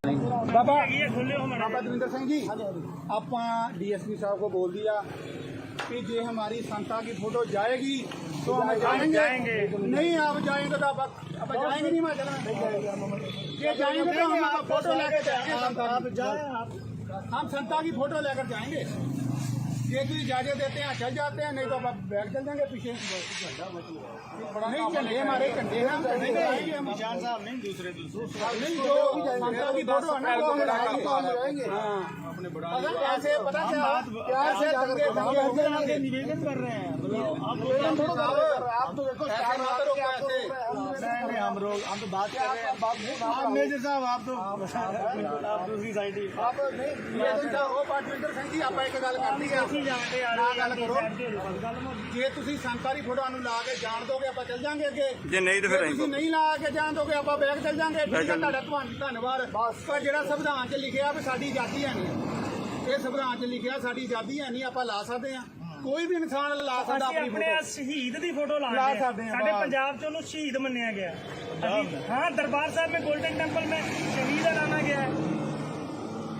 बाबा दविंदर सिंह जी, ਆਪਾਂ डीएसपी साहब को बोल दिया कि जे हमारी संता की फोटो जाएगी तो हम जाएंगे। नहीं आप जाएंगे तो आप जाएंगे नहीं, मैं ये जाएंगे तो हम फोटो लेकर जाएंगे। हम संता की फोटो लेकर जाएंगे। ये तो इजाजत देते हैं चल जाते हैं, नहीं तो आप बैग चल जाएंगे पीछे। नहीं झंडे हमारे झंडे हैं, निशान साहब नहीं दूसरे नहीं जो संता की फोटो है ना वो हम लगाएंगे। अपने बड़ा ऐसे पता क्या निवेदन कर रहे हैं। आप तो देखो हम तो बात कर रहे हैं। आप मेजर साहब आप तो दूसरी साइड ही आप पार्टमेंटर सिंह जी आप एक गल करनी है गल करो। जे तुसी संतारी फोटो ला के जान दोगे आप चल जाएंगे अगे, जे नहीं तो फिर नहीं ला के जान दोगे आप बैग चल जाएंगे। धन्यवाद। पर जो संविधान च लिखा भी साडी आजादी है नहीं, ये संविधान च लिखा साडी आजादी है नहीं, आप ला सकते हैं। कोई भी इंसान ला सकता अपने शहीद की फोटो ला सकते हैं। साडे पंजाब च उन्हें शहीद मन्निया गया। हाँ, दरबार साहब में गोल्डन टेम्पल में शहीद लाना गया है।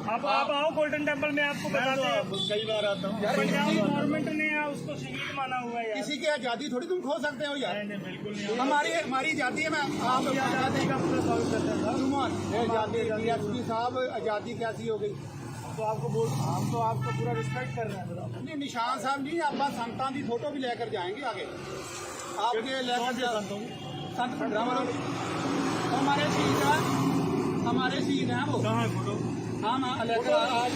आप आओ गोल्डन टेम्पल में, आपको बताते हैं। कई बार आता हूँ। पंजाब गवर्नमेंट ने उसको शहीद माना हुआ है। किसी की आजादी थोड़ी तुम खो सकते हो यार। नहीं, बिल्कुल नहीं। हमारी आजादी है। मैं आप आजादी का पूरा स्वागत करते हैं। आजादी साहब आजादी कैसी हो गई तो आपको बोल, हम तो आपको पूरा रिस्पेक्ट कर रहे हैं। नहीं निशान साहब नहीं, आप संतान की फोटो भी लेकर जाएंगे आगे। आपके लेकर संत हमारे शहीद हैं वो कहाँ है फोटो? हाँ लेकर आज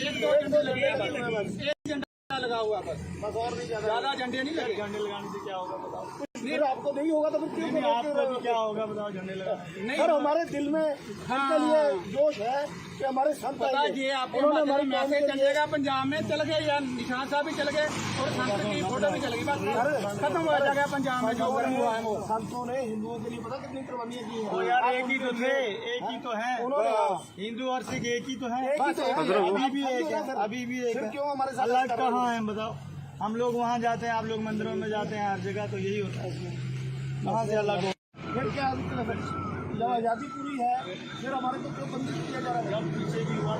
एक झंडा लगा हुआ बस और नहीं ज्यादा झंडे नहीं लगे। झंडे लगाने से क्या होगा बताओ? नहीं आपको नहीं होगा तो फिर क्यों आपको क्या होगा बताओ? झंडे लगाने सर हमारे दिल में उनके लिए जोश है कि हमारे संत ये आपको मैसेज चलेगा। पंजाब में चल गए या निशान साहब भी चल गए और संत की फोटो भी चल गई, बस खत्म हो जाएगा पंजाब में जो गर्म हुआ है। वो संतों ने हिंदुओं के लिए पता कितनी कुर्बानियां की है। यार एक ही तो थे, एक ही तो है हिंदू और सिख, एक ही तो है। अभी भी एक है, अभी भी एक है। क्यों हमारे अल्लाह कहाँ है बताओ? हम लोग वहाँ जाते हैं, आप लोग मंदिरों में जाते हैं, हर जगह तो यही होता है। वहाँ से अल्लाह को फिर क्या जब आज़ादी पूरी है फिर हमारे को क्यों बंदी किया जा रहा है? जब पीछे की हुआ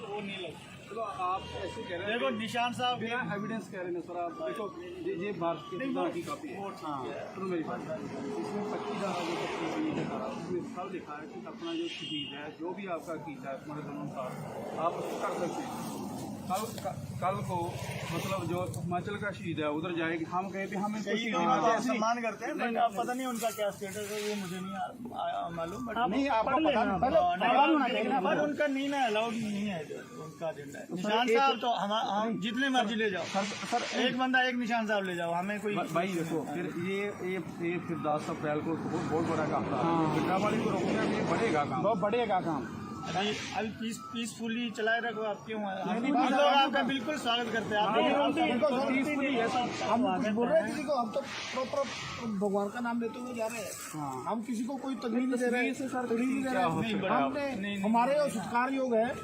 वो नहीं लगा। चलो आप ऐसे कह रहे हैं, देखो निशान साहब बिना एविडेंस कह रहे हैं सर। आप देखो ये भारत के संविधान की कॉपी है। हाँ सुनो मेरी बात, इसमें 25 धारा जो उसमें सब लिखा है कि अपना जो शहीद है जो भी आपका अकीदा है तुम्हारे दोनों साथ आप उसको कर सकते हैं। कल को मतलब जो हिमाचल का शहीद है उधर जाएगी, हम कहे थे हम इनको सम्मान करते हैं, बट पता नहीं उनका क्या स्टेटस है वो मुझे नहीं मालूम। बट नहीं आपको पता पर उनका नहीं ना अलाउड नहीं है उनका एजेंडा। निशान साहब तो हम जितने मर्जी ले जाओ सर, एक बंदा एक निशान साहब ले जाओ, हमें कोई भाई देखो। फिर ये फिर 10 अप्रैल को बहुत बड़ा काम था। वाली को रोकने में बढ़ेगा काम, बहुत बढ़ेगा काम। अभी पीसफुली चलाए रखो। आप क्यों लोग आपका बिल्कुल स्वागत करते हैं। आप पीसफुली है सब। हम बोल रहे हैं किसी को, हम तो प्रॉपर भगवान का नाम लेते हुए जा रहे हैं। हम किसी को कोई तकलीफ नहीं दे रहे हैं, हमने हमारे सत्कार योग है।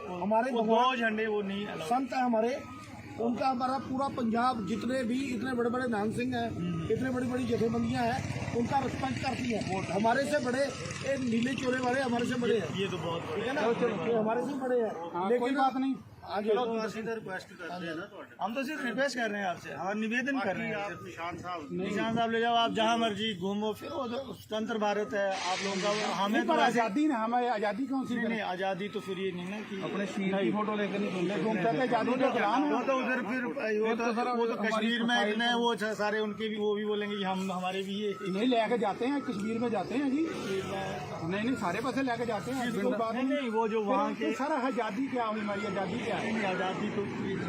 हमारे दो झंडे वो नहीं संत है हमारे, उनका हमारा पूरा पंजाब जितने भी इतने बड़े बड़े नान सिंह हैं, इतने बड़ी बड़ी जथेबंदियां हैं, उनका रिस्पेक्ट करती है। हमारे से बड़े नीले चोले वाले हमारे से बड़े हैं। ये तो बहुत ठीक है ना, हमारे से बड़े हैं। लेकिन बात नहीं आगे रिक्वेस्ट करते हैं ना, हम तो सिर्फ रिक्वेस्ट कर रहे हैं आपसे, हमारा निवेदन कर रहे हैं। निशान साहब ले जाओ आप जहाँ मर्जी घूमो फिरो, स्वतंत्र भारत है आप लोगों का। हमें तो आजादी ना, हमें आजादी कौन सी नहीं, आजादी तो फिर ये नहीं ना कि अपने शहीद की फोटो लेकर नहीं घूमते। आजादी का प्लान वो तो उधर फिर वो तो कश्मीर में इतने वो सारे उनके भी वो भी बोलेंगे कि हम हमारे भी ये नहीं लेके जाते हैं। कश्मीर में जाते हैं जी, नहीं सारे पैसे लेके जाते हैं। नहीं वो जो वहाँ के सर आजादी क्या हुई, हमारी आजादी क्या है? आजादी तो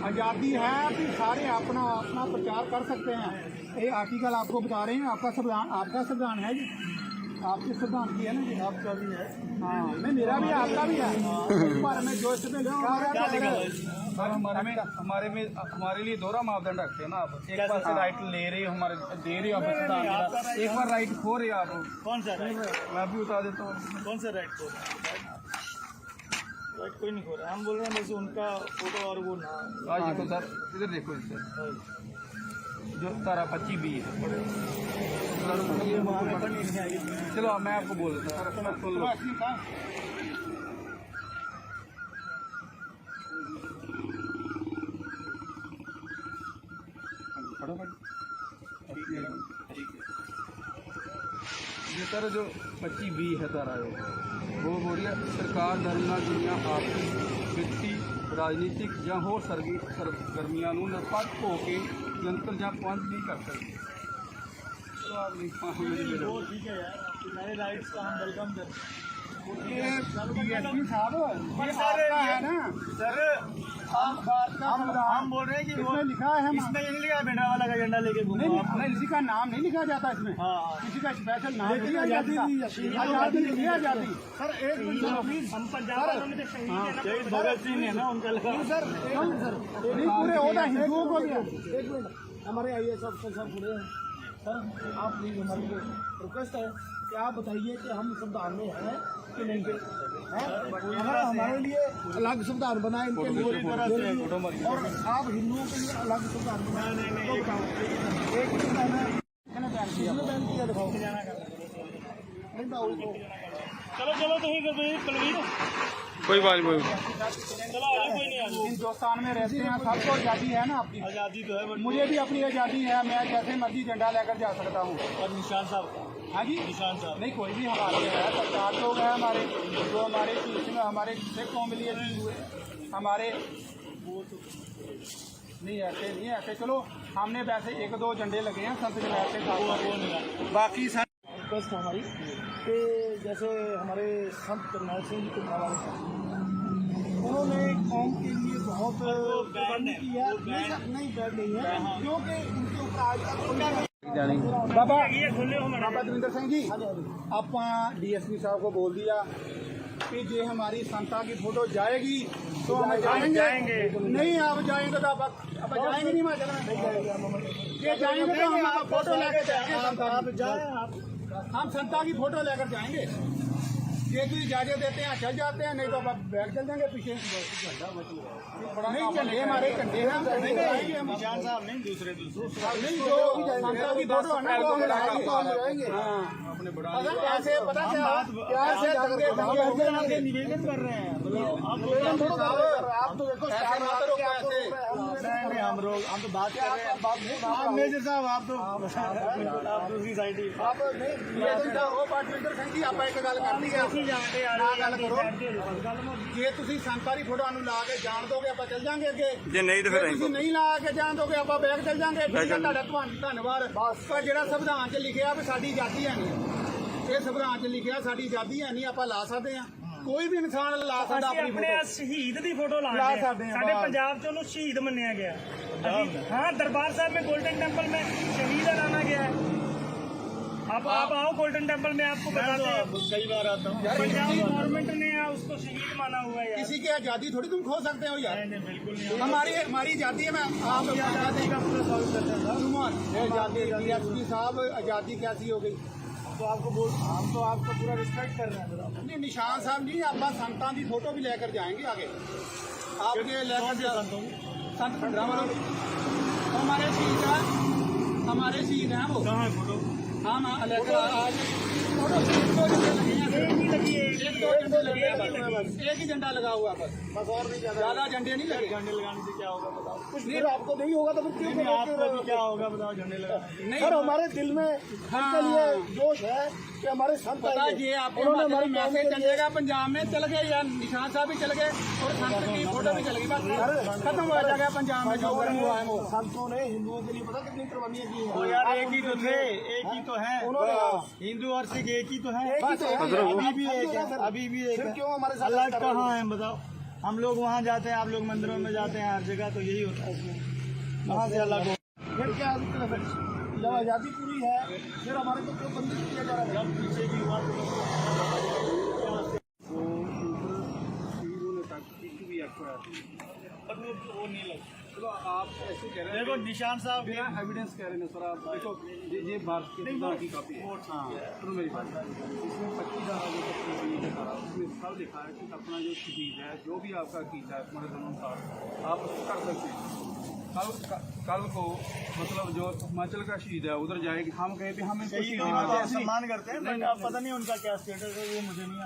आजादी है कि सारे अपना अपना प्रचार कर सकते हैं। ये आर्टिकल आपको बता रहे हैं, आपका संविधान है जी, आपके संविधान की है ना जी, आपका भी है। हाँ नहीं मेरा भी आपका भी है। पर मैं जो इसमें हमारे लिए दोहरा मापदंड रखते हैं ना आप। एक बार से राइट ले रहे हो, हमारे दे रहे हो, एक बार राइट खो रहे हो आप। कौन सा राइट? मैं भी बता देता हूँ कौन सा राइट खो रहा है। राइट कोई नहीं खो रहा है, हम बोल रहे हैं बस उनका फोटो और वो ना। तो सर इधर देखो, जो तारा 25-20 चलो मैं आपको बोल देता हूँ सर, सुन लो। ये सर जो 25-20 है तारा है वो हो रही है सरकार धर्म ਨਾਲ दुनिया आपसी ਵਿੱਤੀ राजनीतिक ਜਾਂ ਹੋਰ ਸਰਗਰਮੀਆਂ ਨੂੰ ਨਿਰਪੱਖ ਹੋ ਕੇ ਜਨਤਕ ਜਾਂ ਪਹੁੰਚ नहीं कर सकती। ठीक है यार, सारे राइट्स का हम वेलकम करते हैं। DSP साहब पर सर है ना सर हम बोल रहे हैं कि वो इसमें लिखा है इसमें ये नहीं लिखा बेटा वाला का झंडा लेके घूमो आप। नहीं किसी का नाम नहीं लिखा जाता इसमें, हाँ किसी का स्पेशल नाम नहीं लिखा जाता। आजादी नहीं आजादी सर एक मिनट प्लीज, हम पंजाब वालों में तो शहीद है ना, शहीद भगत सिंह है ना उनका लगा सर नहीं पूरे होता हिंदुओं को भी। एक मिनट, हमारे IAS अफसर साहब पूरे हैं सर, आप प्लीज हमारी रिक्वेस्ट है कि आप बताइए कि हम संविधान में हैं कि नहीं हैं। अगर हमारे लिए अलग संविधान बनाए इनके लिए और आप हिंदुओं के लिए अलग संविधान बनाए तो बताओ। एक बैन किया दिखाओ नहीं बाउल को। चलो चलो तुम कुलवीर कोई बात नहीं, चलो आगे कोई नहीं आगे। हिंदुस्तान में रहते हैं सबको आज़ादी है ना अपनी, आज़ादी तो है बट मुझे भी अपनी आज़ादी है, मैं जैसे मर्जी झंडा लेकर जा सकता हूँ। और निशान साहब हाँ जी निशान साहब नहीं कोई भी हमारे है, सरकार लोग हैं हमारे जो हमारे इसमें हमारे सिख कौम लिए हुए हमारे वो तो नहीं ऐसे चलो हमने वैसे 1-2 झंडे लगे हैं संत जमात के साथ, बाकी रिक्वेस्ट है हमारी कि जैसे हमारे संत करनाल सिंह जी कुमार उन्होंने कौम के लिए बहुत कुर्बानी की है। नहीं बैठ नहीं है क्योंकि उनके ऊपर आज तक बाबा ये खोले हो बाबा दविंदर सिंह जी आप DSP साहब को बोल दिया कि जे हमारी संता की फोटो जाएगी तो हम जाएंगे नहीं आप जाएंगे तो आप जाएंगे नहीं, मैं ये जाएंगे तो हम फोटो लेकर जाएंगे, आप जाए हम संता की फोटो लेकर जाएंगे। ये तो इजाजत देते हैं चल जाते हैं, नहीं तो आप बैग चल जाएंगे पीछे। नहीं झंडे हमारे झंडे हैं निशान साहब नहीं दूसरे नहीं जो संता की फोटो है ना वो हम लगाएंगे। अगर ऐसे पता क्या प्यार से निवेदन कर रहे हैं आप तो देखो हम तो बात कर रहे हैं मेजर साहब आप तो दूसरी साइड ही आप ਦਵਿੰਦਰ ਸਿੰਘ ਜੀ ਆਪਾਂ ਇੱਕ ਗੱਲ ਕਰਨੀ ਆ ਨਾ ਗੱਲ ਕਰੋ ਜੇ ਤੁਸੀਂ ਸੰਤਾਰੀ ਫੋਟੋਆਂ ਨੂੰ ਲਾ ਕੇ ਜਾਣ ਦੋਗੇ ਆਪਾਂ ਚੱਲ ਜਾਾਂਗੇ ਅੱਗੇ, ਜੇ ਨਹੀਂ ਤੇ ਫਿਰ ਤੁਸੀਂ ਨਹੀਂ ਲਾ ਕੇ ਜਾਣ ਦੋਗੇ ਆਪਾਂ ਬੈਕ ਚੱਲ ਜਾਾਂਗੇ। ਤੁਹਾਡਾ ਧੰਨਵਾਦ। ਪਰ ਜਿਹੜਾ ਸੰਵਿਧਾਨ 'ਚ ਲਿਖਿਆ ਵੀ ਸਾਡੀ ਆਜ਼ਾਦੀ ਹੈ ਨਹੀਂ, ਇਹ ਸੰਵਿਧਾਨ 'ਚ ਲਿਖਿਆ ਸਾਡੀ ਆਜ਼ਾਦੀ ਹੈ ਨਹੀਂ, ਆਪਾਂ ਲਾ ਸਕਦੇ ਹਾਂ ਕੋਈ ਵੀ ਇਨਸਾਨ ਲਾ ਸਕਦਾ ਆਪਣੀ ਆਪਣੇ ਫੋਟੋ। ਸ਼ਹੀਦ ਦੀ ਫੋਟੋ ਲਾ ਸਕਦੇ ਹਾਂ ਸਾਡੇ ਪੰਜਾਬ 'ਚ ਉਹਨੂੰ ਸ਼ਹੀਦ ਮੰਨਿਆ ਗਿਆ। हाँ दरबार साहब में गोल्डन टेम्पल में शहीद लाना गया है। आप आओ गोल्डन टेम्पल में आपको बताते हैं, कई बार आता हूँ। पंजाब गवर्नमेंट ने उसको शहीद माना हुआ है यार। किसी की आजादी थोड़ी तुम खो सकते हो यार, नहीं बिल्कुल नहीं। हमारी आजादी है। मैं आप आजादी का पूरा स्वागत करते हैं साहब। आजादी DSP साहब आजादी कैसी हो गई तो आपको बोल हम तो आपका पूरा रिस्पेक्ट कर रहे हैं। नहीं निशान साहब नहीं, आप संतान की फोटो भी लेकर जाएंगे आगे आपके लेकर संत भद्रावल हमारे शहीद हैं वो कहाँ फोटो हाँ लेकर आज फोटो 1-2 झंडे लगे हैं, 1-2 झंडे लगे हैं, एक ही झंडा लगा हुआ बस और नहीं ज्यादा झंडे नहीं लगे। झंडे लगाने से क्या होगा बताओ? कुछ फिर आपको नहीं होगा तो फिर क्यों आपको भी क्या होगा बताओ झंडे लगा? नहीं सर हमारे दिल में उनके लिए जोश है कि हमारे संत पता आएंगे। ये आपके उन्होंने हमारे हमारी मैसेज चलेगा पंजाब में चल गए या निशान साहब भी चल गए और संत की फोटो भी चल गई, बस खत्म हो जाएगा पंजाब में जो गर्म हुआ है वो। संतों ने हिंदुओं के लिए पता कितनी कुर्बानियां की हैं। तो यार एक ही तो थे, एक ही तो है, उन्होंने हिंदू और सिख एक ही तो है। बस अभी भी एक है, अभी भी एक फिर है। क्यों हमारे साथ अलग कहाँ है बताओ? हम लोग वहाँ जाते हैं, आप लोग मंदिरों में जाते हैं, हर जगह तो यही होता है। वहाँ से अलग हो फिर क्या जब आज़ादी पूरी है फिर हमारे को क्यों बंदी किया जा रहा है? पीछे की हुआ तो वो नहीं लगा। चलो आप ऐसे कह रहे हैं देखो निशान साहब बिना एविडेंस कह रहे हैं सर, आप देखो ये भारत के संविधान की कॉपी है। हाँ सुनो मेरी बात, इसमें 25 धारा जो 25 का धारा उसमें सब लिखा है कि अपना जो शहीद है जो भी आपका कीता है तुम्हारे धर्म का आप कर सकते हैं। कल को मतलब जो हिमाचल का शहीद है उधर जाएगी, हम कहें भी हम इनको शहीद सम्मान करते हैं, बट अब पता नहीं उनका क्या स्टेटस है वो मुझे नहीं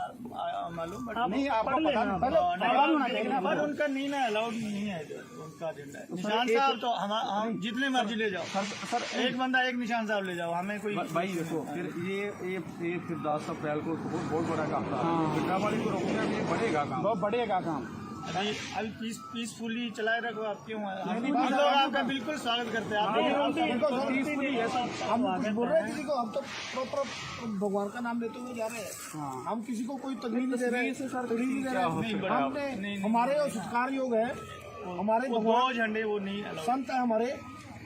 मालूम, बट नहीं आपको पता नहीं, पहले होना चाहिए ना, पर उनका नहीं ना अलाउड नहीं है इधर, उनका एजेंडा है। निशान साहब तो हम जितने मर्जी ले जाओ सर, एक बंदा एक निशान साहब ले जाओ, हमें कोई भाई देखो फिर ये फिर 10 अप्रैल को बहुत बड़ा काम था, पिंडावाली को रोकना ये बढ़ेगा काम, बहुत बढ़ेगा काम। अभी पीसफुली चलाए रखो, आप क्यों हम लोग आपका बिल्कुल स्वागत करते हैं। हाँ, हम बोल रहे हैं किसी को, हम तो प्रॉपर भगवान का नाम लेते हुए जा रहे हैं, हम किसी को कोई तकलीफ नहीं दे रहे हैं, तकलीफ नहीं दे रहे हैं। हमने हमारे जो सत्कार योग है, हमारे दो झंडे वो नहीं संत है हमारे,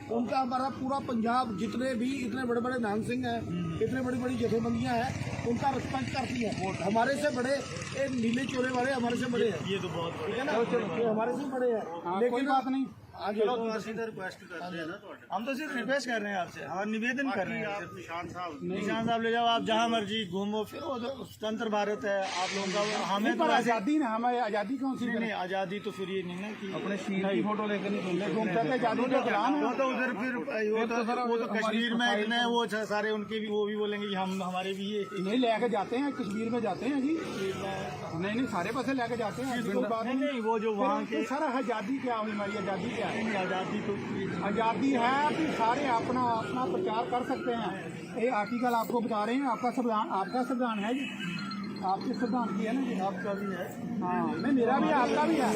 उनका हमारा पूरा पंजाब जितने भी इतने बड़े बड़े नान सिंह हैं, इतने बड़ी बड़ी जथेबंदियां हैं, उनका रिस्पेक्ट करती है। हमारे से बड़े ये नीले चोले वाले हमारे से बड़े हैं, ये तो बहुत ठीक है ना, ये हमारे से बड़े हैं, लेकिन बात नहीं आगे रिक्वेस्ट करते हैं ना, हम तो सिर्फ रिक्वेस्ट कर रहे हैं आपसे, हमारा निवेदन कर रहे हैं। निशान साहब ले जाओ आप जहाँ मर्जी घूमो फिरो, स्वतंत्र भारत है आप लोगों का, हमें तो आजादी ना, हमें आजादी कौन सी नहीं, आजादी तो फिर ये नहीं ना कि अपने शहीद की फोटो लेकर नहीं घूमते, आजादी का गुलाम वो तो उधर फिर वो तो कश्मीर में इतने वो सारे उनके भी वो भी बोलेंगे कि हम हमारे भी ये नहीं लेके जाते हैं, कश्मीर में जाते हैं जी, नहीं सारे पासे लेके जाते हैं, नहीं वो जो वहाँ के सारा आजादी क्या हुई, हमारी आजादी क्या है, आजादी तो आजादी है कि सारे अपना अपना प्रचार कर सकते हैं। ये आर्टिकल आपको बता रहे हैं, आपका संविधान है जी, आपके संविधान की है ना जी, आपका भी है, हाँ नहीं मेरा भी आपका भी है,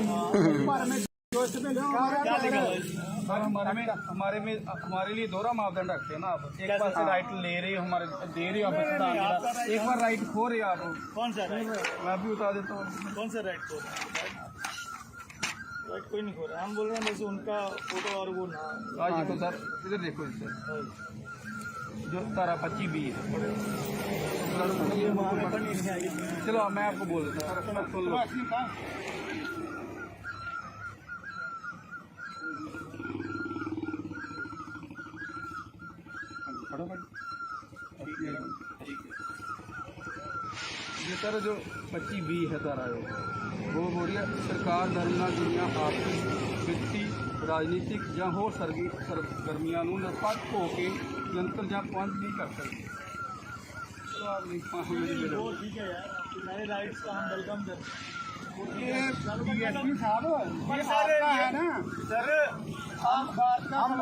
पर में जो इसमें हमारे लिए दोहरा मापदंड रखते हैं ना आप, एक बार से राइट ले रहे हो हमारे, दे रहे हो आप, एक बार राइट खो रहे हो आप, कौन सा राइट, मैं भी बता देता हूँ कौन सा राइट खो रहा है, राइट कोई नहीं खो रहा है, हम बोल रहे हैं बस उनका फोटो और वो ना आज देखो सर, इधर देखो इधर जो तारा 25B है, चलो मैं आपको बोल देता हूँ, सुन लो ये सर जो 25B है तारा वो बोल रही है सरकार धर्म ਨਾਲ ਜੁੜੀਆਂ ਆਰਥਿਕ ਵਿੱਤੀ ਰਾਜਨੀਤਿਕ ਜਾਂ ਹੋਰ ਸਰਗਰਮੀਆਂ ਨੂੰ ਨਿਰਪੱਖ ਹੋ ਕੇ ਨਿਯੰਤਰਣ ਜਾਂ ਪਾਬੰਦ नहीं कर सकती। वो ठीक है यार, नए राइट्स का हम वेलकम करते हैं। DSP साहब पर सर है ना सर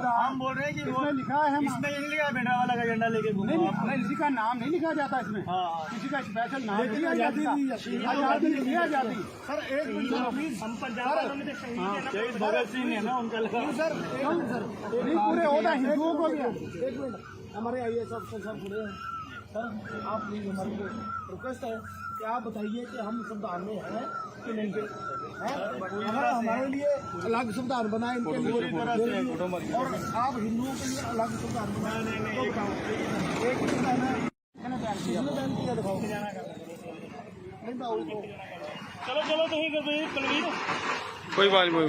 हम बोल रहे हैं कि वो लिखा है, इसमें ये नहीं लिखा बेटा वाला का झंडा लेके घूमो, नहीं किसी का नाम नहीं लिखा जाता इसमें, किसी का स्पेशल नाम नहीं आजादी नहीं आजादी। सर एक मिनट, हम पंजाब वालों में तो शहीद भगत सिंह है ना उनका लगा सर पूरे होता हिंदुओं को भी। एक मिनट, हमारे IAS अफसर साहब जुड़े हैं सर, आप प्लीज हमारी रिक्वेस्ट है कि आप बताइए कि हम संविधान में हैं कि नहीं है, अगर हमारे लिए अलग संविधान बनाए इनके लिए, और आप हिंदुओं के लिए अलग संविधान बनाए, एक संविधान है बैन किया, दिखाओ चलो चलो तुम कुलवीर कोई बात नहीं,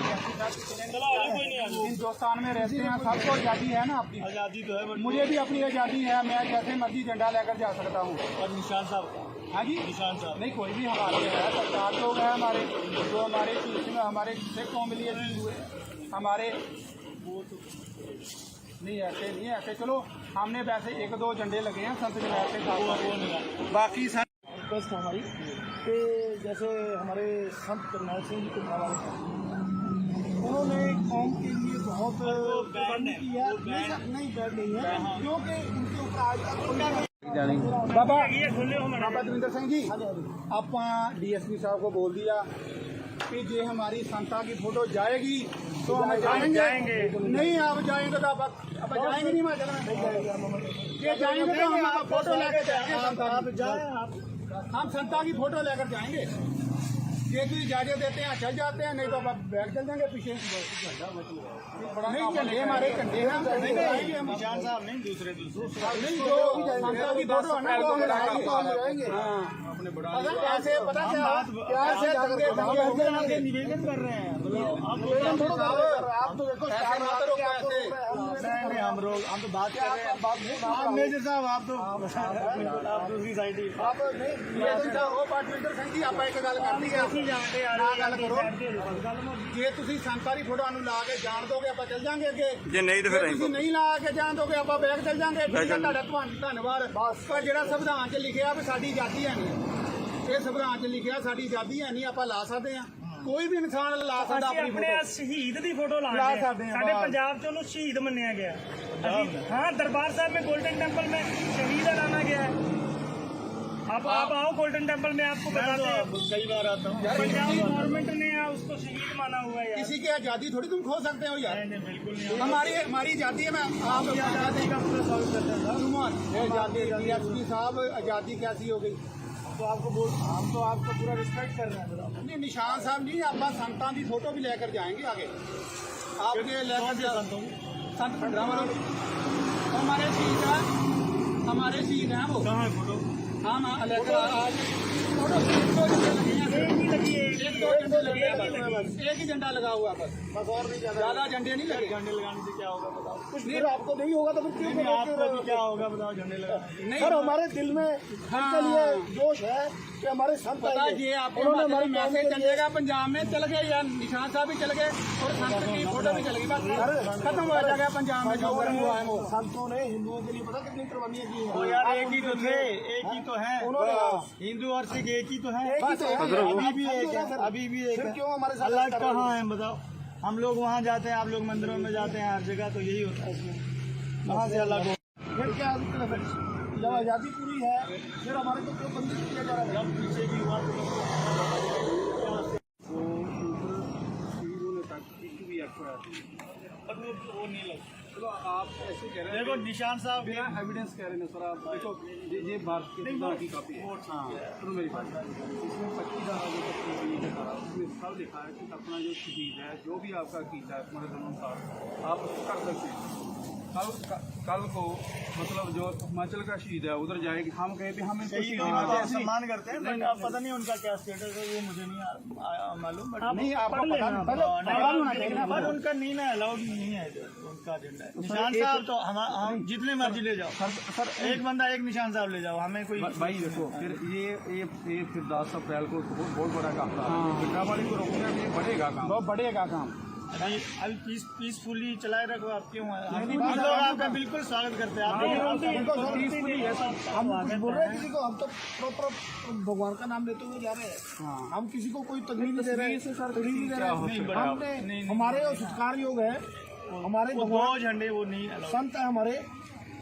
चलो आगे कोई नहीं आगे, हिंदुस्तान में रहते हैं सबको आज़ादी है ना, अपनी आज़ादी तो है, मुझे भी अपनी आज़ादी है, मैं जैसे मर्जी झंडा लेकर जा सकता हूँ। और निशान साहब हाँ जी निशान साहब नहीं कोई भी हमारे है, सरकार लोग हैं हमारे, जो हमारे में हमारे सिख कौम लिए हमारे वो तो नहीं ऐसे नहीं ऐसे, चलो हमने वैसे 1-2 झंडे लगे हैं संत जमात के साथ, बाकी रिक्वेस्ट हमारी कि जैसे हमारे संत करनाल सिंह जी के हवाले उन्होंने कौम के लिए बहुत कुर्बानी की है, नहीं बैठ नहीं है क्योंकि उनके ऊपर आज तक बाबा खुले हो बाबा दविंदर सिंह जी आप DSP साहब को बोल दिया कि जे हमारी संता की फोटो जाएगी तो हम जाएंगे, नहीं आप जाएंगे तो आप जाएंगे नहीं, ये जाएंगे तो हम फोटो लेकर जाएंगे, आप जाए हम संता की फोटो लेकर जाएंगे, ये तो इजाजत देते हैं चल जाते हैं, नहीं तो आप बैग चल जाएंगे पीछे, नहीं झंडे हमारे झंडे हैं, नहीं जाएंगे हम, निशान साहब नहीं दूसरे नहीं जो संता की फोटो है ना वो हम जाएंगे, अपने बड़ा ऐसे पता क्या निवेदन कर रहे हैं, आप तो देखो हम तो बात कर रहे हैं। मेजर साहब आप तो आप दूसरी साइड ही आप नहीं मेजर साहब हो पार्टमेंटर ਸਿੰਘ ਜੀ ਆਪਾਂ ਇੱਕ ਗੱਲ ਕਰਨੀ ਆ ਅਸੀਂ ਜਾਣਦੇ ਆ ਨਾ ਗੱਲ ਕਰੋ ਜੇ ਤੁਸੀਂ ਸੰਤਾਰੀ ਫੋਟੋਆਂ ਨੂੰ ਲਾ ਕੇ ਜਾਣ ਦੋਗੇ ਆਪਾਂ ਚੱਲ ਜਾਾਂਗੇ ਅੱਗੇ ਜੇ ਨਹੀਂ ਤਾਂ ਫਿਰ ਜੇ ਤੁਸੀਂ ਨਹੀਂ ਲਾ ਕੇ ਜਾਣ ਦੋਗੇ ਆਪਾਂ ਬੈਕ ਚੱਲ ਜਾਾਂਗੇ ਠੀਕ ਹੈ ਤੁਹਾਡਾ ਧੰਨਵਾਦ ਪਰ ਜਿਹੜਾ ਸੰਵਿਧਾਨ 'ਚ ਲਿਖਿਆ ਵੀ ਸਾਡੀ ਆਜ਼ਾਦੀ ਹੈ ਨਹੀਂ ਇਹ ਸੰਵਿਧਾਨ 'ਚ ਲਿਖਿਆ ਸਾਡੀ ਆਜ਼ਾਦੀ ਹੈ ਨਹੀਂ ਆਪਾਂ ਲਾ ਸਕਦੇ ਆ ਕੋਈ ਵੀ ਇਨਸਾਨ ਲਾ ਸਕਦਾ ਅਸੀਂ ਆਪਣੀ ਆਪਣੇ ਫੋਟੋ ਸ਼ਹੀਦ ਦੀ ਫੋਟੋ ਲਾ ਲਾਉਂਦੇ ਸਕਦੇ हैं ਹਾਂ, ਸਾਡੇ ਬਸ। पंजाब ਚ ਉਹਨੂੰ ਸ਼ਹੀਦ ਮੰਨਿਆ ਗਿਆ ਅਸੀਂ हाँ दरबार साहब में गोल्डन टेम्पल में शहीद लाना गया है आप आओ गोल्डन टेम्पल में आपको बताते हैं कई बार आता हूँ। पंजाब गवर्नमेंट ने उसको शहीद माना हुआ है यार किसी की आजादी थोड़ी तुम खो सकते हो यार नहीं, बिल्कुल नहीं हमारी आजादी है मैं आप आजादी का पूरा स्वागत करते हैं साहब। ये आजादी DSP साहब आजादी कैसी हो गई तो आपको बोल हम तो आपका पूरा रिस्पेक्ट कर रहे हैं। नहीं निशान साहब नहीं आप संतान की फोटो भी लेकर जाएंगे आगे आपके लेकर संत भंडारा हमारे शहीद हैं वो कहाँ है फोटो? हाँ लेकर आज फोटो एक एक ही लगी है एक दो झंडे लगे हैं बस एक ही झंडा लगा हुआ है बस और नहीं ज्यादा झंडे नहीं लगे झंडे लगाने से क्या होगा बताओ? कुछ नहीं आपको नहीं होगा तो फिर क्यों आपको भी क्या होगा बताओ झंडे लगाने? नहीं सर हमारे दिल में इनके लिए जोश है कि हमारे संत पता आएंगे। ये आपको उन्होंने हमारे हमारी मैसेज कौम के लिए- चलेगा पंजाब में चल गए या निशान साहब भी चल गए और संत की फोटो भी चलेगी बस खत्म हो जाएगा पंजाब में जो हुआ है वो संतों ने हिंदुओं के लिए पता कितनी कुर्बानियां की हैं तो यार एक ही तो थे, एक ही तो है। उन्होंने हिंदू और सिख एक ही तो है। एक ही तो है। अभी भी एक है, अभी भी एक फिर है। क्यों हमारे साथ अलग ऐसा कर रहे कहाँ है बताओ? हम लोग वहाँ जाते हैं, आप लोग मंदिरों में जाते हैं, हर जगह तो यही होता है इसमें। कहाँ से अलग हो? फिर क्या जब आजादी पूरी है फिर हमारे को क्यों बंदी किया जा रहा है पीछे की हुआ वो नहीं लग। चलो आप ऐसे कह रहे देखो निशान साहब बिना एविडेंस कह रहे हैं सर आप देखो ये भारत के संविधान की कॉपी है हाँ सुनो मेरी बात इसमें 25 धारा जो 25 लिखा है उसमें सब लिखा है कि अपना जो शहीद है जो भी आपका कीता है तुम्हारे अनुसार आप उसको कर सकते हैं कल को मतलब जो हिमाचल का शहीद है उधर जाएगी हम कहे भी हम इनको सही शहीद है, मानते हैं आप सम्मान करते हैं बट अब पता नहीं उनका क्या स्टेटस है वो मुझे नहीं मालूम बट नहीं आपको पढ़ पता लेना, पहले पता होना चाहिए ना बट उनका नहीं ना अलाउड नहीं है इधर, उनका एजेंडा है। निशान साहब तो हम जितने मर्जी ले जाओ सर एक बंदा एक निशान साहब ले जाओ हमें कोई भाई देखो फिर ये फिर 10 अप्रैल को बहुत बड़ा काम था पिंडावाड़ी को रोकने में बढ़ेगा काम बहुत बढ़ेगा काम अभी पीसफुली चलाए रखो आप क्यों हम लोग आपका बिल्कुल स्वागत करते हैं आप देखो सर पीसफुली है सब हम कुछ बोल रहे हैं किसी को हम तो प्रॉपर भगवान का नाम लेते हुए जा रहे हैं हम किसी को कोई तकलीफ नहीं दे रहे हैं तकलीफ नहीं दे रहे हैं हमने हमारे जो सत्कार योग है हमारे वो भगवान दो झंडे वो नहीं allowed। संत है हमारे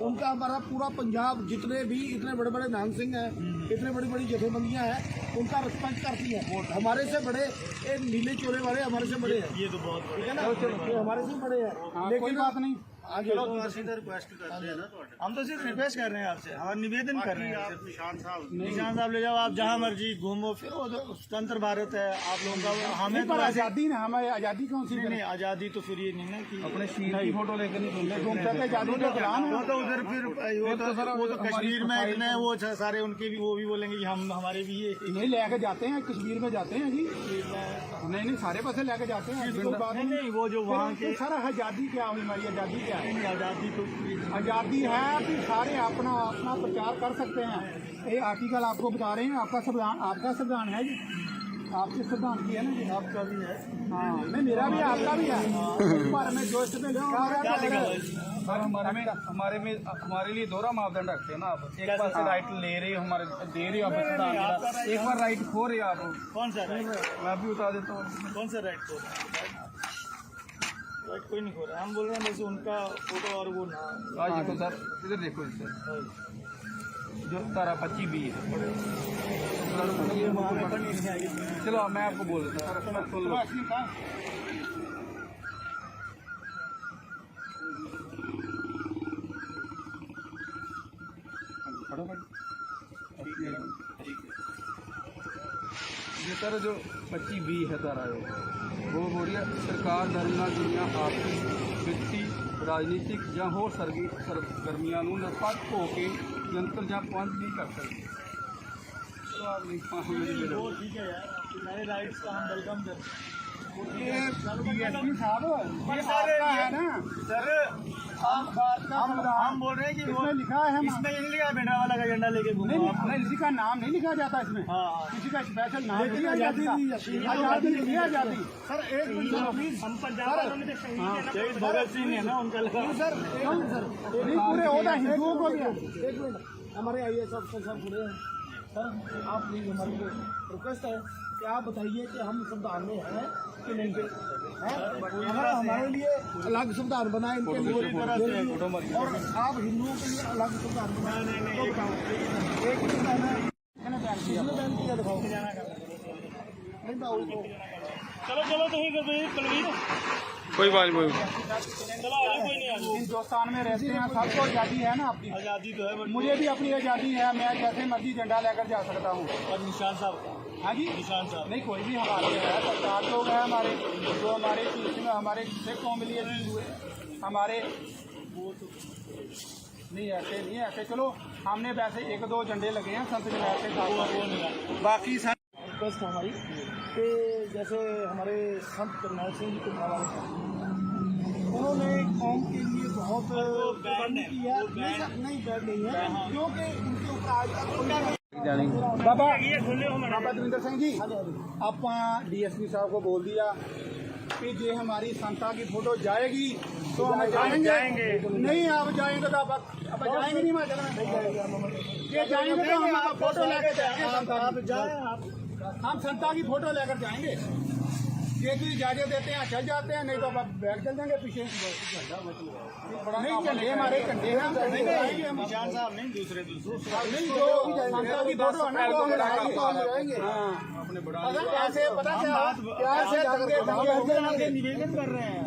उनका हमारा पूरा पंजाब जितने भी इतने बड़े बड़े नान सिंह हैं इतने बड़ी बड़ी जथेबंदियां हैं उनका रिस्पेक्ट करती हैं हमारे से बड़े ये नीले चोले वाले हमारे से बड़े हैं ये तो बहुत ठीक है ना ये हमारे से बड़े हैं लेकिन बात नहीं आगे रिक्वेस्ट करते हैं ना हम तो सिर्फ रिक्वेस्ट कर रहे हैं आपसे हमारा निवेदन कर रहे हैं निशान साहब ले जाओ आप जहाँ मर्जी घूमो फिरो तो स्वतंत्र भारत है आप लोगों का हमें तो ऐसे आजादी ना हमारी आजादी कौन सी नहीं आज़ादी तो फिर ये नहीं ना कि अपने शहीद की फोटो लेकर नहीं घूम सकते आजादी का चलान वो तो उधर फिर वो तो कश्मीर में इतने वो सारे उनके भी वो भी बोलेंगे कि हम हमारे भी ये नहीं लेके जाते हैं कश्मीर में जाते हैं जी नहीं सारे पासे लेके जाते हैं ऐसी कोई बात नहीं नहीं वो जो वहाँ के सर आजादी क्या हुई हमारी आजादी क्या है नहीं, आज़ादी तो आजादी है कि सारे अपना अपना प्रचार कर सकते हैं ये आर्टिकल आपको बता रहे हैं आपका संविधान है जी आपके संविधान की है ना जी आपका भी है हाँ नहीं मेरा भी आपका भी है पर मैं जो इसमें क्या लिखा हुआ है? सर हमारे लिए दोहरा मापदंड रखते हैं ना आप एक बार से राइट ले रहे हो हमारे दे रहे हो आप मतदान एक बार राइट खो रहे हो आप कौन सा राइट मैं भी बता देता हूँ कौन सा राइट को राइट कोई नहीं खो रहा हम बोल रहे हैं बस उनका फोटो और वो ना आज देखो सर इधर देखो सर जो तारा 25 भी है चलो मैं आपको बोल देता हूँ सर सुन लो ये सर जो 25 बी है तारा वो हो रही है सरकार दरमियान दुनिया आपसी वित्ती राजनीतिक ਜਾਂ ਹੋਰ ਸਰਗਰਮੀਆਂ ਨੂੰ ਨਿਰਪੱਖ ਹੋ ਕੇ ਨਿਯੰਤਰਣ ਜਾਂ ਪਹੁੰਚ नहीं कर सकती तो आप नहीं पाएंगे वो ठीक है यार आपकी सारे राइट्स का हम वेलकम करते हैं ये DSP साहब ये ये सारे आपका है ना सर हम बोल रहे हैं कि इसमें लिखा है इसमें ये नहीं लिखा बेटा वाला का झंडा लेके घूमो नहीं आप। नहीं, किसी का नाम नहीं लिखा जाता इसमें, हाँ। किसी का स्पेशल नाम नहीं लिखा जाता, आजादी नहीं आजादी। सर एक मिनट प्लीज, हम पंजाब वालों में तो शहीद है ना। शहीद भगत सिंह है ना उनका लगा। सर नहीं पूरे होता हिंदुओं को भी। एक मिनट, हमारे IAS अफसर साहब खड़े हैं। सर आप प्लीज हमारी रिक्वेस्ट है कि आप बताइए कि हम संविधान में हैं कि नहीं है? अगर हमारे लिए अलग संविधान बना है इनके लिए, और आप हिंदुओं के लिए अलग संविधान बनाए तो बताओ। एक ही बैन है, किसने बैन किया दिखाओ। नहीं बाबू को चलो चलो तुम कुलवीर कोई बात नहीं, चलो आगे कोई नहीं आगे। हिंदुस्तान में रहते हैं, सबको आज़ादी है ना अपनी। आज़ादी तो है मुझे भी अपनी आज़ादी है, मैं जैसे मर्जी झंडा लेकर जा सकता हूँ। और निशान साहब हाँ जी, निशान साहब नहीं कोई भी हमारे है, सरकार लोग हैं हमारे, जो हमारे इसमें हमारे सिख कौम लिए हुए हमारे, वो तो नहीं ऐसे नहीं ऐसे। चलो हमने वैसे एक दो झंडे लगे हैं संत जनाब के साथ, बाकी रिक्वेस्ट है हमारी कि जैसे हमारे संत करनाल सिंह जी कुमार उन्होंने कौम के लिए बहुत कुर्बानी की है। नहीं बैठ नहीं है, क्योंकि उनके ऊपर आज तक बाबा ये खोले हो बाबा मैंने दविंदर सिंह जी, ਆਪਾਂ DSP साहब को बोल दिया कि जे हमारी संता की फोटो जाएगी तो हम जाएंगे। नहीं आप जाएंगे तो आप जाएंगे नहीं, मैं ये जाएंगे तो हम फोटो लेकर जाएंगे। आप जाए, आप हम संता की फोटो लेकर जाएंगे। ये तो इजाजत देते हैं चल जाते हैं, नहीं तो आप बैग चल जाएंगे पीछे। नहीं झंडे हमारे झंडे हैं, हम झंडे लगाएंगे हम। निशान साहब नहीं, दूसरे नहीं जो संता की फोटो है ना वो हम लगाएंगे। हाँ ऐसे पता क्या से दंगे निवेदन कर रहे हैं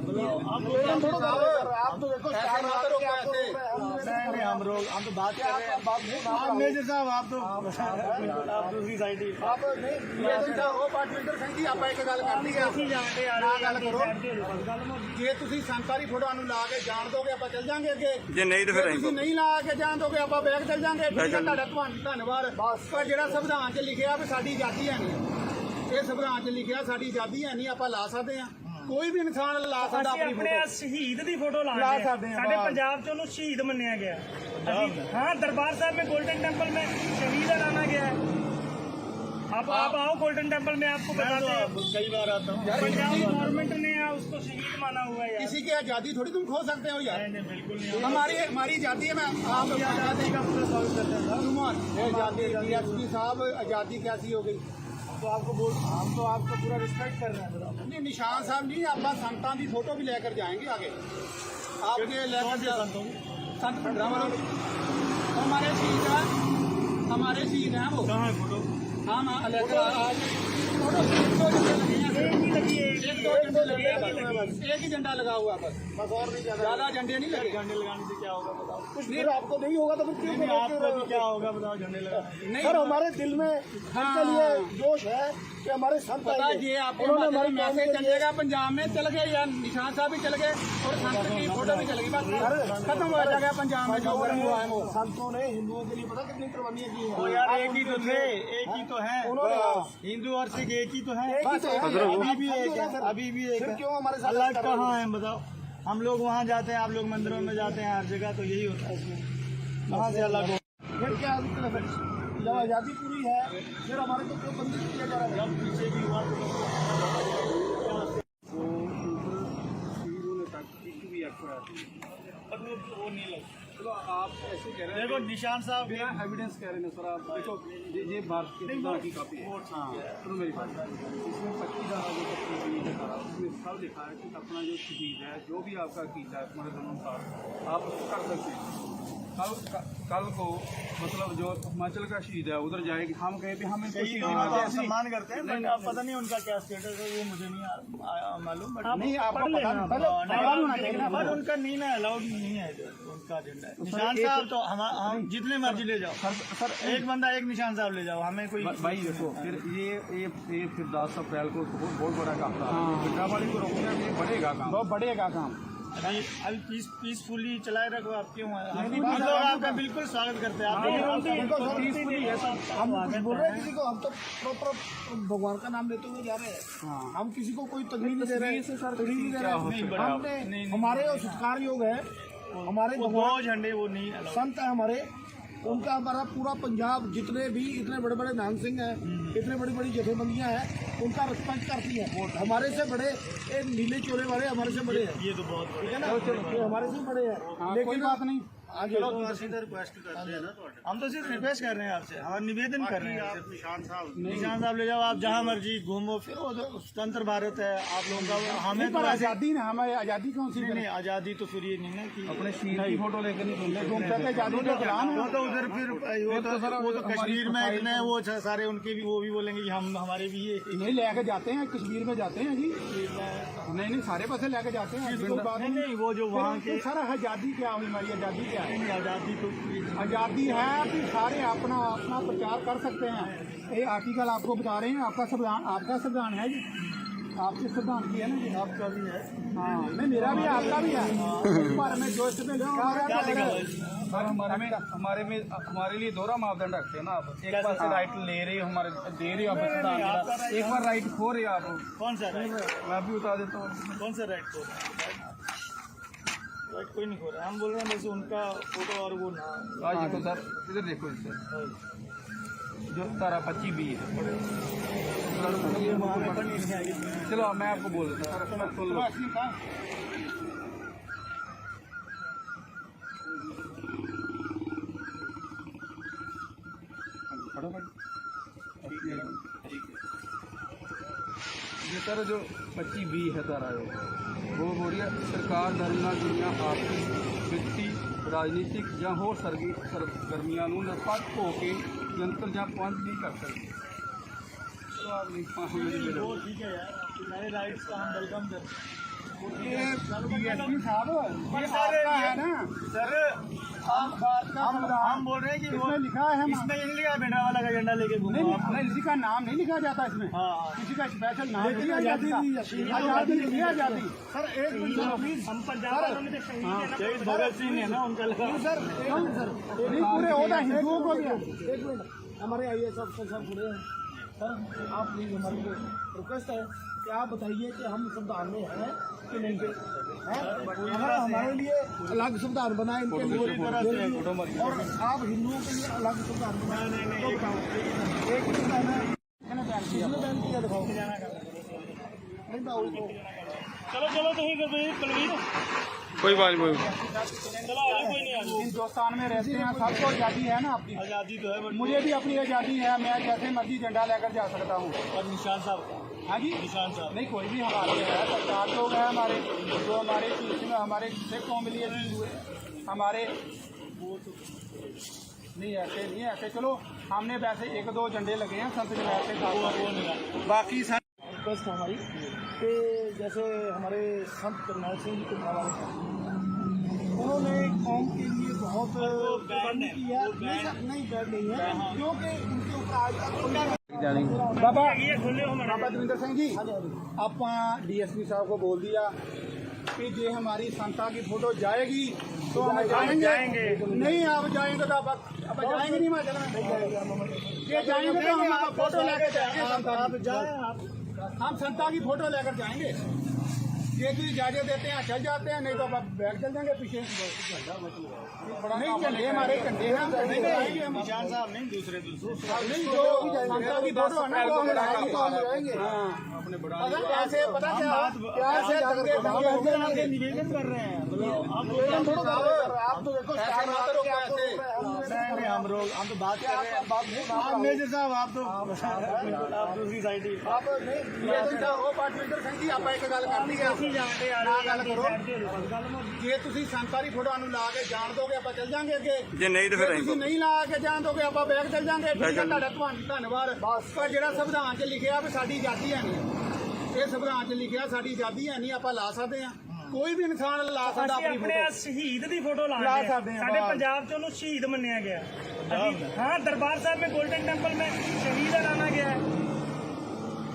आप तो देखो ऐसे मत रोको ऐसे। हम लोग हम तो बात कर रहे हैं। आप मेजर साहब आप दूसरी साइड ही आप नहीं ਉਹ ਪਾਰਟੀਮੈਂਟਰ ਸਿੰਘ ਜੀ ਆਪਾਂ ਇੱਕ ਗੱਲ ਕਰਨੀ ਹੈ, ਨਾ ਗੱਲ ਕਰੋ। ਜੇ ਤੁਸੀਂ ਸੰਤਾਰੀ ਫੋਟੋਆਂ ਨੂੰ ਲਾ ਕੇ ਜਾਣ ਦੋਗੇ ਆਪਾਂ ਚੱਲ ਜਾਾਂਗੇ ਅੱਗੇ, ਜੇ ਨਹੀਂ ਤਾਂ ਫਿਰ ਤੁਸੀਂ ਨਹੀਂ ਲਾ ਕੇ ਜਾਣ ਦੋਗੇ ਆਪਾਂ ਬੈਗ ਚੱਲ ਜਾਾਂਗੇ। ਠੀਕ ਹੈ, ਤੁਹਾਡਾ ਧੰਨਵਾਦ। ਪਰ ਜਿਹੜਾ ਸੰਵਿਧਾਨ 'ਚ ਲਿਖਿਆ ਵੀ ਸਾਡੀ ਆਜ਼ਾਦੀ ਹੈ ਨਹੀਂ, ਇਹ ਸੰਵਿਧਾਨ 'ਚ ਲਿਖਿਆ ਸਾਡੀ ਆਜ਼ਾਦੀ ਹੈ ਨਹੀਂ, ਆਪਾਂ ਲਾ ਸਕਦੇ ਹਾਂ। ਕੋਈ ਵੀ ਇਨਸਾਨ ਲਾ ਸਕਦਾ ਅਸੀਂ ਆਪਣੀ ਆਪਣੇ ਫੋਟੋ। ਸ਼ਹੀਦ ਦੀ ਫੋਟੋ ਲਾ ਲਾ ਰਹੇ ਹਾਂ। ਸਕਦੇ ਹਾਂ, ਸਾਡੇ ਵਾਹ। ਪੰਜਾਬ 'ਚ ਉਹਨੂੰ ਸ਼ਹੀਦ ਮੰਨਿਆ ਗਿਆ। ਅਸੀਂ हाँ दरबार साहब में गोल्डन टेम्पल में शहीद लाना गया है। आप आओ गोल्डन टेम्पल में, आपको बताते हैं। कई बार आता हूँ। पंजाब गवर्नमेंट ने उसको शहीद माना हुआ है यार। किसी की आज़ादी थोड़ी तुम खो सकते हो यार। नहीं, बिल्कुल नहीं। हमारी आज़ादी है। मैं आप आज़ादी का पूरा स्वागत करते हैं सर। आज़ादी DSP साहब, आज़ादी कैसी हो गई? तो आपको बोल, हम तो आपका पूरा रिस्पेक्ट कर रहे हैं। नहीं निशान साहब नहीं, आप संतान की फोटो भी लेकर जाएंगे आगे। आपके लेकर संत भद्रावल हमारे शहीद हैं, हमारे शहीद हैं वो। कहाँ है फोटो? हाँ लेकर आज फोटो एक दो झंडे लगे हैं, एक ही लगी है, एक दो झंडे लगे हैं बस, एक ही झंडा लगा हुआ है बस और नहीं ज्यादा झंडे नहीं लगे। झंडे लगाने से क्या होगा बताओ? कुछ फिर आपको नहीं होगा तो फिर क्यों नहीं, बोलते आपको रहो? भी क्या होगा बताओ झंडे लगा? नहीं सर हमारे दिल में इनके लिए जोश है कि हमारे संत पता आएंगे। ये आपके उन्होंने हमारे हमारी मैसेज कौम के लिए- चलेगा पंजाब में, चल गए या निशान साहब भी चल गए और संत की फोटो भी चल गई, बस खत्म हो जाएगा पंजाब में जो गर्म हुआ है वो। संतों ने हिंदुओं के लिए पता कितनी कुर्बानियां की तो है। यार एक ही तो थे, एक ही तो है। उन्होंने हिंदू और सिख एक ही तो है। एक ही तो है। अभी भी एक है, सर, अभी भी एक फिर है। क्यों हमारे साथ अलग ऐसा कर रहे हो? कहाँ है बताओ? हम लोग वहाँ जाते हैं, आप लोग मंदिरों में जाते हैं, हर जगह तो यही होता है इसमें। वहाँ से अलग हो। फिर क्या जब आज़ादी पूरी है फिर हमारे को क्यों बंदी किया जा रहा है? पीछे भी हुआ वो नहीं लगा। चलो आप ऐसे कह रहे हैं, देखो निशान साहब बिना एविडेंस कह रहे हैं सर। आप देखो ये भारत के संविधान की कॉपी है। हाँ सुनो मेरी बात, इसमें 25 धारा जो 25 दिखा रहा है उसमें सब लिखा है कि अपना जो शहीद है, जो भी आपका अकीदा है तुम्हारे अनुसार आप उसको कर सकते हैं। कल को मतलब जो हिमाचल का शहीद है उधर जाएगी, हम कहें भी हम इनको शहीद मानते हैं, सम्मान करते हैं, बट अब पता नहीं उनका क्या स्टेटस है वो मुझे नहीं मालूम। बट नहीं आपको पता होना चाहिए ना। बट उनका नहीं ना अलाउड नहीं है उनका एजेंडा। निशान साहब तो हम जितने मर्जी ले जाओ सर, एक बंदा एक निशान साहब ले जाओ, हमें कोई भाई देखो फिर ये फिर 10 अप्रैल को बहुत बड़ा काम था। पिंडावाली को रोकने में बढ़ेगा काम, बहुत बढ़ेगा काम। अभी पीसफुली चलाए रखो। आप क्यों हम लोग आपका बिल्कुल स्वागत करते हैं। हम कुछ बोल रहे हैं किसी को, हम तो प्रॉपर भगवान का नाम लेते हुए जा रहे हैं। हम किसी को कोई तकलीफ नहीं दे रहे हैं, तकलीफ नहीं दे रहे हैं। हमने हमारे जो संस्कार योग है हमारे वो भगवान 2 झंडे वो नहीं allowed। संत है हमारे, उनका हमारा पूरा पंजाब जितने भी इतने बड़े बड़े नान सिंह हैं, इतने बड़ी बड़ी जथेबंदियां हैं, उनका रिस्पेक्ट करती है। हमारे से बड़े ये नीले चोले वाले हमारे से बड़े हैं, ये तो बहुत ठीक है ना, ये हमारे से बड़े हैं। लेकिन बात नहीं आगे रिक्वेस्ट करते हैं ना, हम तो सिर्फ रिक्वेस्ट कर रहे हैं आपसे, हम निवेदन कर रहे हैं। निशान साहब ले जाओ आप जहाँ मर्जी घूमो फिरो, स्वतंत्र भारत है आप लोगों का। हमें तो आजादी ना, हमें आजादी कौन सी नहीं आज़ादी तो फिर ये नहीं है कि अपने शहीद की फोटो लेकर नहीं घूमते आजादी का गुलाम वो तो उधर फिर वो तो कश्मीर में इतने वो सारे उनके भी वो भी बोलेंगे कि हम हमारे भी ये नहीं लेके जाते हैं, कश्मीर में जाते हैं जी, नहीं सारे पासे लेके जाते हैं। नहीं वो जो वहाँ के सर आजादी क्या हुई, हमारी आजादी क्या है? आज़ादी तो आजादी है कि सारे अपना अपना प्रचार कर सकते हैं। ये आर्टिकल आपको बता रहे हैं, आपका संविधान है जी, आपके संविधान की है ना जी, आपका भी है। हाँ नहीं मेरा भी आपका भी है, पर मैं जो इसमें हमारे लिए दोहरा मापदंड रखते हैं ना आप। एक बार से राइट ले रहे हो, हमारे दे रहे हो आप संविधान, एक बार राइट खो रहे हो आप। कौन सा राइट? मैं भी बता देता हूँ कौन सा राइट खो रहा है? राइट कोई नहीं खो रहा, हम बोल रहे हैं वैसे उनका फोटो और वो ना। आज देखो सर, इधर देखो सर, जो तारा 25B है। चलो मैं आपको बोल देता हूँ, सुन लो। ये सर जो 25B है तारा वो हो रही है सरकार दरमियान दुनिया आपकी वित्तीय राजनीतिक ਜਾਂ ਹੋਰ ਸਰਗਰਮੀਆਂ ਨੂੰ ਨਿਰਪੱਖ ਹੋ ਕੇ ਨਿਯੰਤਰਣ ਜਾਂ ਪਾਬੰਦ नहीं कर सकती। तो आप नहीं वो ठीक है यार, तुम्हारे राइट्स का हम वेलकम करते हैं। DSP साहब ये आपका है ना सर, हम बोल रहे हैं कि वो इसमें लिखा है इसमें ये नहीं लिखा बेटा वाला का झंडा लेके घूमो आप। नहीं किसी का नाम नहीं लिखा जाता इसमें, हाँ किसी का स्पेशल नाम नहीं आजादी दी लिखा, आजादी नहीं आजादी। सर एक मिनट प्लीज, हम पंजाब वालों में तो शहीद है ना, शहीद भगत सिंह है ना उनका लगा। सर नहीं पूरे होता हिंदुओं को भी। एक मिनट, हमारे IAS अफसर साहब खड़े हैं। सर आप प्लीज हमारी रिक्वेस्ट है कि आप बताइए कि हम संविधान में हैं कि नहीं हैं? अगर हमारे लिए अलग संविधान बनाए इनके लिए, और आप हिंदुओं के लिए अलग संविधान बनाए, एक ही संविधान है, किसने बैन किया दिखाओ। नहीं तो चलो तो ही कर बलवीर, कोई बात नहीं। चलो आगे कोई नहीं आगे। हिंदुस्तान में रहते हैं, सबको आज़ादी है ना अपनी। आज़ादी तो है, मुझे भी अपनी आज़ादी है, मैं जैसे मर्जी झंडा लेकर जा सकता हूँ। और निशान साहब का, हाँ जी, निशान साहब नहीं कोई भी हमारे है, सरकार लोग हैं हमारे, जो हमारे पीछे में हमारे सिख कौम लिए हुए हमारे वो तो नहीं ऐसे चलो हमने वैसे 1-2 झंडे लगे हैं संत जमात के साथ, बाकी सारे रिक्वेस्ट है हमारी कि जैसे हमारे संत करनाल सिंह जी कुंभारा उन्होंने कौम के लिए बहुत कुर्बानी की है। नहीं बैड नहीं है, क्योंकि उनके ऊपर आज तक बाबा ये खोले हो बाबा दविंदर सिंह जी, आप DSP साहब को बोल दिया कि जे हमारी संता की फोटो जाएगी तो हम जाएंगे। नहीं आप जाएंगे तो आप जाएंगे नहीं, मैं ये जाएंगे तो हम फोटो लेकर जाएंगे। आप जाए, हम संता की फोटो लेकर जाएंगे, ये तो इजाजत देते हैं चल जाते हैं, नहीं तो अब बैग चल जाएंगे पीछे। नहीं झंडे हमारे झंडे हैं, हम झंडे लगाएंगे। हम निशान साहब नहीं, दूसरे नहीं जो संता की फोटो है ना वो हम लगाएंगे। ऐसे पता क्या दंगे हो गए, निवेदन कर रहे हैं। आप तो देखो हम तो बात कर रहे हैं। मेजर साहब आप दूसरी साइड ही आप एक गल करनी है, गल करो जे तुसी संतारी फोटो ला के जान दोगे आप चल जाएंगे अगे, जे नहीं तो फिर तुसी नहीं ला के जान दोगे आप बैग चल जाएंगे। धन्यवाद। पर जेड़ा संविधान च लिखिया भी साडी आजादी है नहीं, ये संविधान च लिखिया साडी आजादी है नहीं, आप ला सकते हैं, कोई भी इंसान ला सकता ਅਸੀਂ अपनी ਆਪਣੇ फोटो। ਸ਼ਹੀਦ ਦੀ ਫੋਟੋ ਲਾ ਲਾਉਂਦੇ ਸਕਦੇ ਹਾਂ, ਸਾਡੇ ਬਾਹਰ। ਪੰਜਾਬ 'ਚ ਉਹਨੂੰ ਸ਼ਹੀਦ ਮੰਨਿਆ ਗਿਆ। हाँ दरबार साहब में गोल्डन टेम्पल में शहीद लाना गया है।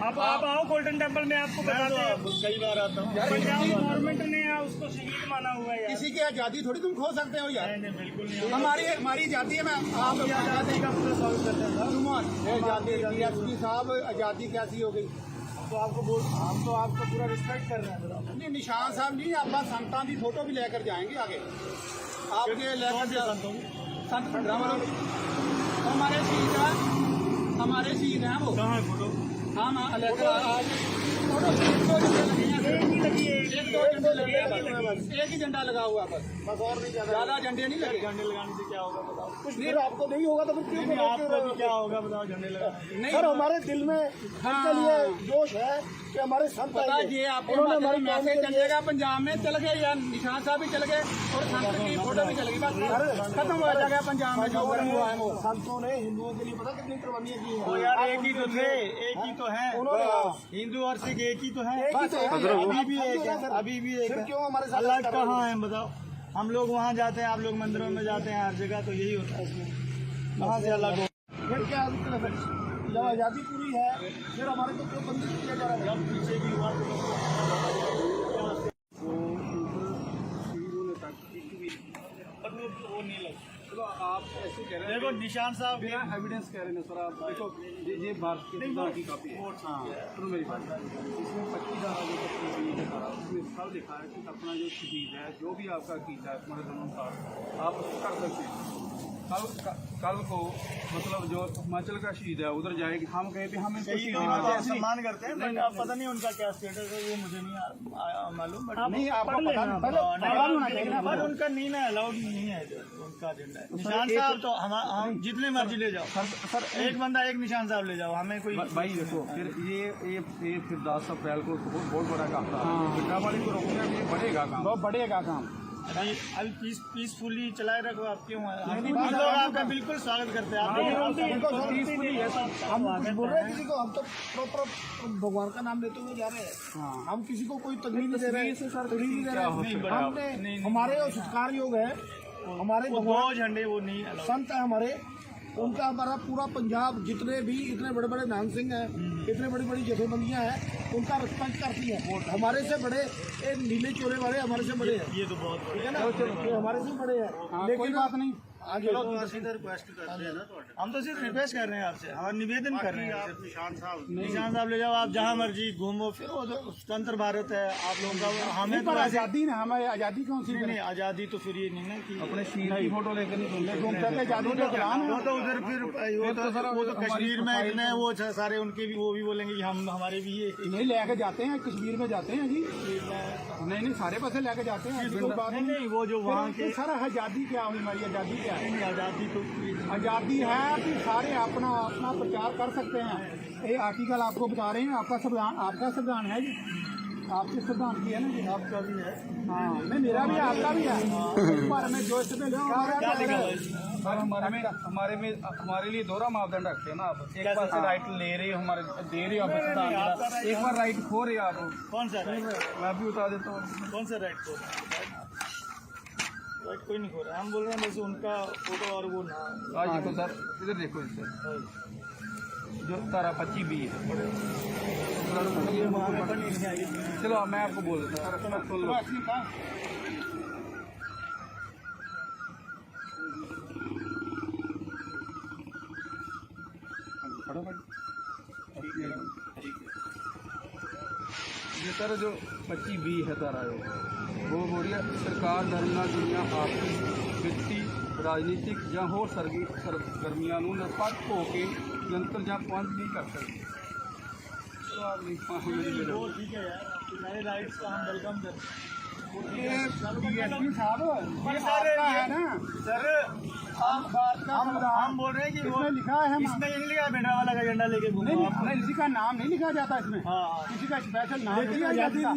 आप आओ गोल्डन टेम्पल में, आपको बताते हैं। कई बार आता हूँ। पंजाब गवर्नमेंट ने उसको शहीद माना हुआ है यार। किसी की आजादी थोड़ी तुम खो सकते हो यार, नहीं बिल्कुल नहीं। हमारी आजादी है। मैं आप आजादी का पूरा स्वागत करते हैं। आजादी DSP साहब, आजादी कैसी हो गई? तो आपको बोल हम तो आपको पूरा रिस्पेक्ट कर रहे हैं बताओ। नहीं निशान साहब नहीं, आप संतां की फोटो भी लेकर जाएंगे आगे, आपके लेकर संत भद्रावती हमारे शहीद हैं, हमारे शहीद हैं वो। कहाँ है फोटो? हाँ हाँ लेकर आज फोटो एक दो झंडे लगे हैं, एक ही झंडा लगा हुआ है बस और नहीं, ज्यादा झंडे नहीं लगे। झंडे लगाने से क्या होगा बताओ? कुछ फिर आपको नहीं होगा तो फिर क्यों आपको भी क्या होगा बताओ झंडे लगाने? सर हमारे दिल में इसके लिए जोश है कि हमारे संत पता आएंगे। ये आपको उन्होंने हमारे हमारी मैसेज चलेगा, पंजाब में चल गए या निशान साहब भी चल गए और संत की फोटो भी चल गई, बस खत्म हो जाएगा पंजाब में जो हुआ है वो। संतों ने हिंदुओं के लिए पता कितनी कुर्बानियां की वो हैं। यार एक ही तो थे, एक ही तो है, उन्होंने हिंदू और सिख एक ही तो है, एक ही तो है। अभी भी एक है, अभी भी एक फिर है। क्यों हमारे साथ अलग कर रहे हो? कहाँ है बताओ? हम लोग वहाँ जाते हैं, आप लोग मंदिरों में जाते हैं, हर जगह तो यही होता है इसमें, कहाँ से अलग हो? फिर क्या जब आज़ादी पूरी है फिर हमारे को क्यों बंदी किया जा रहा है? पीछे की हुआ वो नहीं लगा। चलो आप ऐसे कह रहे हैं, देखो निशान साहब बिना एविडेंस कह रहे हैं सर, आप देखो ये भारत के संविधान की कॉपी है। हाँ सुनो मेरी बात, इसमें 25 धारा जो 25 लिखा है उसमें सब लिखा है कि अपना जो शहीद है, जो भी आपका अकीदा है तुम्हारे दोनों का, आप उसको कर सकते हैं। कल को मतलब जो हिमाचल का शहीद है उधर जाएगी, हम कहें कि हम इनको शहीद आप सम्मान करते हैं, बट आप पता नहीं उनका क्या स्टेटस है वो मुझे नहीं मालूम, बट नहीं आपको पता नहीं, पहले होना चाहिए ना, बट उनका नहीं ना अलाउड नहीं है इधर, उनका एजेंडा है। निशान साहब तो हम जितने मर्जी ले जाओ सर, एक बंदा एक निशान साहब ले जाओ, हमें कोई भाई देखो फिर ये फिर 10 अप्रैल को बहुत बड़ा काम था, बिट्रावाड़ी को रोकने में ये बढ़ेगा काम, बहुत बढ़ेगा काम। अभी पीसफुली चलाए रखो, आप क्यों हम लोग आपका बिल्कुल स्वागत करते हैं। आप हम कुछ बोल रहे हैं किसी को, हम तो प्रॉपर भगवान का नाम लेते हुए जा रहे हैं। हम किसी को कोई तकलीफ नहीं दे रहे हैं, तकलीफ नहीं दे रहे हैं। हमने हमारे जो सत्कार योग है, हमारे वो दो झंडे वो नहीं allowed। संत है हमारे, उनका हमारा पूरा पंजाब जितने भी इतने बड़े बड़े नान सिंह हैं, इतने बड़ी बड़ी जथेबंदियां हैं, उनका रिस्पेक्ट करती है। हमारे से बड़े ये नीले चोले वाले हमारे से बड़े हैं, ये तो बहुत ठीक है ना, ये हमारे से बड़े हैं। लेकिन बात नहीं, आगे रिक्वेस्ट करते हैं ना, हम तो सिर्फ रिक्वेस्ट कर रहे हैं आपसे, हमारा निवेदन कर रहे हैं। निशान साहब ले जाओ आप जहाँ मर्जी घूमो फिरो, तो स्वतंत्र भारत है आप लोगों का, हमें तो ऐसे आज़ादी ना, हमें आज़ादी कौन सी नहीं आज़ादी तो फिर ये नहीं ना कि अपने शहीद की फोटो लेकर नहीं घूमते थे, आज़ादी का चलान वो तो उधर फिर वो तो कश्मीर में इतने वो सारे उनके भी वो भी बोलेंगे कि हम हमारे भी ये नहीं लेके जाते हैं, कश्मीर में जाते हैं जी, नहीं सारे पासे लेके जाते हैं, कोई बात नहीं वो जो वहाँ के सर आज़ादी क्या हुई, हमारी आज़ादी क्या है? आज़ादी तो आज़ादी है कि सारे अपना अपना प्रचार कर सकते हैं। ये आर्टिकल आपको बता रहे हैं, आपका संविधान है जी, आपके संविधान की है ना जी, आपका भी है। हाँ नहीं मेरा भी है, आपका भी है, पर मैं जो इसमें हमारे लिए दोहरा मापदंड रखते हैं ना आप, एक बार से राइट ले रहे हो हमारे, दे रहे हो आप, एक बार राइट खो रहे हो आप। कौन सा राइट? मैं भी बता देता हूँ कौन सा राइट खो राइट कोई नहीं खो रहा है, हम बोल रहे हैं बस उनका फोटो और वो ना। आज तो सर इधर देखो इससे जो तारा 25B है, चलो मैं आपको बोल देता हूँ। ये सर जो 25B है तारा वो हो रही है, सरकार धरना दुनिया आपकी वित्ती राजनीतिक या होर सरगर्मियां निरपੱਖ हो के नियंत्रण ਜਾਂ पहुंच नहीं कर सकती। तो आप नहीं वो ठीक है यार, आपके सारे राइट्स का हम वेलकम करते हैं। DSP साहब ये सर आपका है ना सर, हम बोल रहे हैं कि वो लिखा है इसमें ये नहीं लिखा बेटा वाला का झंडा लेके घूमो नहीं आप। नहीं, किसी का नाम नहीं लिखा जाता इसमें, किसी का स्पेशल नाम नहीं लिखा जाता,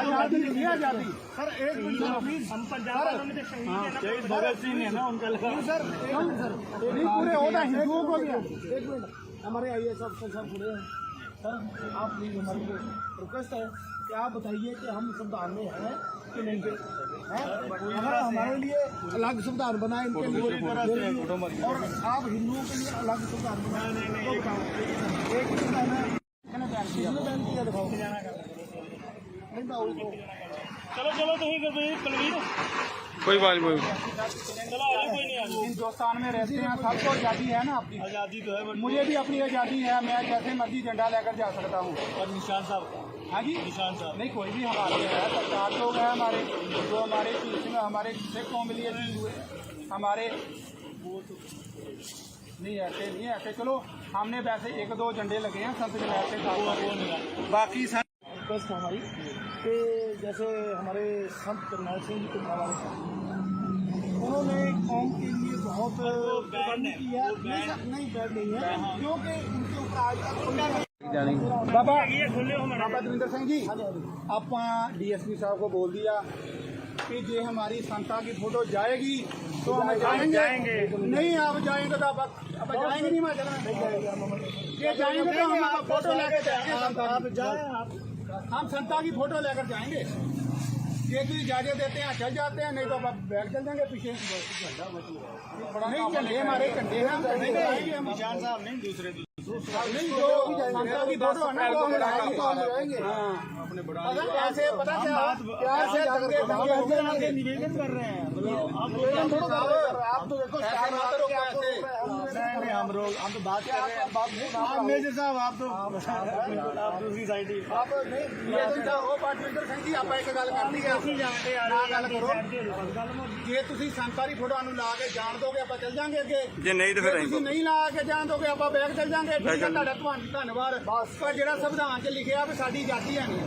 आज़ादी नहीं आज़ादी। सर एक मिनट प्लीज, हम पंजाब वालों में तो शहीद भगत सिंह है ना उनका लगा। सर नहीं पूरे होता हिंदुओं को भी है। एक मिनट, हमारे IAS अफसर साहब खड़े हैं सर, आप प्लीज हमारी रिक्वेस्ट है कि आप बताइए कि हम संविधान में हैं कि नहीं हैं? अगर हमारे लिए अलग संविधान बना है इनके लिए, और आप हिंदुओं के लिए अलग संविधान बनाए तो बताओ। एक ही संविधान है, किसने बैन किया दिखाओ। नहीं बाबू चलो चलो तो ही कुलवीर कोई बात नहीं हिंदुस्तान में रहते हैं, सबको आज़ादी है ना अपनी। आजादी तो है मुझे भी अपनी आज़ादी है, मैं जैसे मर्जी झंडा लेकर जा सकता हूँ। और निशान साहब हाँ जी, निशान साहब नहीं कोई भी हमारे है, सरकार लोग हैं हमारे, जो हमारे हमारे सिख कौम लिए हमारे वो तो नहीं ऐसे नहीं ऐसे। चलो हमने वैसे 1-2 झंडे लगे हैं संत जमात के साथ, बाकी रिक्वेस्ट है हमारी कि जैसे हमारे संत करनाल सिंह जी के हमारे साथ उन्होंने कौम के लिए बहुत कुर्बानी की है। नहीं बैठ नहीं है, क्योंकि उनके ऊपर आज तक बाबा ये खुले हो बाबा दविंदर सिंह जी आप DSP साहब को बोल दिया कि जे हमारी संता की फोटो जाएगी तो हम जाएंगे। नहीं आप जाएंगे तो आप जाएंगे नहीं, हिमाचल में ये जाएंगे तो हम फोटो लेकर जाएंगे। आप जाए आप हम संता की फोटो लेकर जाएंगे। ये तो इजाजत देते हैं चल जाते हैं, नहीं तो आप बैग चल जाएंगे पीछे। नहीं झंडे हमारे झंडे हैं, निशान साहब नहीं दूसरे नहीं जो संता की फोटो है ना वो हम लाएंगे। अपने अगर ऐसे पता क्या प्यार से दंगे निवेदन कर रहे हैं। आप तो देखो हम तो बात कर रहे हैं। मेजर साहब आप दूसरी साइड ही आप नहीं ਉਹ ਪਾਰਟੀਦਰ ਸਿੰਘ ਜੀ ਆਪਾਂ ਇੱਕ ਗੱਲ ਕਰਨੀ ਹੈ, ਅਸੀਂ ਜਾਣਦੇ ਆ ਨਾ ਗੱਲ ਕਰੋ। ਜੇ ਤੁਸੀਂ ਸੰਤਾਂ ਦੀ ਫੋਟੋਆਂ ਨੂੰ ਲਾ ਕੇ ਜਾਣ ਦੋਗੇ ਆਪਾਂ ਚੱਲ ਜਾਾਂਗੇ ਅੱਗੇ, ਜੇ ਨਹੀਂ ਤਾਂ ਫਿਰ ਤੁਸੀਂ ਨਹੀਂ ਲਾ ਕੇ ਜਾਣ ਦੋਗੇ ਆਪਾਂ ਬੈਗ ਚੱਲ ਜਾਾਂਗੇ। ਠੀਕ ਹੈ, ਤੁਹਾਡਾ ਧੰਨਵਾਦ। ਪਰ ਜਿਹੜਾ ਸੰਵਿਧਾਨ 'ਚ ਲਿਖਿਆ ਵੀ ਸਾਡੀ ਆਜ਼ਾਦੀ ਹੈ ਨਹੀਂ,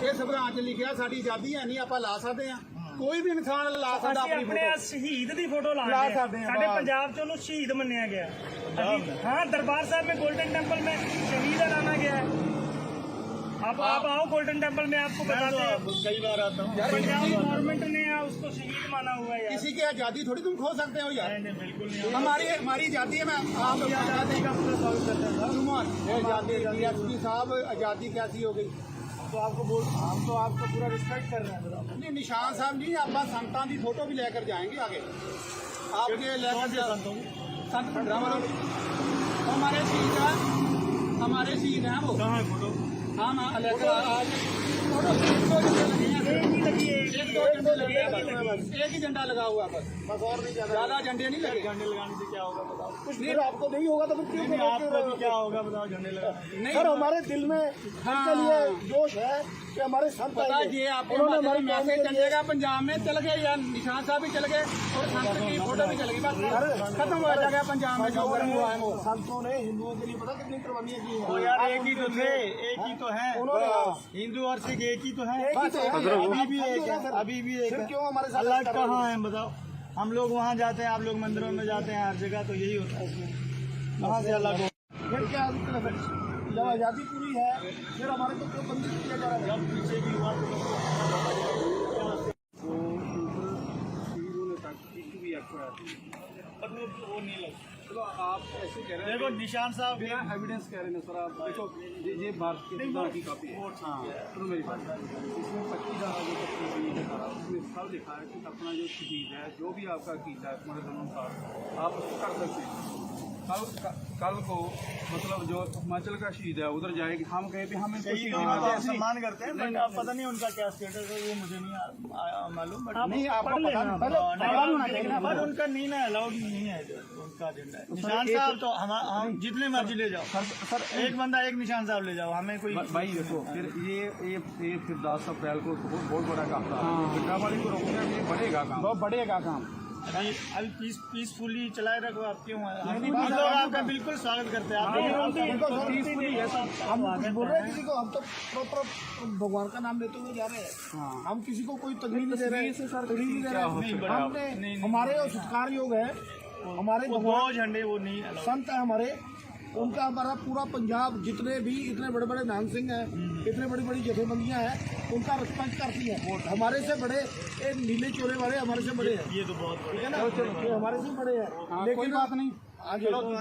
ਇਹ ਸੰਵਿਧਾਨ 'ਚ ਲਿਖਿਆ ਸਾਡੀ ਆਜ਼ਾਦੀ ਹੈ ਨਹੀਂ, ਆਪਾਂ ਲਾ ਸਕਦੇ ਹਾਂ। ਕੋਈ ਵੀ ਇਨਸਾਨ ਲਾ ਸਕਦਾ ਅਸੀਂ ਆਪਣੀ ਆਪਣੇ ਫੋਟੋ। ਸ਼ਹੀਦ ਦੀ ਫੋਟੋ ਲਾ ਲਾਉਂਦੇ ਸਕਦੇ हैं ਹਾਂ, ਸਾਡੇ ਬਸ। ਪੰਜਾਬ 'ਚ ਉਹਨੂੰ ਸ਼ਹੀਦ ਮੰਨਿਆ ਗਿਆ है। हाँ दरबार साहब में गोल्डन टेम्पल में शहीद लाना गया है। आप आओ गोल्डन टेम्पल में, आपको बताते हैं। कई बार आता हूँ। पंजाब गवर्नमेंट ने उसको शहीद माना हुआ है यार। किसी की आज़ादी थोड़ी तुम खो सकते हो यार। नहीं बिल्कुल नहीं। हमारी आज़ादी है। मैं आप आज़ादी का पूरा स्वागत करते हैं। आज़ादी DSP साहब आज़ादी कैसी हो गई? तो आपको बोल हम तो आपको पूरा रिस्पेक्ट कर रहे हैं। नहीं निशान साहब जी आप संतां की फोटो भी लेकर जाएंगे आगे। आप ये लेकर संत भद्रावल हमारे शहीद हैं, हमारे शहीद हैं वो। कहाँ है फोटो? हाँ लेकर आज फोटो 1-2 झंडे लगे हैं, एक ही लगी है, 1-2 झंडे लगे हैं, बस एक ही झंडा लगा हुआ है बस और नहीं ज़्यादा झंडे नहीं लगे। झंडे लगाने से क्या होगा बताओ? कुछ फिर आपको नहीं होगा तो फिर क्यों आपको भी क्या होगा बताओ? झंडे लगाने नहीं। सर हमारे दिल में इसके लिए जोश है कि हमारे संत पता आएंगे। ये आप उन्होंने हमारे हमारी मैसेज चलेगा पंजाब में चल गए या निशान साहब भी चल गए और संत की फोटो भी चल गई, बस खत्म हो जाएगा पंजाब में जो गर्म हुआ है वो। संतों ने हिंदुओं के लिए पता कितनी कुर्बानियां की वो हैं। यार एक ही तो थे, एक ही तो है। उन्होंने हिंदू और सिख एक ही तो है। एक ही तो है। अभी भी एक है, अभी भी एक फिर है। क्यों हमारे साथ अलग ऐसा कर रहे कहाँ है बताओ? हम लोग वहाँ जाते हैं, आप लोग मंदिरों में जाते हैं, हर जगह तो यही होता है इसमें। वहाँ से अलग हो। फिर क्या जब आज़ादी पूरी है फिर हमारे को क्यों बंदी किया जा रहा है? पीछे की हुआ वो नहीं लगा। चलो आप ऐसे कह रहे हैं देखो निशान साहब बिना एविडेंस कह रहे हैं सर। आप देखो ये भारत के संविधान की कॉपी है। हाँ सुनो मेरी बात, इसमें 25 धारा जो 25 धारा उसमें सब लिखा है कि अपना जो शहीद है, जो भी आपका अकीदा है तुम्हारे अनुसार आप उसको कर सकते हैं। कल को मतलब जो हिमाचल का शहीद है उधर जाएगी, हम कहें भी हम इनको शहीद नहीं सम्मान करते हैं, बट आप पता नहीं उनका क्या स्टेटस है, वो मुझे नहीं मालूम। बट नहीं आपको पता नहीं, पहले मालूम होना चाहिए ना। बट उनका नहीं ना अलाउड नहीं है उनका एजेंडा। निशान साहब तो हम जितने मर्जी ले जाओ सर, एक बंदा एक निशान साहब ले जाओ, हमें कोई भाई देखो फिर ये फिर 10 अप्रैल को बहुत बड़ा काम था। पिंडावाली को रोकना ये बढ़ेगा काम, बहुत बढ़ेगा काम। अभी पीसफुली चलाए रखो। आप क्यों हम लोग आपका बिल्कुल स्वागत करते हैं। हम कुछ बोल रहे हैं किसी को, हम तो प्रॉपर भगवान का नाम लेते हुए जा रहे हैं। हम किसी को कोई तकलीफ नहीं दे रहे, तकलीफ नहीं दे रहे। हमने हमारे जो सत्कार योग है, हमारे भगवान झंडे वो नहीं संत है हमारे, उनका हमारा पूरा पंजाब जितने भी इतने बड़े बड़े नाम सिंह हैं, इतने बड़ी बड़ी जथेबंदियां हैं, उनका रिस्पेक्ट करती है। हमारे से बड़े नीले चोरे वाले हमारे से बड़े हैं। ये तो बहुत ठीक है ना, ये हमारे से बड़े हैं। लेकिन बात नहीं आगे हम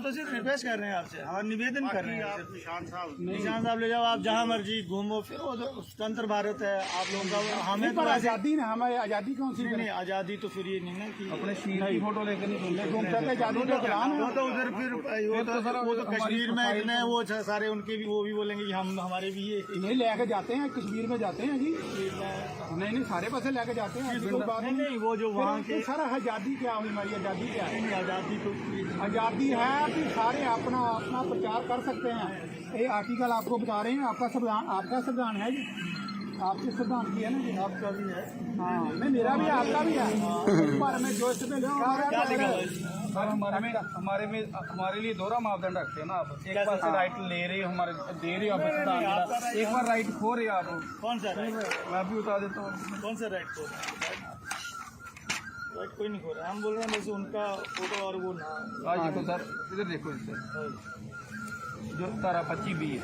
तो सिर्फ रिक्वेस्ट कर रहे हैं आपसे, हम निवेदन कर रहे हैं। निशान साहब ले जाओ आप जहाँ मर्जी घूमो फिरो, तो स्वतंत्र भारत है आप लोगों का। हमें तो आजादी ना, हमारी आजादी कौन सी नहीं, आजादी तो फिर ये नहीं ना कि अपने शीर की फोटो लेकर नहीं घूमते थे आजादी के गुलाम वो तो उधर फिर वो तो कश्मीर में इतने वो सारे उनके भी वो भी बोलेंगे कि हम हमारे भी ये नहीं लेके जाते हैं, कश्मीर में जाते हैं जी। नहीं सारे पासे लेके जाते हैं, कोई बात नहीं नहीं वो जो वहाँ के सर आजादी क्या हुई, हमारी आजादी क्या है? आजादी तो आजादी है कि सारे अपना अपना प्रचार कर सकते हैं। ये आर्टिकल आपको बता रहे हैं, आपका संविधान है जी, आपके संविधान की है ना जी, आपका भी है। हाँ नहीं मेरा भी है, आपका भी है। पर मैं जो इसमें लिखा है सर हमारे लिए दोहरा मापदंड रखते हैं ना आप। एक बार से राइट ले रहे हो, हमारे दे रहे हो आप, एक बार राइट खो रहे हो आप। कौन सा राइट? मैं भी बता देता हूँ कौन सा राइट खो रहा है? राइट कोई नहीं खो रहा है, हम बोल रहे हैं बस उनका फोटो और वो ना। आज देखो सर, इधर देखो सर, जो तारा 25B है।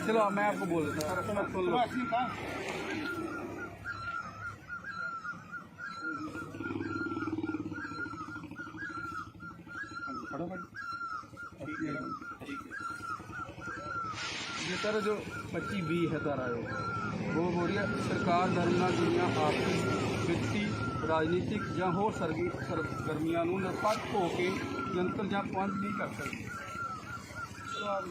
चलो मैं आपको बोल देता हूँ सर, सुन लो। ये सर जो 25B है तारा वो हो रही है सरकार धर्म ਨਾਲ ਦੁਨੀਆ ਆਰਥਿਕ ਵਿੱਤੀ ਰਾਜਨੀਤਿਕ ਜਾਂ ਹੋਰ ਸਰਗਰਮੀਆਂ ਨੂੰ ਨਿਰਪੱਖ ਹੋ ਕੇ ਨਿਯੰਤਰਣ ਜਾਂ ਪਾਬੰਦ नहीं कर सकती। तो आप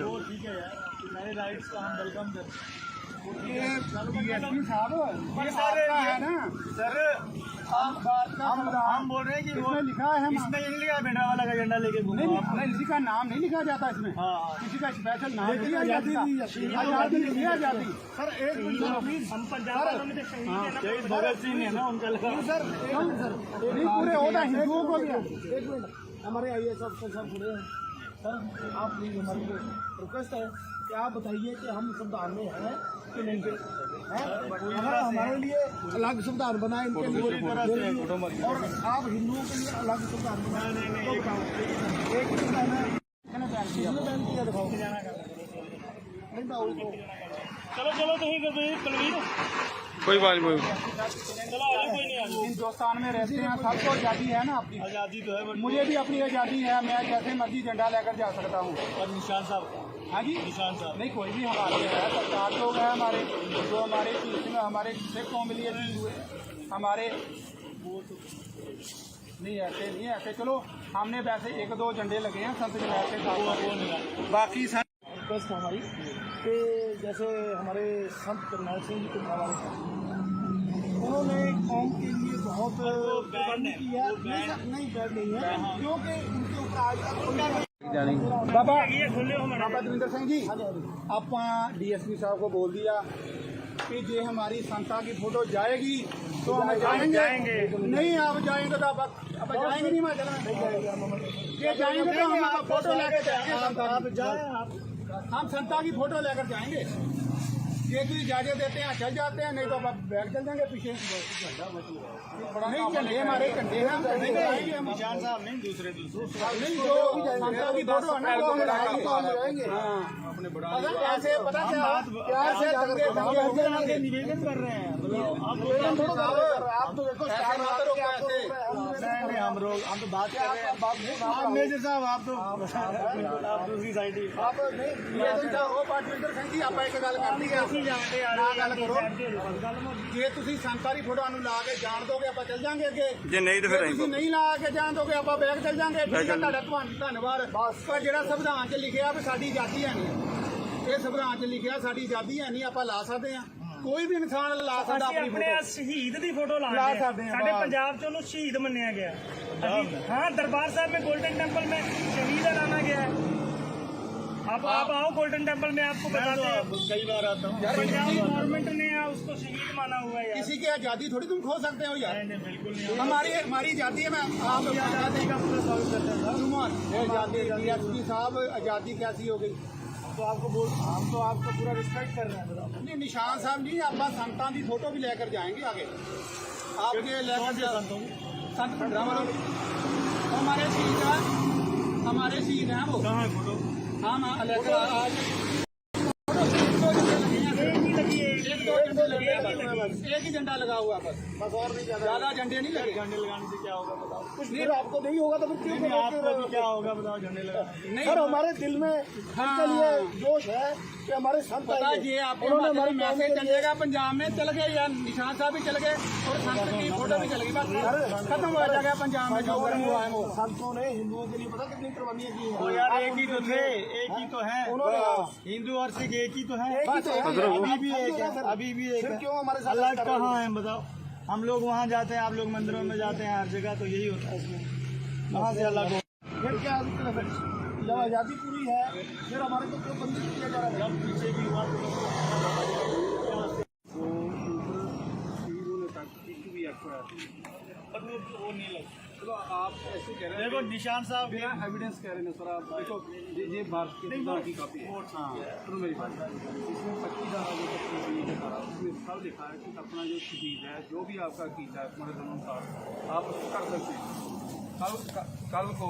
वो ठीक है यार, सारे राइट्स का हम वेलकम करते हैं। DSP साहब ये सारे है ना सर हम बोल रहे हैं कि वो इसमें लिखा है, इसमें ये नहीं लिखा है बेटा वाला का झंडा लेके घूमो नहीं आप। नहीं किसी का नाम नहीं लिखा जाता इसमें। हाँ किसी का स्पेशल नाम नहीं लिया जाता। आजादी नहीं आजादी सर एक मिनट प्लीज। हम पंजाब वालों में तो शहीद है ना। शहीद भगत सिंह है ना उनका लगा। सर नहीं पूरे होता हिंदुओं को दिया। एक मिनट हमारे IAS अफसर साहब खड़े हैं सर, आप प्लीज हमारी रिक्वेस्ट है कि आप बताइए कि हम संविधान में हैं कि नहीं है? हमारे लिए अलग संविधान बनाए इनके लिए, और आप हिंदुओं के लिए अलग संविधान बनाए। तो बताओ एक संविधान है बैन किया, दिखाओ। नहीं बताओ चलो चलो तुम कुलवीर कोई बात नहीं चलो आगे कोई नहीं आगे। हिंदुस्तान में रहते हैं, सबको आज़ादी है ना अपनी। आजादी तो है बट मुझे भी अपनी आज़ादी है, मैं जैसे मर्जी झंडा लेकर जा सकता हूँ। और निशान साहब हाँ जी निशान साहब नहीं कोई भी हमारे है, सरकार लोग हैं हमारे, जो हमारे में हमारे सिख कौम लिए हुए हमारे, वो तो नहीं ऐसे नहीं ऐसे। चलो हमने वैसे 1-2 झंडे लगे हैं संत जवाहर के साथ, बाकी सर रिक्वेस्ट हमारी कि जैसे हमारे संत करनाल सिंह जी को उन्होंने कौम के लिए बहुत कुर्बानी की है। नहीं बैड नहीं है, क्योंकि उनके ऊपर आज तक बाबा ये खुले हो हमारा बाबा दविंदर सिंह जी आप DSP साहब को बोल दिया कि जे हमारी संता की फोटो जाएगी तो हम जाएंगे। नहीं आप जाएंगे तो आप जाएंगे नहीं, मैं ये जाएंगे तो हम आप फोटो लेकर जाएंगे। आप जाए हम संता की फोटो लेकर जाएंगे। ये तो इजाजत देते हैं चल जाते हैं, नहीं तो आप बैग चल जाएंगे पीछे। नहीं झंडे हमारे झंडे हैं, निशान साहब नहीं दूसरे नहीं जो संता की फोटो है ना वो हम जाएंगे। ऐसे पता क्या ऐसे दंगे निवेदन कर रहे हैं। आप तो देखो हम तो बात कर रहे हैं। मेजर साहब आप दूसरी साइड ही आप एक गल करनी है ना गल करो। जे तुसी संतारी फोटो ला के जान दोगे आप चल जाएंगे अगे, जे नहीं तो फिर तुसी नहीं ला के जान दोगे आप बैग चल जाएंगे। धन्यवाद। पर ਜਿਹੜਾ ਸੰਵਿਧਾਨ 'ਚ ਲਿਖਿਆ ਵੀ ਸਾਡੀ ਆਜ਼ਾਦੀ ਹੈ ਨਹੀਂ, ਇਹ ਸੰਵਿਧਾਨ 'ਚ ਲਿਖਿਆ ਸਾਡੀ ਆਜ਼ਾਦੀ ਹੈ ਨਹੀਂ, ਆਪਾਂ ਲਾ ਸਕਦੇ ਹਾਂ। ਕੋਈ ਵੀ ਇਨਸਾਨ ਲਾ ਸਕਦਾ ਅਸੀਂ ਆਪਣੀ ਆਪਣੇ ਫੋਟੋ। ਸ਼ਹੀਦ ਦੀ ਫੋਟੋ ਲਾ ਲਾਉਂਦੇ ਸਕਦੇ ਹਾਂ, ਸਾਡੇ ਬਸ। ਪੰਜਾਬ 'ਚ ਉਹਨੂੰ ਸ਼ਹੀਦ ਮੰਨਿਆ ਗਿਆ। ਅਸੀਂ हाँ दरबार साहब में गोल्डन टेम्पल में शहीद लाना गया है। आप आओ गोल्डन टेम्पल में, आपको बताते हैं। कई बार आता हूँ। पंजाब गवर्नमेंट ने उसको शहीद माना हुआ है यार। किसी की आज़ादी थोड़ी तुम खो सकते हो यार। नहीं बिल्कुल नहीं। हमारी आज़ादी है। मैं आप आजादी का पूरा स्वागत करते हैं। आज़ादी DSP साहब आज़ादी कैसी हो गई? तो आपको हम तो आपको पूरा रिस्पेक्ट कर रहे हैं। नहीं निशान साहब नहीं, आप संतां की फोटो भी लेकर जाएंगे आगे। आपके लेकर संत भंडरा वालों हमारे शहीद हैं, हमारे शहीद हैं वो। कहाँ है फोटो? हाँ लेकर आज 1-2 झंडे लगे हैं। एक ही झंडा लगा हुआ है बस और नहीं ज्यादा झंडे नहीं लगे। झंडे लगाने से क्या होगा बताओ? कुछ नहीं आपको नहीं होगा तो फिर क्यों आपको भी क्या होगा बताओ? झंडे लगाने सर हमारे दिल में इनके लिए जोश है कि हमारे संत ये आपको मैसेज चल जाएगा पंजाब में चल गए या निशान साहब भी चल गए और संत की फोटो भी चल गई, बस खत्म हो जाएगा पंजाब में जो गर्म हुआ है वो। संतों ने हिंदुओं के लिए पता कितनी कुर्बानियां की तो है यार एक ही तो थे, एक ही तो है हिंदू और सिख, एक ही तो है। अभी भी एक है, अभी भी एक है। क्यों हमारे साथ अलग कहाँ है बताओ? हम लोग वहाँ जाते हैं, आप लोग मंदिरों में जाते हैं, हर जगह तो यही होता है इसमें। वहाँ से अलग हो फिर क्या जब आज़ादी पूरी है फिर हमारे को क्यों बंदी किया जा रहा है? जब पीछे भी हुआ वो नहीं लगा। चलो आप ऐसे कह रहे हैं, देखो निशान साहब बिना एविडेंस कह रहे हैं सर आप देखो ये भारत के संविधान की कॉपी है। हाँ सुनो मेरी बात, इसमें 25 धारा जो 25 दिखा रहा है उसमें सब लिखा है कि अपना जो शहीद है जो भी आपका कीता है तुम्हारे दोनों का आप कर सकते हैं। कल को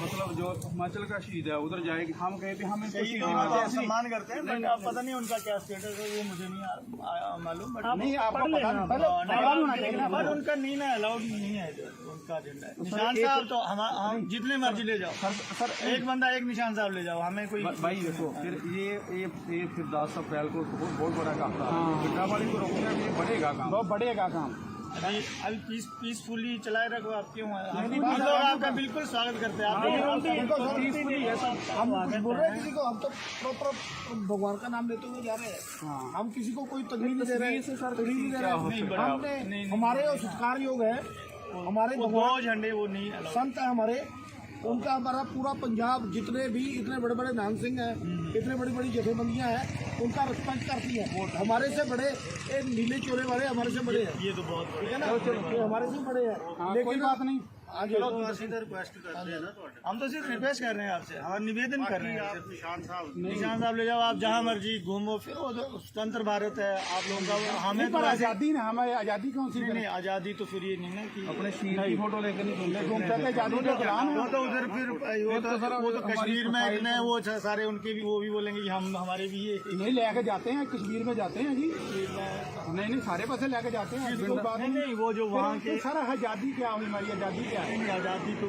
मतलब जो हिमाचल का शहीद है उधर जाएगी, हम कहते हैं हम इनको शहीद मानते सम्मान करते हैं, बट आप पता नहीं उनका क्या स्टेटस है वो मुझे नहीं मालूम। बट नहीं आपको पता नहीं बट उनका नहीं ना अलाउड नहीं है उनका झंडा। निशान साहब तो हम जितने मर्जी ले जाओ सर, एक बंदा एक निशान साहब ले जाओ, हमें कोई भाई देखो फिर ये फिर 10 अप्रैल को बहुत बड़ा काम था। पिंडावाली को रोकने में बढ़ेगा काम, बहुत बढ़ेगा काम। अभी पीसफुली चलाए रखो। आप क्यों हम लोग आपका बिल्कुल स्वागत करते हैं। हम बोल रहे हैं किसी को, हम तो प्रॉपर भगवान का नाम लेते हुए जा रहे हैं। हम किसी को कोई तकलीफ नहीं दे रहे हैं, तकलीफ नहीं दे रहे हैं। हमने हमारे जो सत्कार योग है, हमारे दो झंडे वो नहीं संत है हमारे, उनका हमारा पूरा पंजाब जितने भी इतने बड़े बड़े नाम सिंह हैं, इतने बड़ी बड़ी जथेबंदियां हैं, उनका रिस्पेक्ट करती है। हमारे से बड़े एक नीले चोले वाले हमारे से बड़े हैं, ये तो बहुत ठीक है ना, ये हमारे से बड़े हैं। लेकिन बात नहीं आगे रिक्वेस्ट करते हैं ना, हम तो सिर्फ रिक्वेस्ट कर रहे हैं आपसे, हमारा निवेदन कर रहे हैं। निशान साहब ले जाओ आप जहाँ मर्जी घूमो फिरो, तो स्वतंत्र भारत है आप लोगों का। हमें तो आजादी ना, हमारी आजादी कौन सी? नहीं आजादी तो फिर ये नहीं ना कि अपने शहीद की फोटो लेकर नहीं घूमते थे। आजादी का गुलाम वो तो उधर फिर वो तो कश्मीर में इतने वो सारे उनके भी वो भी बोलेंगे कि हम हमारे भी ये नहीं लेके जाते हैं, कश्मीर में जाते हैं जी। नहीं सारे पासे लेके जाते हैं। नहीं वो जो वहाँ के सर आजादी क्या हुई, हमारी आजादी क्या है? आजादी तो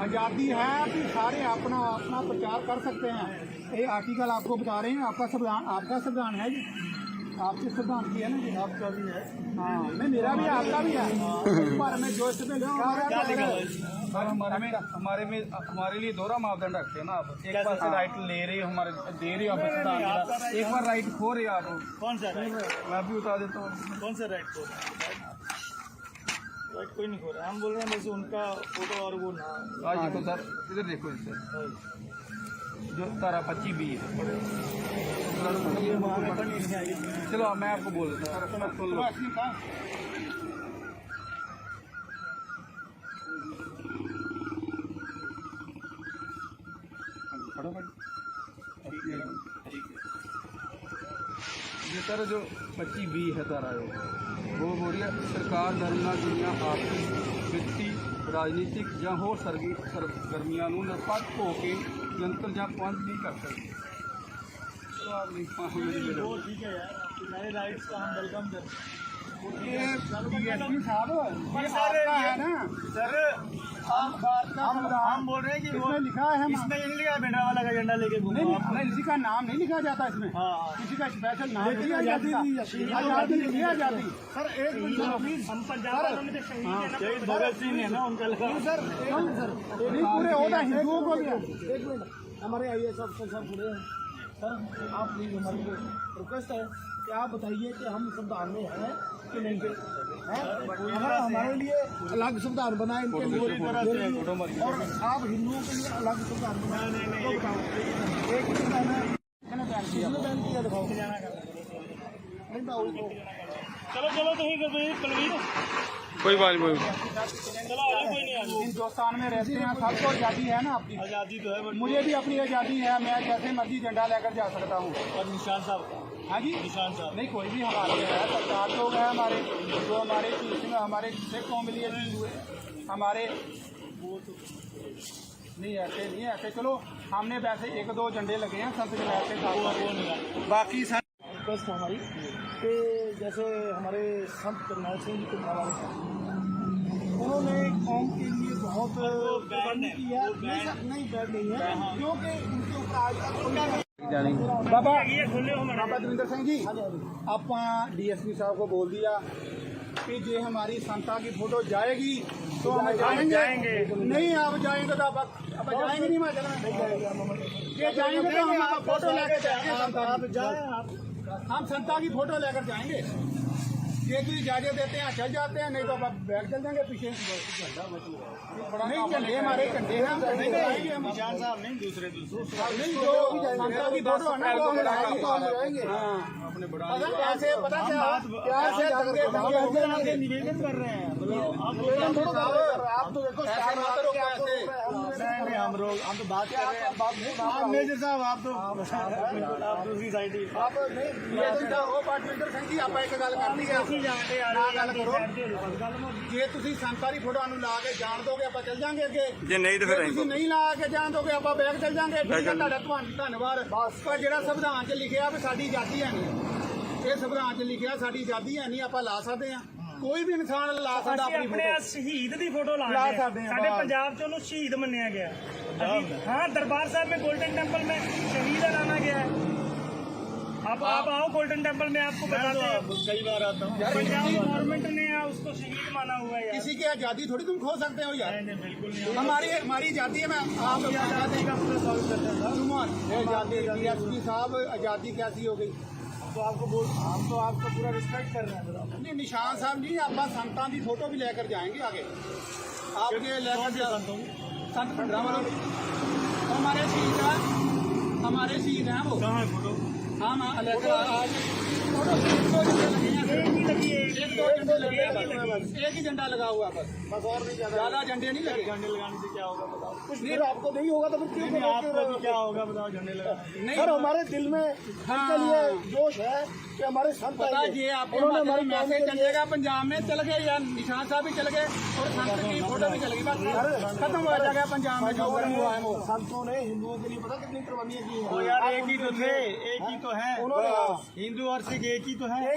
आजादी है कि सारे अपना अपना प्रचार कर सकते हैं। ये आर्टिकल आपको बता रहे हैं, आपका संविधान है जी, आपके संविधान की है ना जी, आपका भी है। हाँ नहीं मेरा भी है, आपका भी है। पर मैं जो सर हमारे लिए दोहरा मापदंड रखते हैं ना आप। एक बार से राइट ले रहे हो, हमारे दे रहे हो आप, एक बार राइट खो रहे हो आप। कौन सा मैं भी बता देता हूँ कौन सा राइट खो राइट कोई नहीं खो रहा। हम बोल रहे हैं जैसे उनका फोटो और वो ना आज देखो सर, इधर देखो इससे जो तारा 25B है। चलो मैं आपको बोल देता हूँ। ये सर जो 25B है तारा वो हो रही है सरकार धरना दुनिया आर्थिक वित्तीय राजनीतिक ਜਾਂ ਹੋਰ ਸਰਗਰਮੀਆਂ ਨੂੰ ਨਿਰਪੱਖ ਹੋ ਕੇ ਨਿਯੰਤਰਣ ਜਾਂ ਪਾਬੰਦ नहीं कर सकती। तो आप वो ठीक है यार, तुम्हारे राइट्स का हम वेलकम करते हैं। DSP साहब ये आपका है ना सर, हम बोल रहे हैं कि वो इसमें लिखा है, इसमें ये नहीं लिखा है बेटा वाला का झंडा लेके घूमो। नहीं किसी का नाम नहीं लिखा जाता इसमें, किसी का स्पेशल नाम नहीं आजादी नहीं आजादी। सर एक मिनट प्लीज, हम पंजाब में तो शहीद है ना, शहीद भगत सिंह है ना उनका लगा। सर पूरे होता हिंदुओं को भी। एक मिनट, हमारे IAS अफसर साहब पूरे हैं। सर आप प्लीज हमारी रिक्वेस्ट है कि आप बताइए कि हम संविधान में हैं कि नहीं है। हमारे लिए अलग संविधान बनाए इनके लिए, और आप हिंदुओं के लिए अलग संविधान बनाए। एक बैन किया दिखाओ। नहीं चलो तो ही बलवीर कोई बात नहीं चलो आगे कोई नहीं आगे। हिंदुस्तान में रहते हैं, सबको आज़ादी है ना अपनी। आज़ादी तो है, मुझे भी अपनी आज़ादी है, मैं जैसे मर्जी झंडा लेकर जा सकता हूँ। और निशान साहब हाँ जी निशान साहब नहीं कोई भी हमारे है, सरकार लोग हैं हमारे, जो हमारे चीफ में हमारे सिख कौम के लिए हुए हमारे, वो तो नहीं ऐसे नहीं ऐसे। चलो हमने वैसे 1-2 झंडे लगे हैं संत जनाब के साथ, बाकी रिक्वेस्ट हमारी कि जैसे हमारे संत करनाल सिंह जी कुमार, उन्होंने कौम के लिए बहुत कुर्बानी की है। नहीं बैड नहीं है, क्योंकि उनके ऊपर आज तक बाबा बाबा दविंदर सिंह जी, आप DSP साहब को बोल दिया कि जे हमारी संता की फोटो जाएगी तो हम जाएंगे। नहीं आप जाएंगे तो आप जाएंगे नहीं, हिमाचल में ये जाएंगे तो हम फोटो लेकर जाएंगे। आप जाए, हम संता की फोटो लेकर जाएंगे। ये तो इजाजत देते हैं चल जाते हैं, नहीं तो आप बैग चल जाएंगे पीछे। नहीं झंडे हमारे झंडे हैं, निशान साहब नहीं, दूसरे नहीं जो संता की फोटो है ना वो हम जाएंगे। अपने बड़ा ऐसे पता क्या प्यार से दंगे निवेदन कर रहे हैं। आप तो देखो हम तो बात कर रहे हैं। मेजर साहब आप दूसरी साइड ही आप पार्टमेंटर संघ जी आप एक गल करनी है गल करो। जे तुसी संता दी फोटो ला के जान दोगे आप चल जाएंगे अगे, जे नहीं तो फिर तुसी नहीं ला के जान दोगे आप बैग चल जाएंगे। धन्यवाद। पर जेड़ा संविधान च लिखिया भी साडी आजादी है नहीं, ये संविधान च लिखिया साडी आजादी है नहीं, आप ला सकते हैं। कोई भी इंसान ला सकਦਾ ਅਸੀਂ ਆਪਣੀ ਆਪਣੇ ਸ਼ਹੀਦ ਦੀ ਫੋਟੋ ਲਾ ਸਕਦੇ ਹਾਂ। ਸਾਡੇ ਪੰਜਾਬ ਚ ਉਹਨੂੰ ਸ਼ਹੀਦ ਮੰਨਿਆ ਗਿਆ। हाँ दरबार साहब में गोल्डन टेम्पल में शहीद लाना गया है। आप आओ गोल्डन टेम्पल में, आपको बताते हैं। कई बार आता हूँ। पंजाब गवर्नमेंट ने उसको शहीद माना हुआ है। किसी की आजादी थोड़ी तुम खो सकते हो यार। नहीं बिल्कुल नहीं। हमारी आजादी है। मैं आप आजादी का पूरा स्वागत करते हैं। आजादी DSP साहब आजादी कैसी हो गई तो आपको बोल, हम तो आपको पूरा रिस्पेक्ट कर रहे हैं। नहीं निशान साहब जी आप संतां की फोटो भी लेकर जाएंगे आगे। आप ये लेकर संत भंडरा वाले हमारे शहीद हैं वो। कहाँ है फोटो? हाँ लेकर आज फोटो एक ही झंडा लगा हुआ है बस और नहीं ज्यादा झंडे नहीं लगे। झंडे लगाने से क्या होगा बताओ? कुछ नहीं आपको नहीं होगा तो फिर क्यों आपको भी क्या होगा बताओ? झंडे लगाने नहीं सर हमारे दिल में इसके लिए जोश है कि हमारे संत पता ये आपको मैसेज चलेगा पंजाब में चल गए या निशान साहब भी चल गए और संत की फोटो भी चल गई, बस खत्म हो जाएगा पंजाब में जो हुआ है वो। संतों ने हिंदुओं के लिए पता कितनी कुर्बानियां की तो यार एक ही तो थे, एक ही तो है हिंदू और सिख, एक ही तो है।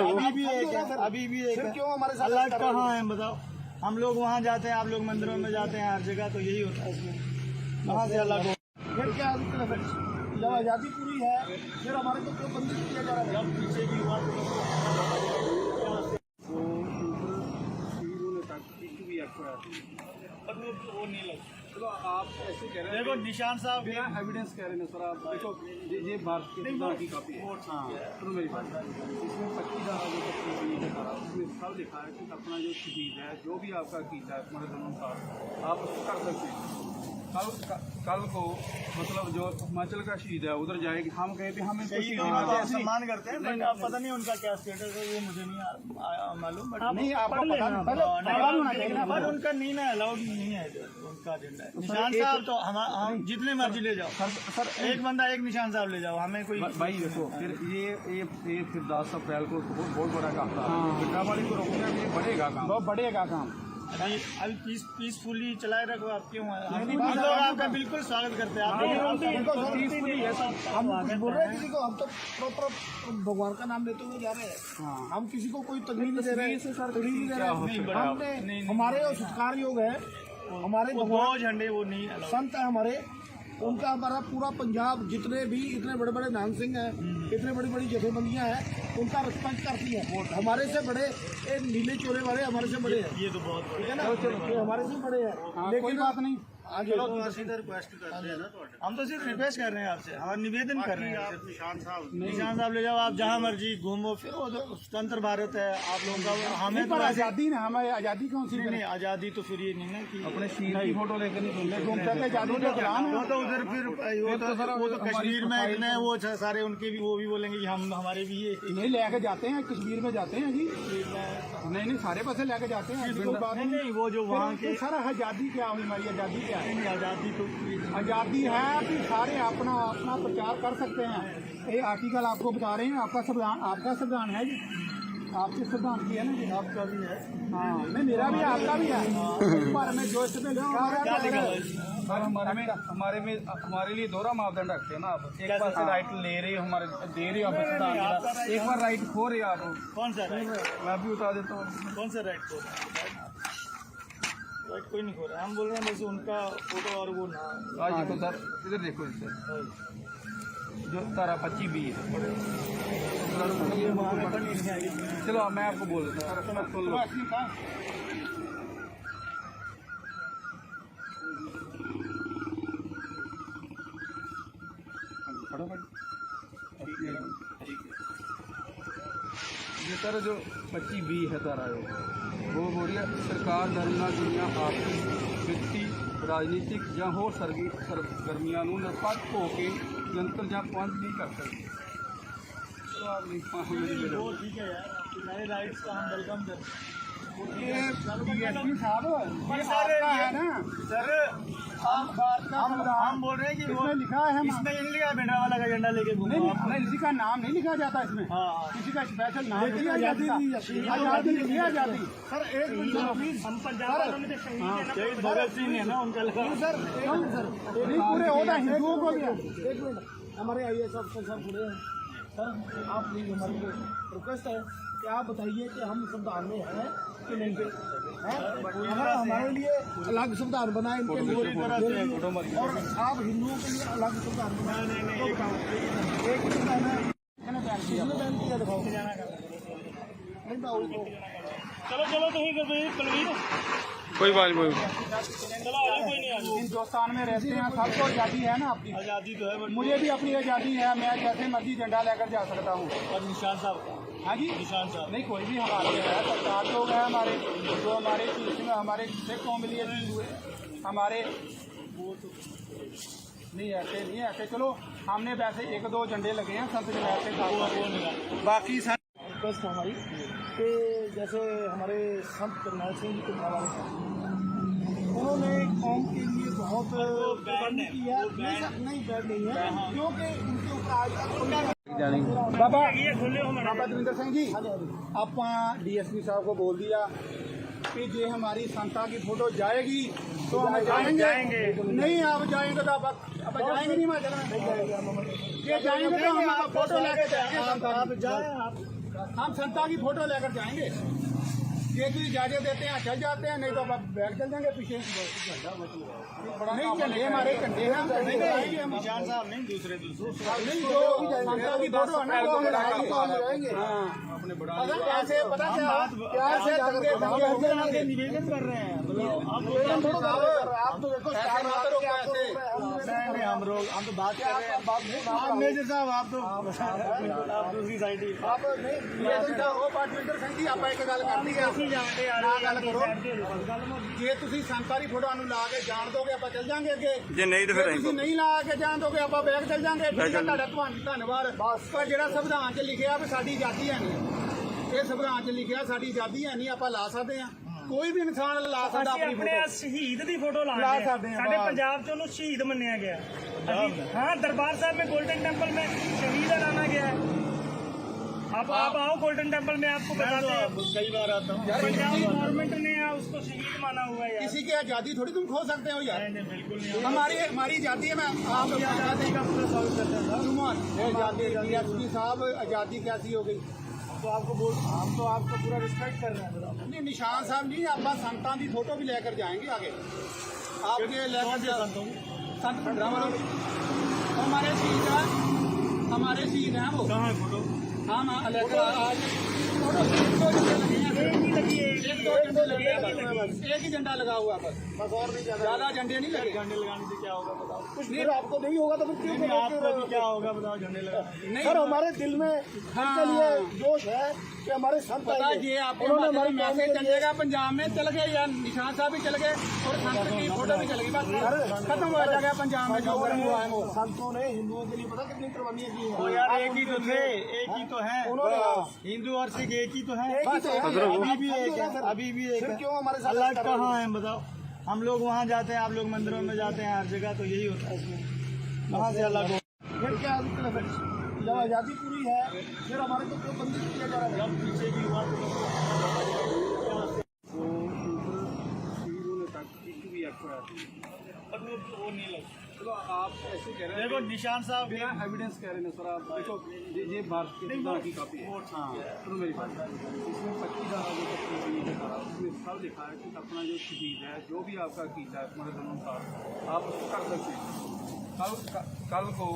अभी भी एक है, अभी भी एक है। क्यों हमारे साथ अलग कहाँ है बताओ? हम लोग वहाँ जाते हैं, आप लोग मंदिरों में जाते हैं, हर जगह तो यही होता है। इसमें कहाँ से अलग हो? फिर क्या जब आजादी पूरी है फिर हमारे को क्यों बंदी किया जा रहा है? जब पीछे की हुआ वो नहीं लगा। चलो आप ऐसे कह रहे हैं, देखो निशान साहब बिना एविडेंस कह रहे हैं सर। आप देखो ये भारत के संविधान की कॉपी है। हाँ सुनो मेरी बात, इसमें 25 धारा जो 25 का उसमें सब लिखा है कि अपना जो शहीद है, जो भी आपका कीता है तुम्हारे अनुसार आप उसको कर सकते हैं। कल को मतलब जो हिमाचल का शहीद है उधर जाएगी, हम कहें भी हम सम्मान करते हैं, बट आप पता नहीं उनका क्या स्टेटस है, वो मुझे नहीं मालूम। बट नहीं आपको पता नहीं, बट उनका नहीं ना अलाउड नहीं है उनका एजेंडा। निशान साहब तो हम जितने मर्जी ले जाओ सर, एक बंदा एक निशान साहब ले जाओ, हमें कोई भाई देखो फिर ये फिर 10 अप्रैल को बहुत बड़ा काम था। पिंडावाड़ी को रोकना ये बढ़ेगा काम, बहुत बढ़ेगा काम। अभी पीसफुली चलाए रखो। आप क्यों हम लोग आपका बिल्कुल स्वागत करते हैं। हम बोल रहे हैं किसी को, हम तो प्रॉपर भगवान का नाम लेते हुए जा रहे हैं। हम किसी को कोई तकलीफ नहीं दे रहे हैं। हमने हमारे जो सत्कार योग है, हमारे दो झंडे वो नहीं संत है हमारे, उनका हमारा पूरा पंजाब जितने भी इतने बड़े बड़े नाम सिंह हैं, इतने बड़ी बड़ी जथेबंदियां हैं, उनका रिस्पेक्ट करती है। हमारे से बड़े नीले चोरे वाले हमारे से बड़े हैं, ये तो बहुत ठीक है ना, ये हमारे से बड़े हैं। लेकिन बात नहीं आगे रिक्वेस्ट करते हैं ना, हम तो सिर्फ रिक्वेस्ट कर रहे हैं आपसे, हमारा निवेदन कर रहे हैं। निशान साहब ले जाओ आप जहाँ मर्जी घूमो फिरो, तो स्वतंत्र भारत है आप लोगों का। हमें तो आजादी ना, हमें आजादी कौन सी? नहीं आजादी तो फिर ये नहीं ना कि अपने शहीद की फोटो लेकर नहीं घूमते। आजादी का गुलाम वो तो उधर फिर वो तो कश्मीर में इतने वो सारे उनके भी वो भी बोलेंगे कि हम हमारे भी ये नहीं लेके जाते हैं, कश्मीर में जाते हैं जी। नहीं सारे पासे लेके जाते हैं, नहीं वो जो वहाँ के सर आजादी क्या हुई? हमारी आजादी क्या है? आजादी तो आजादी है कि सारे अपना प्रचार कर सकते हैं। ये आर्टिकल आपको बता रहे हैं, आपका संविधान है जी। आपके सिद्धांत की है ना जी, आपका भी है। हाँ नहीं मेरा भी है आपका भी है। इस बारे में जो इसमें लिखा है सर हमारे लिए दोहरा मापदंड रखते हैं ना आप। एक बार से राइट ले रहे हो, हमारे दे रहे हो आप सिद्धांत, एक बार राइट खो रहे हो आप। कौन सा राइट? मैं भी बता देता हूँ। कौन सा राइट को? राइट कोई नहीं खो रहा है, हम बोल रहे हैं बस उनका फोटो और वो ना। आज देखो सर, इधर देखो सर, जो तारा 25B है। चलो मैं आपको बोल देता हूँ सर, सुन लो। ये सर जो 25B है तारा वो बोल रही है सरकार धर्म दुनिया आर्थिक वित्तीय राजनीतिक ਜਾਂ ਹੋਰ ਸਰਗਰਮੀਆਂ ਨੂੰ ਨਿਰਪੱਖ ਹੋ ਕੇ ਨਿਯੰਤਰਣ ਜਾਂ ਪਾਬੰਦ नहीं कर सकती। तो आप नहीं वो ठीक है यार, आपके सारे राइट्स का हम वेलकम करते हैं। DSP साहब ये सारे है ना सर हम बोल रहे हैं कि वो इसमें लिखा है इसमें ये नहीं लिखा है बेटा वाला का झंडा लेके घूमो नहीं आप। नहीं, किसी का नाम नहीं लिखा जाता इसमें। हाँ किसी का स्पेशल नाम नहीं लिखा आजादी जाता। आजादी नहीं आजादी सर एक मिनट, हम पंजाब वालों में तो शहीद है ना, शहीद भगत सिंह है ना, उनका लगा सर नहीं पूरे होता हिंदुओं को भी है। एक मिनट हमारे IAS अफसर साहब जुड़े हैं सर, आप प्लीज हमारी रिक्वेस्ट है कि आप बताइए कि हम संविधान में हैं कि नहीं हैं? अगर हमारे लिए अलग संविधान बनाए इनके लिए और आप हिंदुओं के लिए अलग संविधान बनाए एक संविधान है किसने बैन किया दिखाओ। नहीं मैं चलो चलो तो ही कर दो कुलवीर, कोई बात नहीं चलो आगे कोई नहीं आगे। हिंदुस्तान में रहते हैं, सबको आज़ादी है ना अपनी। आज़ादी तो है बट मुझे भी अपनी आज़ादी है, मैं जैसे मर्जी झंडा लेकर जा सकता हूँ। और निशान साहब, हाँ जी निशान साहब नहीं कोई भी हमारे है, सरकार लोग हैं हमारे, जो हमारे चीज में हमारे सिख कौम लिए हुए हमारे वो तो नहीं ऐसे नहीं ऐसे। चलो हमने वैसे 1-2 झंडे लगे हैं संत जमात के साथ, बाकी रिक्वेस्ट हमारी कि जैसे हमारे संत करनाल सिंह जी के उन्होंने कौम के लिए बहुत कुर्बानी की है। नहीं बैड नहीं है क्योंकि उनके ऊपर आज तक बाबा बाबा दविंदर सिंह जी आप DSP साहब को बोल दिया कि जे हमारी संता की फोटो जाएगी तो हम जाएंगे। नहीं आप जाएंगे तो आप जाएंगे नहीं, ये जाएंगे तो हम फोटो लेकर जाएंगे। आप जाए, हम संता की फोटो लेकर जाएंगे। ये तो इजाजत देते हैं चल जाते हैं, नहीं तो आप बैग चल जाएंगे पीछे। नहीं झंडे हमारे झंडे हैं, निशान साहब नहीं, दूसरे नहीं जो संता की फोटो है ना वो हम लगाएंगे। अगर ऐसे पता क्या से निवेदन कर रहे हैं आप तो देखो हम तो बात कर रहे हैं मेजर साहब, आप तो आप दूसरी साइड ही आप नहीं हो पार्टमेंटर सिंह जी आप एक गल करनी है गल करो। जे तुसी संता दी फोटो ला के जान दोगे आप चल जाएंगे अगे, जे नहीं तो फिर तुसी नहीं ला के जान दोगे आप बैग चल जाएंगे। धन्यवाद। पर जेड़ा संविधान च लिखिया भी साडी आजादी है नहीं, ये संविधान च लिखिया साडी आजादी है नहीं, आप ला सकते हैं, कोई भी इंसान ला सकता अपनी ਆਪਣੇ फोटो। ਸ਼ਹੀਦ ਦੀ ਫੋਟੋ ਲਾ ਲਾ ਰਹੇ ਸਕਦੇ ਹਾਂ, ਸਾਡੇ ਬਾਹਰ। ਪੰਜਾਬ 'ਚ ਉਹਨੂੰ ਸ਼ਹੀਦ ਮੰਨਿਆ ਗਿਆ। हाँ दरबार साहब में गोल्डन टेम्पल में शहीद ऐलाना गया है। आप आओ गोल्डन टेम्पल में, आपको बताते हैं। कई बार आता हूँ, पंजाब गवर्नमेंट ने उसको शहीद माना हुआ है यार। किसी की आजादी थोड़ी तुम खो सकते हो यार। नहीं बिल्कुल नहीं। हमारी आजादी है। मैं आप आजादी का पूरा स्वागत करते हैं। आजादी DSP साहब आजादी कैसी हो गई तो आपको बोल, हम तो आपको पूरा रिस्पेक्ट कर रहे हैं। नहीं निशान साहब नहीं, आप संतान की फोटो भी लेकर जाएंगे आगे आपके लेकर संत भंडारा हमारे शहीद हैं, हमारे शहीद हैं वो। कहाँ है फोटो? हाँ हाँ लेकर आज फोटो 1-2 झंडे लगे हैं, एक ही लगी है, 1-2 झंडे लगे हैं, एक ही झंडा लगा हुआ बस और नहीं ज्यादा झंडे नहीं लगे। झंडे लगाने से क्या होगा बताओ? कुछ नहीं आपको नहीं होगा तो फिर क्यों आपको भी क्या होगा बताओ झंडे लगाने? सर हमारे दिल में इनके लिए जोश है कि हमारे संत ये उन्होंने मैसेज चलेगा पंजाब में चल गए या निशान साहब भी चल गए और संत की फोटो भी चल गई, बस खत्म हो जाएगा पंजाब में जो हुआ है वो। संतों ने हिंदुओं के लिए पता कितनी कुर्बानियां की हैं। तो यार एक ही तो थे, एक ही तो है, हिंदू और सिख एक ही तो है। अभी भी एक है, अभी भी एक है। क्यों हमारे साथ अलग कहाँ है बताओ? हम लोग वहाँ जाते हैं, आप लोग मंदिरों में जाते हैं, हर जगह तो यही होता है। इसमें कहाँ से अलग हो? फिर क्या जब आज़ादी पूरी है फिर हमारे को क्यों बंदी किया जा रहा है? जब पीछे की हुआ वो ऊपर सीढ़ियों ने तक एक भी एक्ट पर वो नहीं लगा। चलो आप ऐसे कह रहे हैं, देखो निशान साहब बिना एविडेंस कह रहे हैं सर। आप देखो ये भारत के संविधान की कॉपी है। हाँ, सुनो मेरी बात। इसमें 25 धारा जो 25 धारा उसमें सब लिखा है कि अपना जो शहीद है, जो भी आपका कीता है हमारे अनुसार आप उसको कर सकते हैं। कल को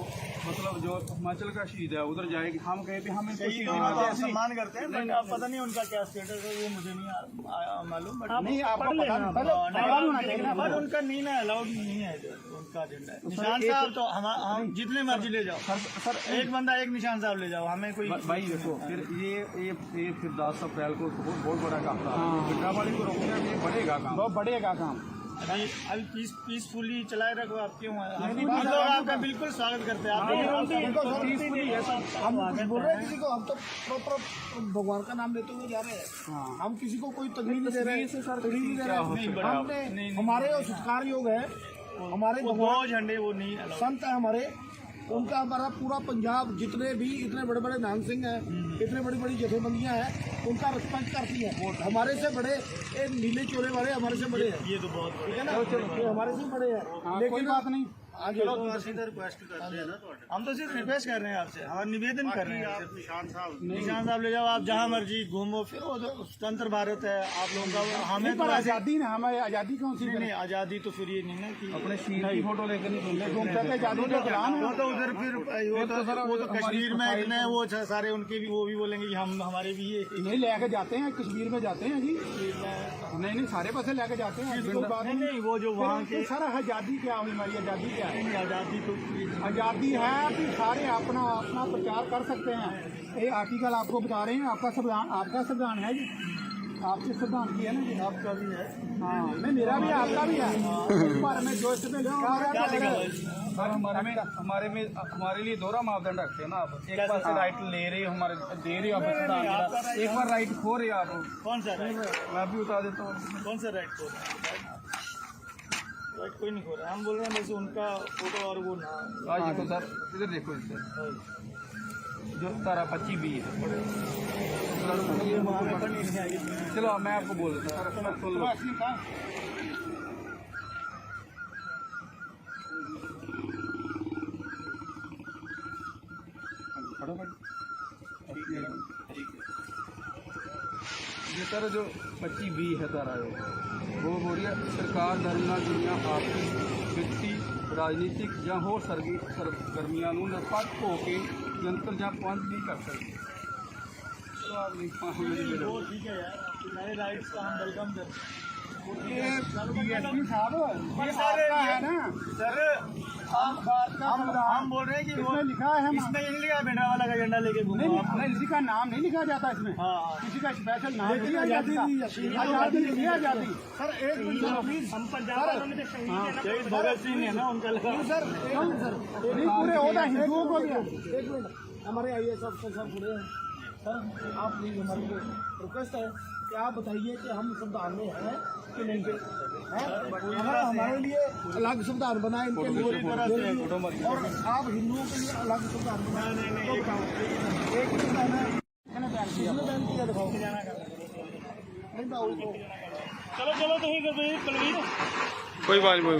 मतलब जो हिमाचल का शहीद है उधर जाएगी, हम कहे भी हम इनको शहीद सम्मान करते हैं, बट अब पता नहीं उनका क्या स्टेटस है, वो मुझे नहीं मालूम। बट नहीं आपको पता नहीं, बट उनका नहीं ना अलाउड नहीं है उनका एजेंडा। निशान साहब तो हम जितने मर्जी ले जाओ सर, एक बंदा एक निशान साहब ले जाओ, हमें कोई भाई देखो फिर ये फिर 10 अप्रैल को बहुत बड़ा काम था। बिट्टा वाली को रोकने में ये बढ़ेगा काम, बहुत बढ़ेगा काम। अभी पीसफुली चलाए रखो। आप क्यों हम लोग आपका बिल्कुल स्वागत करते हैं। आप हम बोल रहे हैं किसी को, हम तो प्रॉपर भगवान का नाम लेते हुए जा रहे हैं। हम किसी को कोई तकलीफ नहीं दे रहे हैं, तकलीफ नहीं दे रहे हैं। हमने हमारे जो सत्कार योग है, हमारे दो झंडे वो नहीं संत है हमारे, उनका हमारा पूरा पंजाब जितने भी इतने बड़े बड़े नान सिंह हैं, इतने बड़ी बड़ी जथेबंदियां हैं, उनका रिस्पेक्ट करती है। हमारे से बड़े ये नीले चोले वाले हमारे से बड़े हैं, ये तो बहुत ठीक है ना, ये हमारे से बड़े हैं। लेकिन बात नहीं आगे रिक्वेस्ट करते हैं ना, हम तो सिर्फ रिक्वेस्ट कर रहे हैं आपसे, हमारा निवेदन कर रहे हैं। निशान साहब ले जाओ आप जहाँ मर्जी घूमो फिरो, तो स्वतंत्र भारत है आप लोगों का। हमें तो आज़ादी ना, हमारी आज़ादी कौन सी नहीं, आज़ादी तो फिर ये नहीं ना कि अपने शहीद की फोटो लेकर नहीं घूम सकते। आज़ादी का प्लान वो तो उधर फिर वो तो कश्मीर में इतने वो सारे उनके भी वो भी बोलेंगे कि हम हमारे भी ये नहीं लेके जाते हैं, कश्मीर में जाते हैं जी। नहीं सारे पासे लेके जाते हैं, नहीं वो जो वहाँ के सर आज़ादी क्या हुई, हमारी आज़ादी क्या है? आज़ादी तो आज़ादी है कि सारे अपना अपना प्रचार कर सकते हैं। ये आर्टिकल आपको बता रहे हैं, आपका संविधान है जी, आपके संविधान की है ना जी, आपका भी है। हाँ नहीं मेरा भी आपका भी है, पर मैं जो इसमें हमारे लिए दोहरा मापदंड रखते हैं ना आप। एक बार से राइट ले रहे हो, हमारे दे रहे हो आप, एक बार राइट खो रहे हो आप। कौन सा राइट? मैं भी बता देता हूँ कौन सा राइट खो रहा है? राइट कोई नहीं खो रहा है, हम बोल रहे हैं जैसे उनका फोटो और वो ना। आज देखो सर, इधर देखो इधर जो तारा 25B है। चलो मैं आपको बोल देता हूँ। ये सर जो 25B है तारा वो हो रही है सरकार दरमियान दुनिया आपकी व्यक्ति राजनीतिक या होर सरगर्मियां निरपक्ष होकर जंतर ਜਾਂ पहुँच नहीं कर सकती। वो ठीक है यार, आपके सारे राइट्स का हम वेलकम करते हैं। DSP साहब ये सारे है ना सर, हम बोल रहे हैं कि वो लिखा है, इसमें नहीं लिखा बेटा वाला का झंडा लेके घूमो। नहीं किसी का नाम नहीं लिखा जाता इसमें। हाँ किसी का स्पेशल नाम नहीं लिखा आज़ादी जाता। आज़ादी सर एक मिनट प्लीज। हम पंजाब वालों में तो शहीद भगत सिंह है ना, उनका लगा सर नहीं पूरे होता हिंदुओं को भी। एक मिनट, हमारे IAS अफसर साहब पूरे हैं सर, आप प्लीज हमारी रिक्वेस्ट है कि आप बताइए कि हम संविधान में हैं कि नहीं है। अगर हमारे लिए अलग संविधान बना है इनके लिए, और आप हिंदुओं के लिए अलग संविधान बनाए, एक ही संविधान है, बैन किया दिखाओ। नहीं बाबू को चलो चलो तो ही कुलवीर कोई बात नहीं।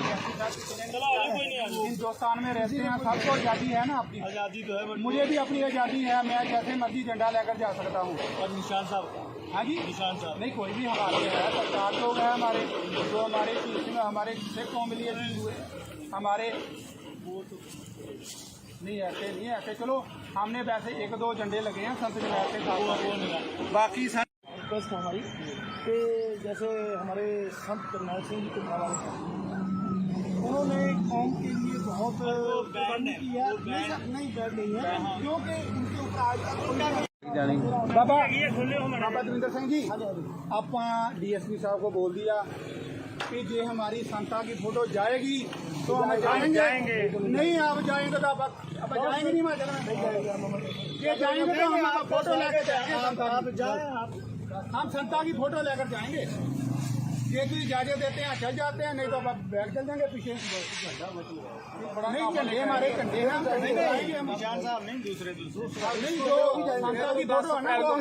चलो आगे कोई नहीं आगे। हिंदुस्तान में रहते हैं, सबको आज़ादी है ना अपनी। आज़ादी तो है बट मुझे भी अपनी आज़ादी है, मैं जैसे मर्जी झंडा लेकर जा सकता हूँ। और निशान साहब का, हाँ जी निशान साहब नहीं कोई भी हमारे है, सरकार लोग हैं हमारे, जो हमारे इसमें हमारे सिख कौम लिए हुए हमारे वो तो नहीं ऐसे नहीं ऐसे। चलो हमने वैसे 1-2 झंडे लगे हैं संत जमात के साथ, बाकी रिक्वेस्ट है हमारी कि जैसे हमारे संत करनाल सिंह जी कुमार उन्होंने कौम के लिए बहुत कुर्बानी की है। नहीं बैठ नहीं है, क्योंकि उनके ऊपर आज तक बाबा ये खोले हो बाबा दविंदर सिंह जी आप DSP साहब को बोल दिया कि जे हमारी संता की फोटो जाएगी तो हम जाएंगे। नहीं आप जाएंगे तो आप जाएंगे नहीं, मैं ये जाएंगे तो हम फोटो लेकर जाएंगे। आप जाए, आप हम संता की फोटो लेकर जाएंगे। ये तो इजाजत देते हैं चल जाते हैं, नहीं तो अब बैग चल जाएंगे पीछे। नहीं झंडे हमारे झंडे हैं, निशान साहब नहीं दूसरे नहीं जो संस्था की फोटो है ना वो हम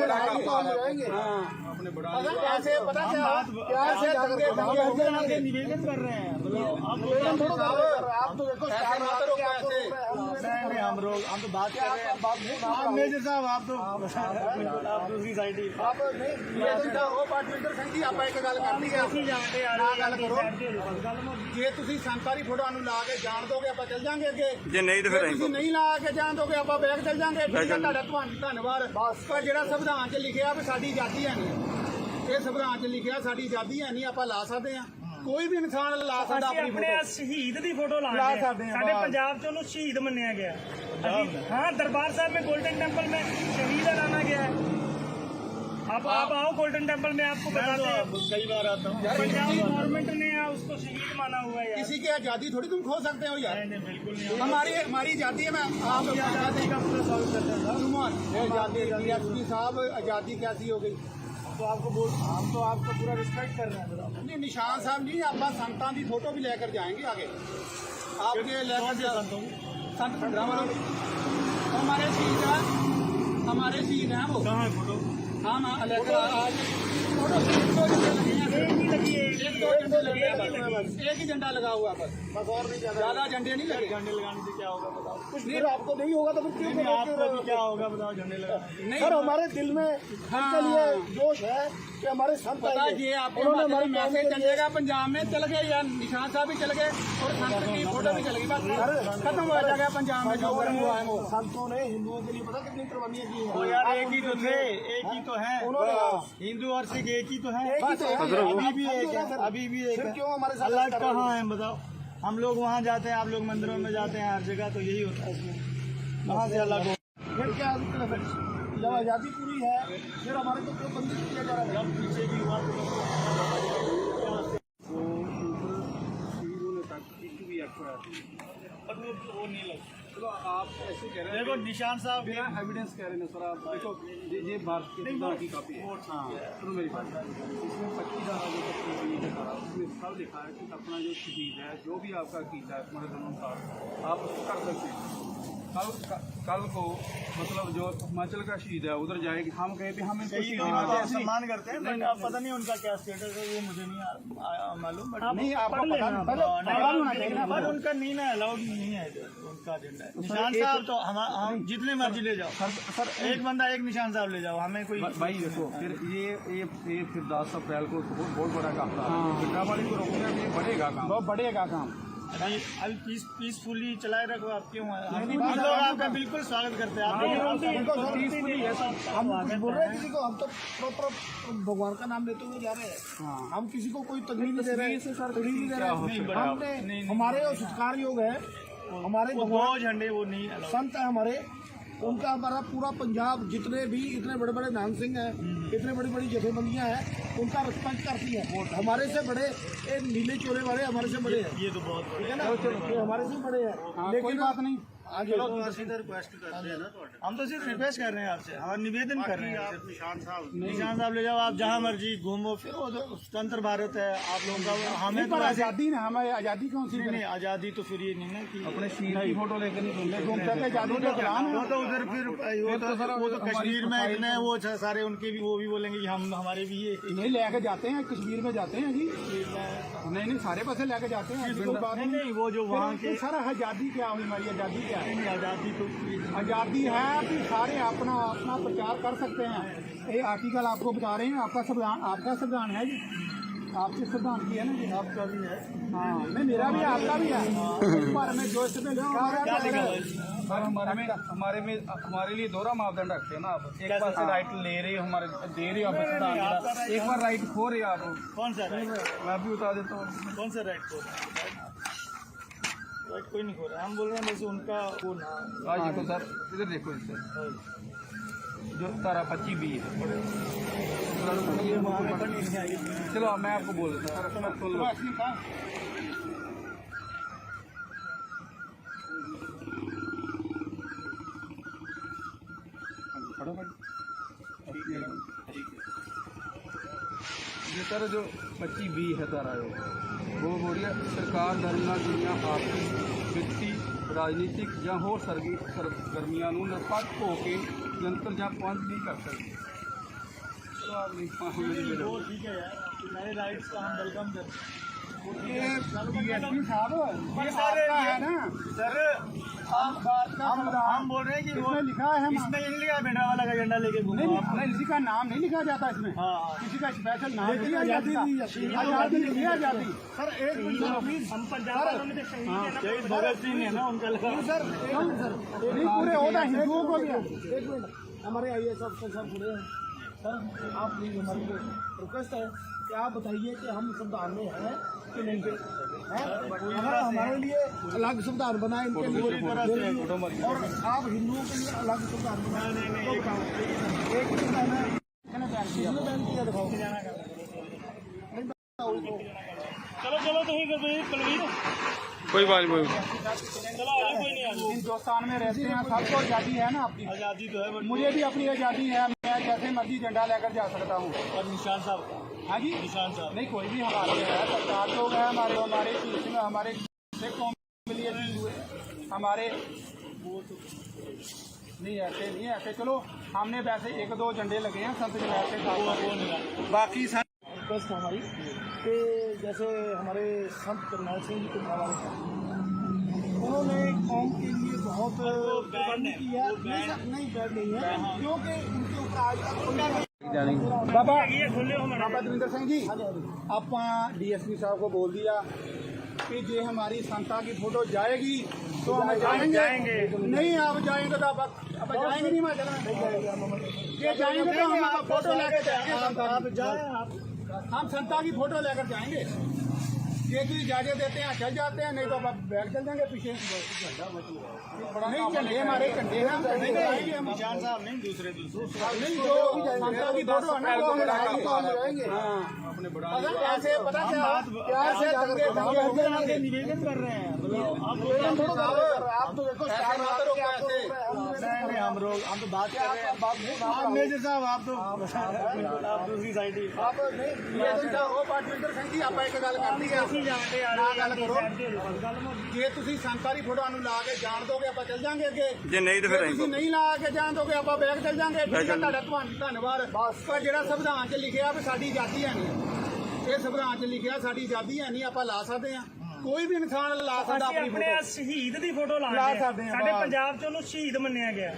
लगाएंगे। अपने बड़ा कैसे पता क्या से दंगे दंगे निवेदन कर रहे हैं। आप तो देखो हम तो बात कर रहे हैं। आप मेजर साहब आप तो आप दूसरी साइड ही आप नहीं वो पार्टमेंटर संघी आप एक गल करनी है ना गल करो जे ਤੁਸੀਂ ਸੰਤਾਰੀ ਫੋਟੋਆਂ ਨੂੰ ਲਾ ਕੇ ਜਾਣ ਦੋਗੇ ਆਪਾਂ ਚੱਲ ਜਾਾਂਗੇ ਅੱਗੇ ਜੇ ਨਹੀਂ ਤਾਂ ਫਿਰ ਜੇ ਤੁਸੀਂ ਨਹੀਂ ਲਾ ਕੇ ਜਾਣ ਦੋਗੇ ਆਪਾਂ ਬੈਗ ਚੱਲ ਜਾਾਂਗੇ ਠੀਕ ਹੈ ਤੁਹਾਡਾ ਧੰਨਵਾਦ ਪਰ ਜਿਹੜਾ ਸੰਵਿਧਾਨ 'ਚ ਲਿਖਿਆ ਵੀ ਸਾਡੀ ਆਜ਼ਾਦੀ ਹੈ ਨਹੀਂ ਇਹ ਸੰਵਿਧਾਨ 'ਚ ਲਿਖਿਆ ਸਾਡੀ ਆਜ਼ਾਦੀ ਹੈ ਨਹੀਂ ਆਪਾਂ ਲਾ ਸਕਦੇ ਹਾਂ ਕੋਈ ਵੀ ਇਨਸਾਨ ਲਾ ਸਕਦਾ ਅਸੀਂ ਆਪਣੀ ਆਪਣੇ ਫੋਟੋ ਸ਼ਹੀਦ ਦੀ ਫੋਟੋ ਲਾ ਲਾ ਰਹੇ ਹਾਂ। ਸਕਦੇ ਹਾਂ, ਸਾਡੇ ਬਸ। ਪੰਜਾਬ 'ਚ ਉਹਨੂੰ ਸ਼ਹੀਦ ਮੰਨਿਆ ਗਿਆ ਅਸੀਂ हाँ दरबार साहब में गोल्डन टेम्पल में शहीद लाना गया है। आप आओ गोल्डन टेम्पल में आपको बताते हैं। कई बार आता हूँ। पंजाब गवर्नमेंट ने उसको शहीद माना हुआ है यार। किसी की आजादी थोड़ी तुम खो सकते हो यार नहीं बिल्कुल नहीं। हमारी आजादी है। मैं आप आजादी का पूरा स्वागत करते हैं आजादी डीएसपी साहब आजादी कैसी हो गई तो आपको बोल हम तो आपका पूरा रिस्पेक्ट कर रहे हैं। नहीं निशान साहब नहीं आप संतान की फोटो भी लेकर जाएंगे आगे आपके लेकर संत भद्रावल हमारे शहीद हैं वो कहाँ है फोटो? हाँ लेकर आज फोटो एक ही झंडा लगा हुआ बस और नहीं ज्यादा झंडे नहीं लगे। झंडे लगाने से क्या होगा बताओ? कुछ नहीं आपको नहीं होगा तो फिर क्यों आपको भी क्या होगा बताओ झंडे लगा? नहीं सर हमारे दिल में के लिए जोश है कि हमारे संत पता ये आपको मैसेज चलेगा पंजाब में चल गए या निशान साहब भी चल गए और संत की फोटो भी चल गई बस खत्म हो जाएगा पंजाब में जो हुआ है वो संतों ने हिंदुओं के लिए पता कितनी कुर्बानियां की तो है यार एक ही तो थे, एक ही तो है हिंदू और सिख एक ही तो है। अभी भी एक है, अभी भी एक है। क्यों हमारे साथ अलग कहाँ है बताओ? हम लोग वहाँ जाते हैं, आप लोग मंदिरों में जाते हैं, हर जगह तो यही होता है इसमें। वहाँ से अलग हो फिर क्या जब आजादी पूरी है फिर हमारे को क्यों बंदी किया जा रहा है? जब पीछे की हुआ तो वो नहीं लगता। चलो आप ऐसे कह रहे हैं देखो निशान साहब बिना एविडेंस कह रहे हैं सर आप देखो ये भारत के संविधान की कॉपी है। हाँ सुनो मेरी बात इसमें 25 धारा जो 25 का धारा उसमें सब लिखा है कि अपना जो शहीद है जो भी आपका कीता है तुम्हारे जन्म का आप उसको कर सकते हैं। कल को मतलब जो हिमाचल का शहीद है उधर जाएगी हम कहें भी हम इनको शहीद मानते हैं सम्मान करते हैं बट अब पता नहीं उनका क्या स्टेटस है वो मुझे नहीं मालूम बट नहीं आपको पता होना चाहिए ना बट उनका नहीं ना अलाउड नहीं है इधर, उनका एजेंडा है। निशान साहब तो हम जितने मर्जी ले जाओ सर एक बंदा एक निशान साहब ले जाओ हमें कोई भाई देखो फिर ये फिर 10 अप्रैल को बहुत बड़ा काम था पिंडावाली को रोकना ये बढ़ेगा काम बहुत बढ़ेगा काम अभी पीसफुली चलाए रखो आप क्यों हम लोग आपका बिल्कुल स्वागत करते हैं हम बोल रहे हैं किसी को हम तो प्रॉपर भगवान का नाम लेते हुए जा रहे हैं हम किसी को कोई तकलीफ नहीं दे रहे हैं तकलीफ नहीं दे रहे हैं हमने हमारे जो संस्कार योग है हमारे दो झंडे वो नहीं संत है हमारे उनका हमारा पूरा पंजाब जितने भी इतने बड़े बड़े नाम सिंह हैं इतने बड़ी बड़ी जथेबंदियां हैं उनका रिस्पेक्ट करती है हमारे से बड़े एक नीले चोले वाले हमारे से बड़े हैं ये तो बहुत ठीक है ना ये हमारे से बड़े हैं लेकिन बात नहीं आगे रिक्वेस्ट करते हैं ना हम तो सिर्फ रिक्वेस्ट कर रहे हैं आपसे हमारा निवेदन कर रहे हैं निशान साहब ले जाओ आप जहाँ मर्जी घूमो फिरो स्वतंत्र भारत है आप लोगों का हमें तो आजादी ना हमारी आजादी कौन सी नहीं आजादी तो फिर ये नहीं है कि अपने शहीद की फोटो लेकर नहीं घूमते आजादी का गुलाम वो तो उधर फिर वो तो कश्मीर में इतने वो सारे उनके भी वो भी बोलेंगे कि हम हमारे भी ये नहीं लेके जाते हैं कश्मीर में जाते हैं जी नहीं सारे पासे लेके जाते हैं नहीं वो जो वहाँ के सर आजादी क्या हुई हमारी आजादी क्या है आजादी तो आजादी है कि सारे अपना अपना प्रचार कर सकते हैं ये आर्टिकल आपको बता रहे हैं आपका संविधान है जी आपके संविधान की है ना जी आपका भी है हाँ नहीं मेरा भी आपका भी है पर मैं जो इसमें हमारे लिए दोहरा मापदंड रखते हैं ना आप एक बार से राइट ले रहे हो हमारे दे रहे हो एक बार राइट खो रहे हो आप कौन सा मैं भी बता देता हूँ कौन सा राइट खो राइट कोई नहीं खो रहा हम बोल रहे हैं जैसे उनका वो ना आज देखो सर इधर देखो इससे जो तारा 25B है चलो मैं आपको बोल देता हूँ सुन लो ये सर जो 25B है धारा वो बोल रही है सरकार दरमियान दुनिया आर्थिक वित्ती राजनीतिक या होर सरगर्मियां निरपक्ष होकर नियंत्रण या पाबंद नहीं कर सकती। चलो आप नहीं ठीक है यार, सारे राइट्स का हम वेलकम करते हैं। DSP साहब पर सर है ना सर हम बोल रहे हैं कि वो इसमें लिखा है इसमें ये नहीं लिखा बेटा वाला का झंडा लेके घूमो नहीं, आप। नहीं किसी का नाम नहीं लिखा जाता इसमें। हाँ किसी का स्पेशल नाम नहीं लिखा आजादी जाता। दी जाती है। आजादी नहीं आजादी सर एक मिनट हम पंजाब वालों में तो शहीद है ना, सर भगत सिंह है ना उनका लगा। सर नहीं पूरे होता हिंदुओं को भी है। एक मिनट हमारे IAS अफसर साहब पूरे हैं सर, आप प्लीज हमारी रिक्वेस्ट है कि आप बताइए कि हम संविधान में हैं कि नहीं हैं? अगर हमारे लिए अलग संविधान बनाए इनके लिए और आप हिंदुओं के लिए अलग संविधान बनाए तो बताओ। एक मिनट मैंने बैन किया दिखाओ। चलो चलो तो ही कुलवीर कोई बात नहीं चलो आगे कोई नहीं आगे। हिंदुस्तान में रहते हैं, सबको आज़ादी है ना अपनी। आज़ादी तो है बट मुझे भी अपनी आज़ादी है, मैं जैसे मर्जी झंडा लेकर जा सकता हूँ। और निशान साहब हाँ जी निशान साहब नहीं कोई भी हमारे है, सरकार लोग हैं हमारे हमारे हमारे सिख कौम के लिए भी हुए हमारे वो तो नहीं ऐसे चलो हमने वैसे 1-2 झंडे लगे हैं संत जमात के साथ बाकी सर रिक्वेस्ट है हमारी कि जैसे हमारे संत करनाल सिंह जी के हवाले से उन्होंने कौम के लिए बहुत कुर्बानी की है। नहीं बैड नहीं है क्योंकि उनके ऊपर आज तक बाबा ये खोले हो हमारा बाबा दविंदर सिंह जी आप DSP साहब को बोल दिया कि जे हमारी संता की फोटो जाएगी तो हम जाएंगे नहीं आप जाएंगे तो आप जाएंगे नहीं हिमाचल में ये जाएंगे तो हम फोटो लेकर जाएंगे आप जाए आप हम संता की फोटो लेकर जाएंगे। ये तो इजाजत देते हैं चल जाते हैं, नहीं तो आप बैग चल जाएंगे पीछे। नहीं झंडे हमारे झंडे हैं, नहीं जाएंगे हम। निशान साहब नहीं दूसरे नहीं जो संता की फोटो है ना वो हम लगाएंगे। हाँ अगर ऐसे पता क्या प्यार से निवेदन कर रहे हैं आप तो देखो हम तो बात कर रहे हैं मेजर साहब आप तो आप दूसरी साइड ही आप पार्टनर ਸਿੰਘ ਜੀ ਆਪਾਂ ਇੱਕ ਗੱਲ ਕਰਨੀ ਹੈ ਨਾ ਗੱਲ ਕਰੋ ਜੇ ਤੁਸੀਂ ਸੰਤਾਰੀ ਫੋਟੋ ਨੂੰ ਲਾ ਕੇ ਜਾਣ ਦੋਗੇ ਆਪਾਂ ਚੱਲ ਜਾਾਂਗੇ ਅੱਗੇ ਜੇ ਨਹੀਂ ਤਾਂ ਫਿਰ ਜੇ ਤੁਸੀਂ ਨਹੀਂ ਲਾ ਕੇ ਜਾਣ ਦੋਗੇ ਆਪਾਂ ਬੈਗ ਚੱਲ ਜਾਾਂਗੇ ਤੁਹਾਡਾ ਧੰਨਵਾਦ ਪਰ ਜਿਹੜਾ ਸੰਵਿਧਾਨ 'ਚ ਲਿਖਿਆ ਵੀ ਸਾਡੀ ਆਜ਼ਾਦੀ ਹੈ ਨਹੀਂ ਇਹ ਸੰਵਿਧਾਨ 'ਚ ਲਿਖਿਆ ਸਾਡੀ ਆਜ਼ਾਦੀ ਹੈ ਨਹੀਂ ਆਪਾਂ ਲਾ ਸਕਦੇ ਹਾਂ ਕੋਈ ਵੀ ਇਨਸਾਨ ਲਾ ਸਕਦਾ ਅਸੀਂ ਆਪਣੀ ਆਪਣੇ ਫੋਟੋ ਸ਼ਹੀਦ ਦੀ ਫੋਟੋ ਲਾ ਲਾਉਂਦੇ ਸਕਦੇ ਹਾਂ, ਸਾਡੇ ਬਸ। ਪੰਜਾਬ 'ਚ ਉਹਨੂੰ ਸ਼ਹੀਦ ਮੰਨਿਆ ਗਿਆ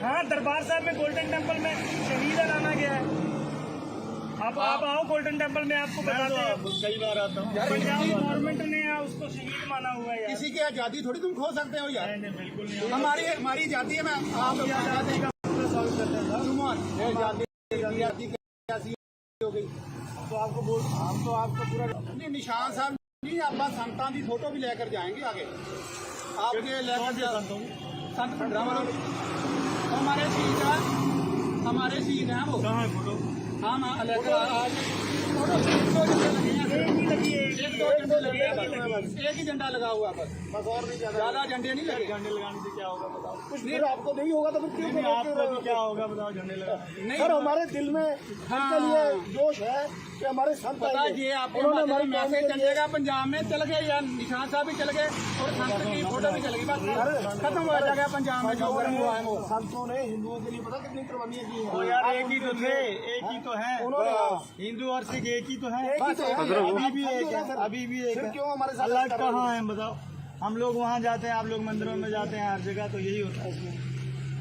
हाँ दरबार साहब में गोल्डन टेम्पल में शहीद ऐलाना गया है। आप आओ गोल्डन टेम्पल में आपको बताते हैं। कई बार आता हूँ पंजाब गवर्नमेंट ने उसको शहीद माना हुआ है यार। किसी की आज़ादी थोड़ी तुम खो सकते हो यार। नहीं, बिल्कुल नहीं। हमारी आज़ादी है। मैं आप आज़ादी का स्वागत करते हैं आज़ादी कैसी हो गई तो आपको बोल हम तो आपको पूरा नहीं निशान साहब नहीं आप संतां की फोटो भी लेकर जाएंगे आगे आपके लेकर संत भंडरा वालों हमारे शहीद हैं वो कहाँ है फोटो? हम एक ही झंडा लगा हुआ है बस और नहीं ज्यादा झंडे नहीं लगे। झंडे लगाने से क्या होगा बताओ? कुछ नहीं आपको नहीं होगा तो फिर क्यों नहीं, आपको भी क्या होगा बताओ झंडे लगा सर हमारे दिल में इनके लिए जोश है कि हमारे संत पता आएंगे। ये आपको उन्होंने हमारे हमारी मैसेज चलेगा पंजाब में चल गए या निशान साहब भी चल गए और संत की फोटो भी चल गई बस खत्म हो जाएगा पंजाब में जो गर्म हुआ है वो संतों ने हिंदुओं के लिए पता कितनी कुर्बानियां की तो हैं। यार एक ही तो थे, एक ही तो है। उन्होंने हिंदू और सिख एक ही तो है। एक ही तो है। अभी भी एक है, अभी भी एक फिर है। क्यों हमारे साथ अलग कर रहे हो? कहाँ है बताओ? हम लोग वहाँ जाते हैं, आप लोग मंदिरों में जाते हैं, हर जगह तो यही होता है इसमें।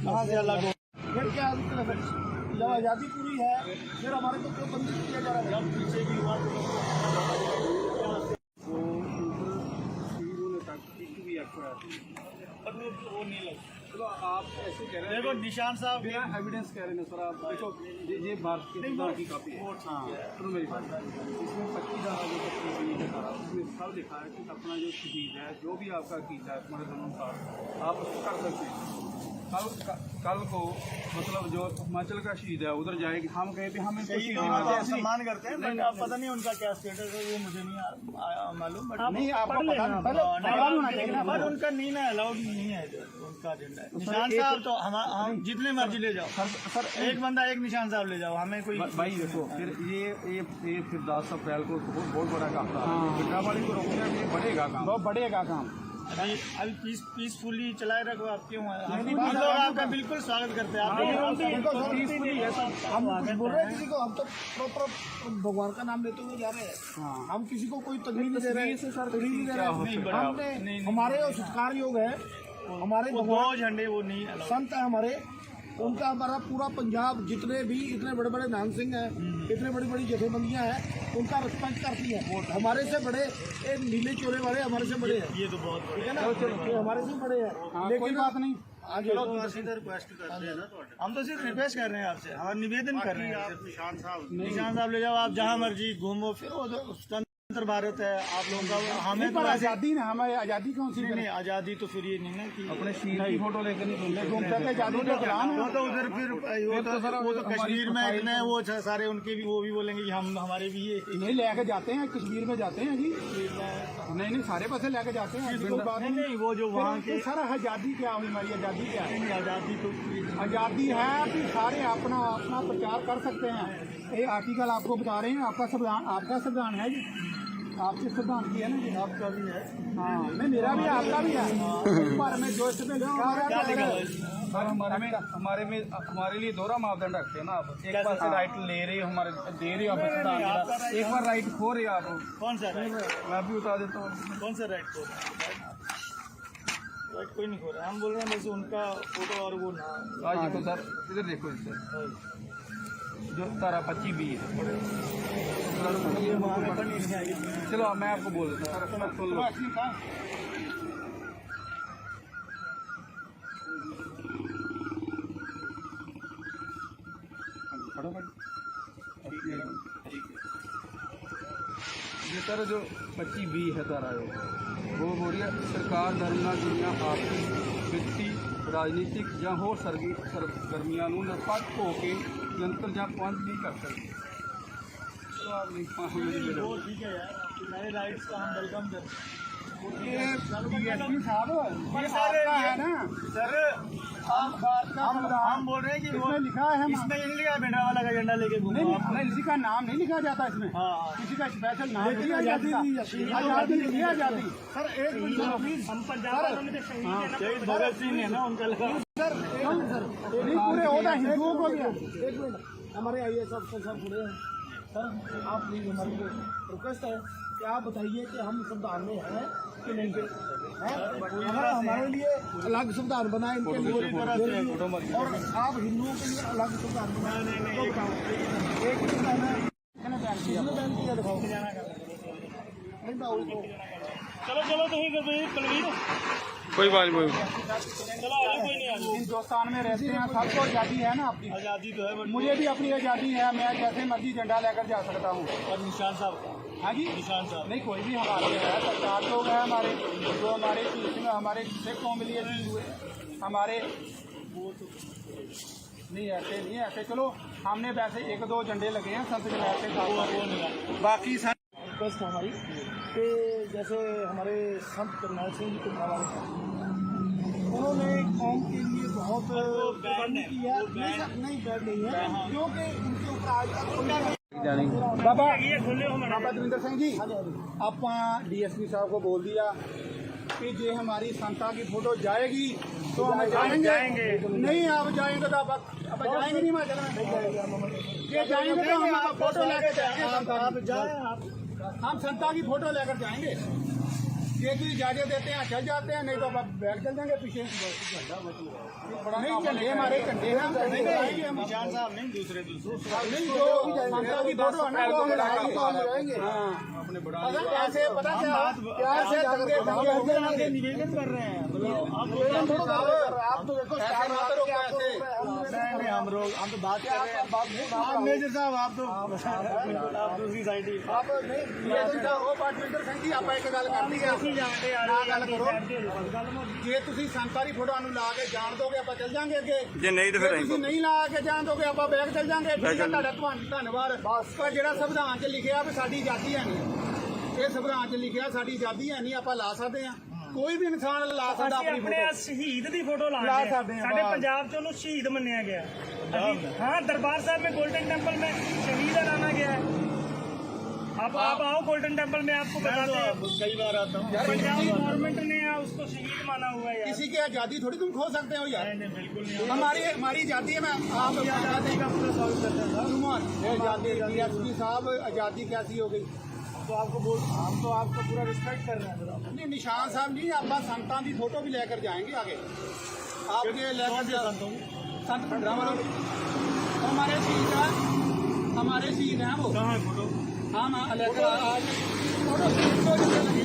कहाँ से अलग हो? फिर क्या जब आज़ादी पूरी है फिर हमारे को क्यों बंदी किया जा रहा है? जब पीछे की हुआ तो वो नहीं लगा। चलो आप ऐसे कह रहे देखो निशान साहब बिना एविडेंस कह रहे हैं सर आप देखो ये भारत के संविधान की कॉपी है। हाँ सुनो मेरी बात इसमें 25 धारा जो 25 धारा उसमें सब लिखा है कि अपना जो शहीद है जो भी आपका कीता है तुम्हारे अनुसार आप उसको कर सकते हैं। कल को मतलब जो हिमाचल का शहीद है उधर जाएगी हम कहें भी हम इनको शहीद नहीं मानते ऐसे सम्मान करते हैं बट अब पता नहीं उनका क्या स्टेटस है वो मुझे नहीं मालूम बट नहीं आपको पता होना चाहिए ना बट उनका नहीं ना अलाउड नहीं है उनका एजेंडा होता है। निशान साहब तो हम जितने मर्जी ले जाओ सर एक बंदा एक निशान साहब ले जाओ, हमें कोई भाई देखो फिर ये फिर 10 अप्रैल को बहुत बड़ा काम था। पिंडावाड़ी को रोकने में बढ़ेगा काम, बहुत बढ़ेगा काम। अभी पीसफुली चलाए रखो। आप क्यों आए? हम लोग आपका बिल्कुल स्वागत करते हैं। हम कुछ बोल रहे हैं किसी को, हम तो प्रॉपर भगवान का नाम लेते हुए जा रहे हैं। हम किसी को कोई तकलीफ नहीं दे रहे हैं, तकलीफ नहीं दे रहे हैं। हमने हमारे जो सत्कार योग है, हमारे वो दो झंडे वो नहीं allow। संत है हमारे, उनका हमारा पूरा पंजाब जितने भी इतने बड़े बड़े नान सिंह हैं, इतने बड़ी बड़ी जथेबंदियां हैं, उनका रिस्पेक्ट करती है। हमारे से बड़े एक नीले चोले वाले हमारे से बड़े हैं, ये तो बहुत ठीक है ना, ये हमारे से बड़े हैं। लेकिन बात नहीं, आगे हम तो सिर्फ रिक्वेस्ट कर रहे हैं आपसे, हमारा निवेदन कर रहे हैं। निशान साहब ले जाओ आप जहाँ मर्जी घूमो फिरो, तो स्वतंत्र भारत है आप लोगों का। हमें तो आजादी ना, हमारी आजादी कौन सी? नहीं आजादी तो फिर ये नहीं ना कि अपने शीर की फोटो लेकर नहीं घूमते थे। आजादी का गुलाम वो तो उधर फिर वो तो कश्मीर में इतने वो सारे उनके भी वो भी बोलेंगे कि हम हमारे भी ये नहीं लेके जाते हैं, कश्मीर में जाते हैं जी। नहीं सारे पासे लेके जाते हैं। नहीं वो जो वहाँ के सर आजादी क्या हुई? हमारी आजादी क्या है? आजादी तो आजादी है कि सारे अपना अपना प्रचार कर सकते हैं। ये आर्टिकल आपको बता रहे हैं, आपका संविधान है जी, आपके संविधान की है ना जी, आपका भी है। हाँ नहीं मेरा भी है, आपका भी है। पर मैं जो इसमें हमारे लिए दोहरा मापदंड रखते हैं ना आप। एक बार से राइट ले रहे हो, हमारे दे रहे हो आप, एक बार राइट खो रहे हो आप। कौन सा मैं भी बता देता हूँ कौन सा राइट को राइट कोई नहीं खो रहा है। हम बोल रहे हैं बस उनका फोटो और वो ना। आज देखो सर, इधर देखो इससे जो तारा 25B है। चलो मैं आपको बोल देता हूँ सर, सुन लो। ये सर जो 25B है तारा वो हो रही है सरकार धर्म ਨਾਲ ਜੁੜੀਆਂ ਆਰਥਿਕ ਵਿੱਤੀ ਰਾਜਨੀਤਿਕ ਜਾਂ ਹੋਰ ਸਰਗਰਮੀਆਂ ਨੂੰ ਨਿਰਪੱਖ ਹੋ ਕੇ ਨਿਯੰਤਰਣ ਜਾਂ ਪਾਬੰਦ नहीं कर सकती। तो आप वो ठीक है यार, मेरे राइट्स का हम वेलकम करते हैं। DSP साहब ये सारे है ना सर हम बोल रहे हैं कि वो इसमें लिखा है इसमें ये नहीं लिखा है बेटा वाला का झंडा लेके घूमो आप। नहीं किसी का नाम नहीं लिखा जाता इसमें। हाँ किसी का स्पेशल नाम नहीं लिखा आजादी दी जाता। जाती है। आजादी नहीं आजादी सर एक मिनट प्लीज, हम पंजाब वालों में तो शहीद है ना, शहीद भगत सिंह है ना उनका लगा। सर नहीं पूरे होता हिंदुओं को भी है। एक मिनट, हमारे IAS अफसर साहब खड़े हैं। सर आप प्लीज हमारी रिक्वेस्ट है कि आप बताइए कि हम संविधान में हैं कि नहीं है? अगर हमारे लिए अलग संविधान बनाए इनके लिए, और आप हिंदुओं के लिए अलग संविधान बनाए तो बताओ। एक संविधान है, किसने बैन किया दिखाओ। नहीं बताओ उसको। चलो चलो तुम कुलवीर कोई बात नहीं। चलो आगे कोई नहीं आगे। हिंदुस्तान में रहते हैं, सबको आज़ादी है ना अपनी। आजादी तो है बट मुझे भी अपनी आज़ादी है, मैं जैसे मर्जी झंडा लेकर जा सकता हूँ। और निशान साहब हाँ जी निशान साहब नहीं कोई भी हमारे है, सरकार लोग हैं हमारे, जो हमारे हमारे सिख कौम लिए हुए हमारे वो तो नहीं ऐसे नहीं ऐसे। चलो हमने वैसे 1-2 झंडे लगे हैं संत जमात के साथ, बाकी रिक्वेस्ट है हमारी कि जैसे हमारे संत करनाल सिंह जी उन्होंने कौम के लिए बहुत कुर्बानी की है। नहीं बैड नहीं है, क्योंकि उनके ऊपर आज तक बाबा ये खुले हो मैडम। बाबा दविंदर सिंह जी आप DSP साहब को बोल दिया कि जे हमारी संता की फोटो जाएगी तो हम जाएंगे। नहीं आप जाएंगे तो आप जाएंगे नहीं हिमाचल में, ये जाएंगे तो हम फोटो लेकर जाएंगे। आप जाए, आप हम संता की फोटो लेकर जाएंगे। ये भी इजाजत देते हैं चल जाते हैं, नहीं तो आप बैग चल जाएंगे पीछे। नहीं झंडे हमारे झंडे हैं, नहीं जाएंगे हम। निशान साहब नहीं दूसरे नहीं जो संता की फोटो है ना वो हम जाएंगे। ऐसे पता क्या आगे निवेदन कर रहे हैं। आप तो देखो हम तो बात कर रहे हैं। मेजर साहब आप दूसरी साइड ही आप नहीं ਉਹ ਪਾਰਟੀਮੈਂਟਰ ਸਿੰਘ ਜੀ ਆਪਾਂ ਇੱਕ ਗੱਲ ਕਰਨੀ ਆ ਨਾ ਗੱਲ ਕਰੋ। ਜੇ ਤੁਸੀਂ ਸੰਤਾਂ ਦੀ ਫੋਟੋ ਨੂੰ ਲਾ ਕੇ ਜਾਣ ਦੋਗੇ ਆਪਾਂ ਚੱਲ ਜਾਾਂਗੇ ਅੱਗੇ, ਜੇ ਨਹੀਂ ਤਾਂ ਫਿਰ ਤੁਸੀਂ ਨਹੀਂ ਲਾ ਕੇ ਜਾਣ ਦੋਗੇ ਆਪਾਂ ਬੈਗ ਚੱਲ ਜਾਾਂਗੇ। ਠੀਕ ਹੈ ਤੁਹਾਡਾ ਧੰਨਵਾਦ। ਪਰ ਜਿਹੜਾ ਸੰਵਿਧਾਨ 'ਚ ਲਿਖਿਆ ਵੀ ਸਾਡੀ ਆਜ਼ਾਦੀ ਹੈ ਨਹੀਂ, ਇਹ ਸੰਵਿਧਾਨ 'ਚ ਲਿਖਿਆ ਸਾਡੀ ਆਜ਼ਾਦੀ ਹੈ ਨਹੀਂ, ਆਪਾਂ ਲਾ ਸਕਦੇ ਹਾਂ। कोई भी इंसान ला सकता ਅਸੀਂ अपनी ਆਪਣੇ फोटो ਸ਼ਹੀਦ ਦੀ ਫੋਟੋ ਲਾ ਲਾ ਰਹੇ ਸਕਦੇ ਹਾਂ ਹਾਂ, ਸਾਡੇ ਬਾਹਰ। ਪੰਜਾਬ 'ਚ ਉਹਨੂੰ ਸ਼ਹੀਦ ਮੰਨਿਆ ਗਿਆ ਅਸੀਂ हाँ दरबार साहब में गोल्डन टेम्पल में शहीद लाना गया है आप आओ गोल्डन टेम्पल में आपको बताते हैं कई बार आता हूँ पंजाब गवर्नमेंट ने उसको शहीद माना हुआ है यार किसी की आजादी थोड़ी तुम खो सकते हो यार बिल्कुल नहीं हमारी हमारी आजादी है मैं आप आज़ादी का पूरा स्वागत करते हैं सर आजादी DSP साहब आजादी कैसी हो गई तो आपको बोल हम तो आपका पूरा रिस्पेक्ट कर रहे हैं नहीं निशान साहब नहीं आप संतान की फोटो भी लेकर जाएंगे आगे आपके लेकर संत भद्रा हमारे शहीद हैं वो कहाँ है फोटो हम लेकर आज फोटो एक ही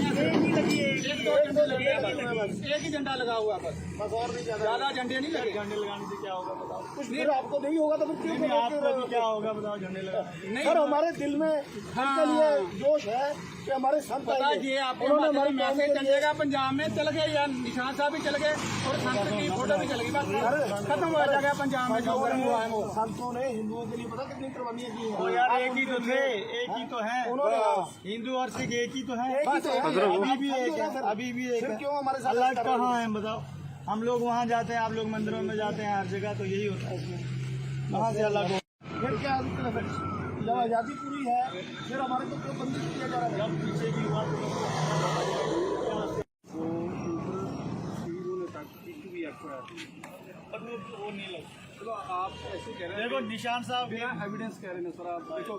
लगी है एक दो झंडे लगे हैं बस एक ही झंडा लगा हुआ है बस और नहीं ज्यादा झंडे नहीं लगे झंडे लगाने से क्या होगा बताओ कुछ नहीं आपको नहीं होगा तो फिर क्यों आपको भी क्या होगा बताओ झंडे लगाने सर हमारे दिल में के लिए जोश है कि हमारे संत पता ये आपको हमारे मैसेज चलेगा पंजाब में चल गए या निशान साहब भी चल गए और संत की फोटो भी चल गई बस खत्म हो जाएगा पंजाब में जो हुआ है वो संतों ने हिंदुओं के लिए पता कितनी कुर्बानियां की तो हैं यार एक ही तो थे एक ही तो है उन्होंने हिंदू और सिख एक ही तो है एक ही तो है। अभी भी एक है अभी भी एक फिर है क्यों हमारे साथ अलग कहाँ है बताओ हम लोग वहाँ जाते हैं आप लोग मंदिरों में जाते हैं हर जगह तो यही होता है वहाँ से अलग हो फिर क्या जब आजादी पूरी है फिर हमारे को क्यों बंदी किया जा रहा है पीछे की हुआ वो नहीं लगा चलो आप ऐसे कह रहे देखो निशान साहब बिना एविडेंस कह रहे हैं सर आप देखो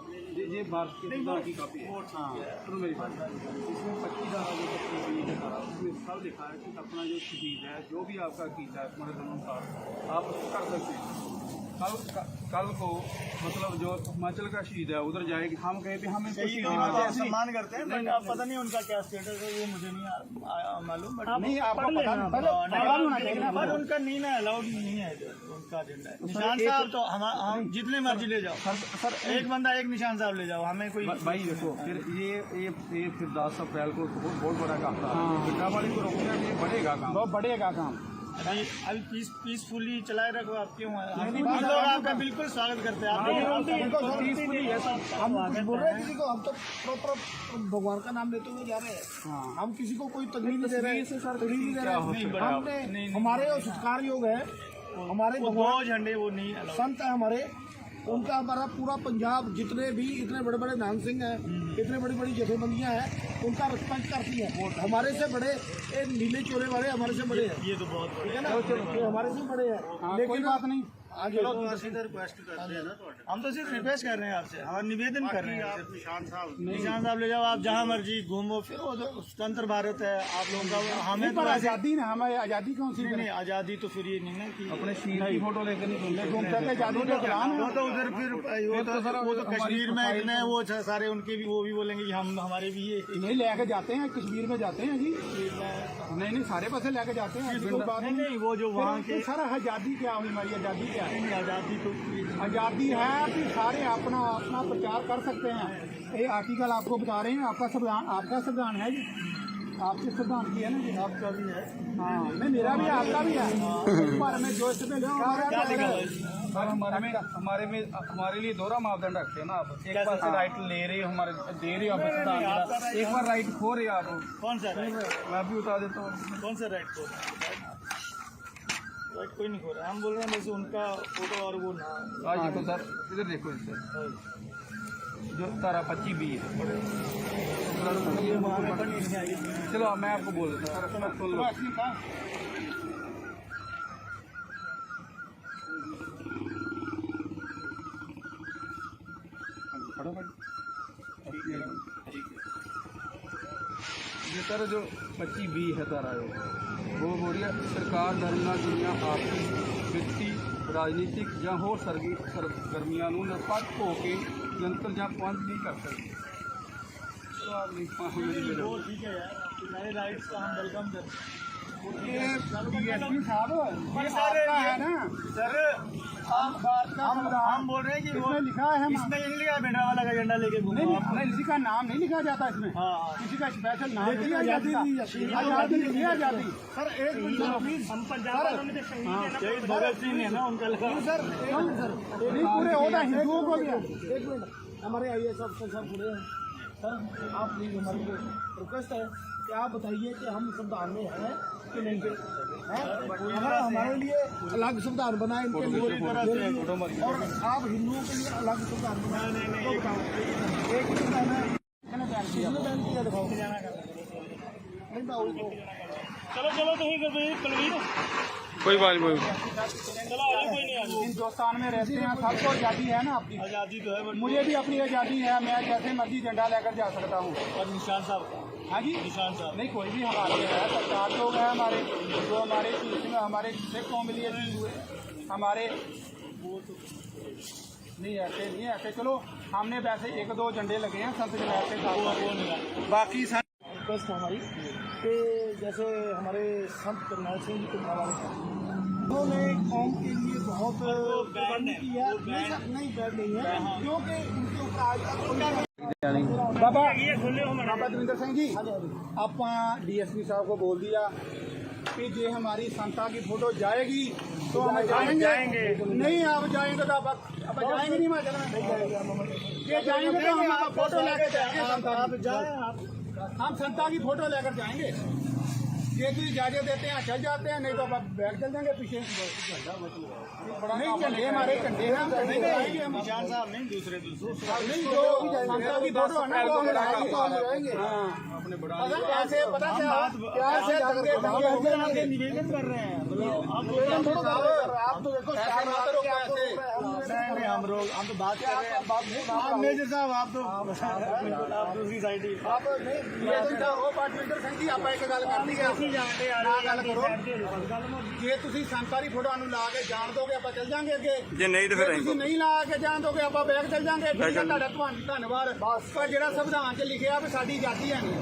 ये भारत के संविधान की कॉपी है हाँ सुनो मेरी बात इसमें 25 धारा जो 25 लिखा है उसमें सब लिखा है कि अपना जो शहीद है जो भी आपका अकीदा है हमारे दोनों का आप उसको कर सकते हैं कल को मतलब जो हिमाचल का शहीद है उधर जाएगी हम कहें कि हम इसको शहीद मानते हैं सम्मान करते हैं बट अब पता नहीं उनका क्या स्टेटस है वो मुझे नहीं मालूम बट नहीं आपको पता नहीं पता होना चाहिए ना बट उनका नहीं ना अलाउड नहीं है इधर, उनका एजेंडा है निशान साहब तो हम जितने मर्जी ले जाओ सर एक बंदा एक निशान साहब ले जाओ हमें कोई भाई देखो फिर ये फिर 10 अप्रैल को बहुत बड़ा काम था बिट्टावाड़ी को रोकने में बढ़ेगा काम बहुत बढ़ेगा काम अभी पीसफुली चलाए रखो आप क्यों हम लोग आपका बिल्कुल स्वागत करते हैं आप हम कुछ बोल रहे हैं किसी को हम तो प्रॉपर भगवान का नाम लेते हुए जा रहे हैं हम किसी को कोई तकलीफ नहीं दे रहे हैं तकलीफ नहीं दे रहे हैं हमने हमारे जो सत्कार योग है हमारे वो दो झंडे वो नहीं allowed। संत है हमारे उनका हमारा पूरा पंजाब जितने भी इतने बड़े बड़े नान सिंह हैं इतने बड़ी बड़ी जथेबंदियां हैं उनका रिस्पेक्ट करती है हमारे से बड़े ये नीले चोले वाले हमारे से बड़े हैं ये तो बहुत ठीक है ना ये हमारे से बड़े हैं लेकिन बात नहीं आगे रिक्वेस्ट करते हैं ना हम तो सिर्फ रिक्वेस्ट कर रहे हैं आपसे हमारा निवेदन कर रहे हैं निशान साहब ले जाओ आप जहाँ मर्जी घूमो फिरो तो स्वतंत्र भारत है आप लोगों का हमें तो ऐसे आजादी ना हमें आजादी कौन सी नहीं आज़ादी तो फिर ये नहीं ना कि अपने शहीद की फोटो लेकर नहीं घूम घूमते आजादी का चलान वो तो उधर फिर वो तो कश्मीर में इतने वो सारे उनके भी वो भी बोलेंगे कि हम हमारे भी ये नहीं लेके जाते हैं कश्मीर में जाते हैं जी नहीं सारे पासे लेके जाते हैं ऐसी कोई बात नहीं नहीं वो जो वहाँ के सर आजादी क्या हुई हमारी आजादी क्या है आज़ादी तो आजादी है कि सारे अपना अपना प्रचार कर सकते हैं ये आर्टिकल आपको बता रहे हैं आपका संविधान है जी आपके संविधान की है ना जी आपका भी है हाँ नहीं मेरा भी है आपका भी है पर मैं जो इसमें हमारे लिए दोहरा मापदंड रखते हैं ना आप एक बार से राइट ले रहे हो हमारे दे रहे हो आप एक बार राइट खो रहे हो आप कौन सा राइट मैं भी बता देता हूँ कौन सा राइट को राइट कोई नहीं खो रहा हम बोल रहे हैं जैसे उनका फोटो और वो ना आज तो सर इधर देखो सर जो तारा 25 भी है चलो मैं आपको बोल देता हूँ सर सुन लो ये सर जो 25 बी है तारा वो हो रही है सरकार धर्म दुनिया आपसी वित्ती राजनीतिक ਜਾਂ ਹੋਰ ਸਰਗਰਮੀਆਂ ਨੂੰ ਨਿਰਪੱਖ ਹੋ ਕੇ ਜਨਤਕ ਜਾਂ ਪਹੁੰਚ नहीं कर सकती तो आप नहीं वो ठीक है यार आपके सारे राइट्स का हम वेलकम करते हैं DSP साहब ये सारे है ना सर हम बोल रहे हैं कि वो इसमें लिखा है इसमें ये नहीं लिखा बेटा वाला का झंडा लेके घूमो नहीं आप। नहीं किसी का नाम नहीं लिखा जाता इसमें हाँ किसी का स्पेशल नाम नहीं आजादी नहीं आजादी सर एक मिनट प्लीज हम पंजाब वालों में तो शहीद है ना शहीद भगत सिंह है ना उनका लिखा सर नहीं पूरे होता हिंदुओं को भी है एक मिनट हमारे IAS अफसर साहब पूरे हैं सर आप प्लीज हमारी रिक्वेस्ट है कि आप बताइए कि हम संविधान में हैं कि नहीं हैं? अगर हमारे लिए अलग संविधान बना है इनके लिए और आप हिंदुओं के लिए अलग संविधान बनाए तो बताओ एक ही संविधान है किसने बैन किया दिखाओ नहीं बाबू को चलो चलो तुम कुलवीर कोई बात नहीं चलो आगे कोई नहीं आगे हिंदुस्तान में रहते हैं, सबको आज़ादी है ना अपनी। आज़ादी तो है मुझे भी अपनी आज़ादी है, मैं जैसे मर्जी झंडा लेकर जा सकता हूँ। और निशान साहब हाँ जी, निशान साहब नहीं कोई भी हमारे है, सरकार लोग हैं हमारे, जो हमारे हमारे सिख कौम लिए हुए हमारे वो तो नहीं ऐसे नहीं ऐसे। चलो हमने वैसे एक दो झंडे लगे हैं संत जमात के साथ, बाकी रिक्वेस्ट है हमारी कि जैसे हमारे संत करनाल सिंह जी कुमार उन्होंने कौम के लिए बहुत कुर्बानी की है। नहीं बैड नहीं है क्योंकि उनके ऊपर आज तक बाबा ये खोले हो मना बाबा दविंदर सिंह जी आप DSP साहब को बोल दिया कि जे हमारी संता की फोटो जाएगी तो हम जाएंगे। नहीं आप जाएंगे तो आप जाएंगे नहीं हिमाचल में, ये जाएंगे तो हम फोटो लेकर जाएंगे। आप जाए आप हम संता की फोटो लेकर जाएंगे, ये तो इजाजत देते हैं चल जाते हैं, नहीं तो आप बैग चल जाएंगे पीछे। नहीं झंडे हमारे झंडे हैं, झंडे लगाएंगे हम। निशान साहब नहीं दूसरे नहीं जो संता की फोटो है ना वो हम लगाएंगे। ऐसे पता क्या से दंगे निवेदन कर रहे हैं आप तो देखो हम तो बात कर रहे हैं मेजर साहब आप तो आप दूसरी साइड ही आप नहीं हो पार्टमेंटर सिंह जी आप एक गल करनी है गल करो जे तुसी संता दी फोटो नु ला के जान दोगे आप चल जाएंगे अगे, जे नहीं तो फिर तुसी नहीं ला के जान दोगे आप बैग चल जाएंगे। धन्यवाद। पर जेड़ा संविधान च लिखिਆ भी साडी आजादी है नहीं,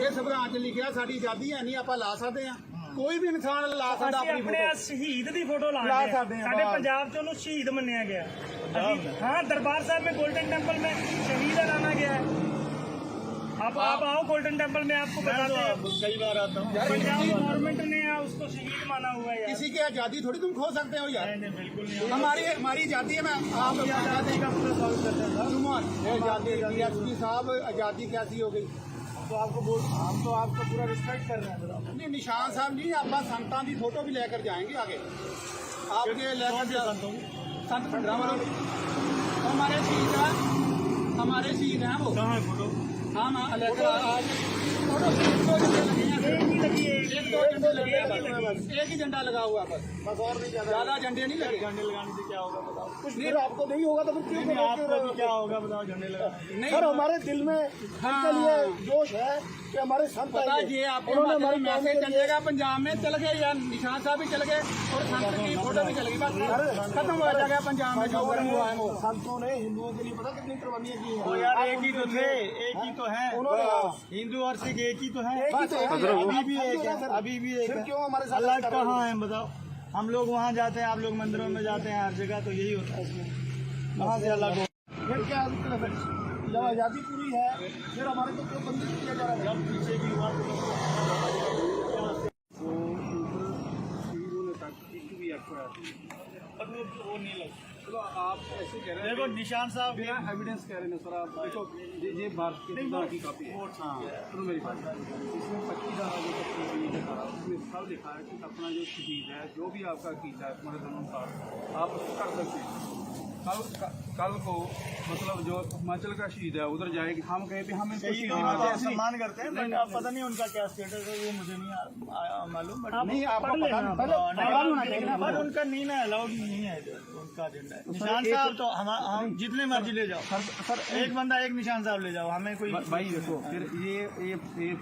ये संविधान च लिखिਆ साडी आजादी है नहीं, आप ला सकते हैं कोई भी इंसान ला सकता ਅਸੀਂ अपनी ਆਪਣੇ फोटो। ਸ਼ਹੀਦ ਦੀ ਫੋਟੋ ਲਾ ਲਾ ਰਹੇ ਹਾਂ। ਸਕਦੇ ਹਾਂ, ਸਾਡੇ ਵਾਹ। ਪੰਜਾਬ 'ਚ ਉਹਨੂੰ ਸ਼ਹੀਦ ਮੰਨਿਆ ਗਿਆ ਅਸੀਂ हाँ दरबार साहब में गोल्डन टेम्पल में शहीद लाना गया है। आप आओ गोल्डन टेम्पल में आपको बताते हैं। कई बार आता हूँ पंजाब गवर्नमेंट ने उसको शहीद माना हुआ है यार। किसी की आजादी थोड़ी तुम खो सकते हो यार, नहीं बिल्कुल नहीं। हमारी आजादी है। मैं आप आजादी का पूरा स्वागत करते हैं। आजादी DSP साहब आजादी कैसी हो गई तो आपको बोल हम तो आपका पूरा रिस्पेक्ट कर रहे हैं। नहीं निशान साहब नहीं, आप संतान की फोटो भी लेकर जाएंगे आगे आपके लेकर संत भंडारा हमारे शहीद हैं, हमारे शहीद हैं वो कहाँ है फोटो? हाँ लेकर आज फोटो दो झंडे लगे हैं, एक ही लगी है, एक दो झंडे लगे हैं बस, एक ही झंडा लगा हुआ है बस और नहीं ज्यादा झंडे नहीं लगे। झंडे लगाने से क्या होगा बताओ? कुछ नहीं आपको नहीं होगा तो फिर क्यों आपको भी क्या होगा बताओ झंडे लगाने? नहीं सर हमारे दिल में इनके लिए जोश है कि हमारे संत पता आएंगे। ये आपको उन्होंने हमारे हमारी मैसेज कौम के लिए- चलेगा पंजाब में चल गए या निशान साहब भी चल गए और संत की फोटो भी चल गई, बस खत्म हो जाएगा पंजाब में जो हुआ है वो। संतों ने हिंदुओं के लिए पता कितनी कुर्बानियां की हैं। तो यार एक ही तो थे, एक ही तो है। उन्होंने हिंदू और सिख एक ही तो है। एक ही तो है। अभी भी एक है, अभी भी एक फिर है। क्यों हमारे साथ अलग कर रहे हो? कहाँ है बताओ? हम लोग वहाँ जाते हैं, आप लोग मंदिरों में जाते हैं, हर जगह तो यही होता है इसमें। वहाँ से अलग हो फिर क्या जब आज़ादी पूरी है फिर हमारे को क्यों बंदी किया जा रहा है? पीछे भी हुआ वो नहीं लगा। चलो आप ऐसे कह रहे हैं देखो निशान साहब बिना एविडेंस कह रहे हैं सर, आप देखो ये भारत के संविधान की कॉपी है। हाँ सुनो मेरी बात, इसमें 25 धारा जो 25 धारा उसमें सब लिखा है कि अपना जो शहीद है जो भी आपका कीता है तुम्हारे अनुसार आप उसको कर सकते हैं। कल को मतलब जो हिमाचल का शहीद है उधर जाएगी, हम कहें भी हम इनको शहीद मानते सम्मान करते हैं, बट अब पता नहीं उनका क्या स्टेटस है वो मुझे नहीं मालूम। बट नहीं आपको पता नहीं, पहले पता होना चाहिए ना। बट उनका नहीं ना अलाउड नहीं है इधर, उनका एजेंडा है। निशान साहब तो हम जितने मर्जी ले जाओ सर, एक बंदा एक निशान साहब ले जाओ, हमें कोई भाई देखो फिर ये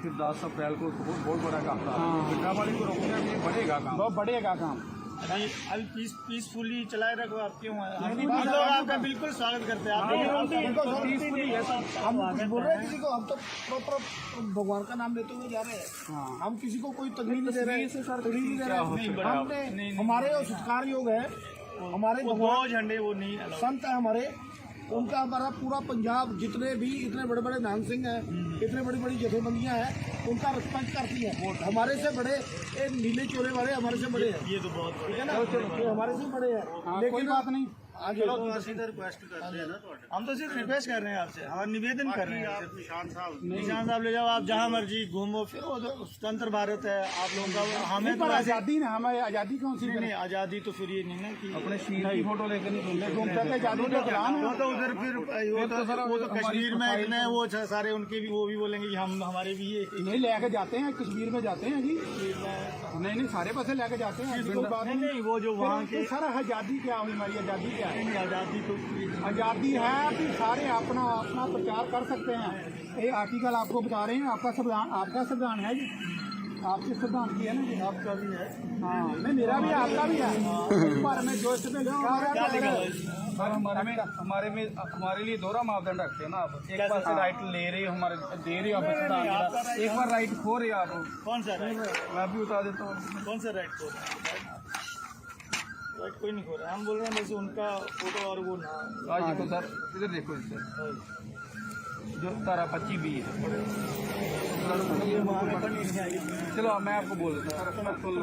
फिर 10 अप्रैल को बहुत बड़ा काम था, पिंडावाली को रोकने में बढ़ेगा काम, बहुत बढ़ेगा काम। अभी पीसफुली चलाए रखो आप क्यों? हम लोग आपका बिल्कुल स्वागत करते हैं। आप हम कुछ बोल रहे हैं किसी को, हम तो प्रॉपर भगवान का नाम लेते हुए जा रहे हैं। हम किसी को कोई तकलीफ नहीं दे रहे हैं, तकलीफ नहीं दे रहे हैं। हमने हमारे जो सत्कार योग है, हमारे वो भगवान दो झंडे वो नहीं allowed। संत है हमारे, उनका हमारा पूरा पंजाब जितने भी इतने बड़े बड़े नान सिंह हैं, इतने बड़ी बड़ी जथेबंदियां हैं, उनका रिस्पेक्ट करती हैं। हमारे से बड़े नीले चोले वाले हमारे से बड़े हैं, ये तो बहुत ठीक है ना, ये हमारे से बड़े हैं। कोई लेकिन बात नहीं, आगे रिक्वेस्ट करते हैं ना, हम तो सिर्फ रिक्वेस्ट कर रहे हैं आपसे, हमारा निवेदन कर रहे हैं। निशान साहब ले जाओ आप जहाँ मर्जी घूमो फिरो, स्वतंत्र भारत है आप लोगों का। हमें तो आजादी ना, हमारी आजादी कौन सी नहीं, आजादी तो फिर ये नहीं ना कि अपने शहीद की फोटो लेकर नहीं घूम सकते, आजादी का ऐलान वो तो उधर फिर वो तो कश्मीर में इतने वो सारे उनके भी वो भी बोलेंगे कि हम हमारे भी ये नहीं लेके जाते हैं, कश्मीर में जाते हैं जी, नहीं सारे पासे लेके जाते हैं, कोई बात नहीं वो जो वहाँ के सर आजादी क्या हुई, हमारी आजादी क्या है? आजादी तो आजादी है कि सारे अपना अपना प्रचार कर सकते हैं। ये आर्टिकल आपको बता रहे हैं, आपका संविधान है जी, आपके संविधान की है ना जी, आपका भी है। हाँ नहीं मेरा भी आपका भी है, पर मैं जो इसमें हमारे लिए दोहरा मापदंड रखते हैं ना आप। एक बार से राइट ले रहे हो, हमारे दे रहे हो आप, एक बार राइट खो रहे हो आप। कौन सा राइट? मैं भी बता देता हूँ कौन सा राइट खो रहा है? राइट कोई नहीं खो रहा है, हम बोल रहे हैं जैसे उनका फोटो और वो ना। आज देखो सर, इधर देखो सर, जो तारा 25B है। चलो मैं आपको बोल देता हूँ सर, सुन लो।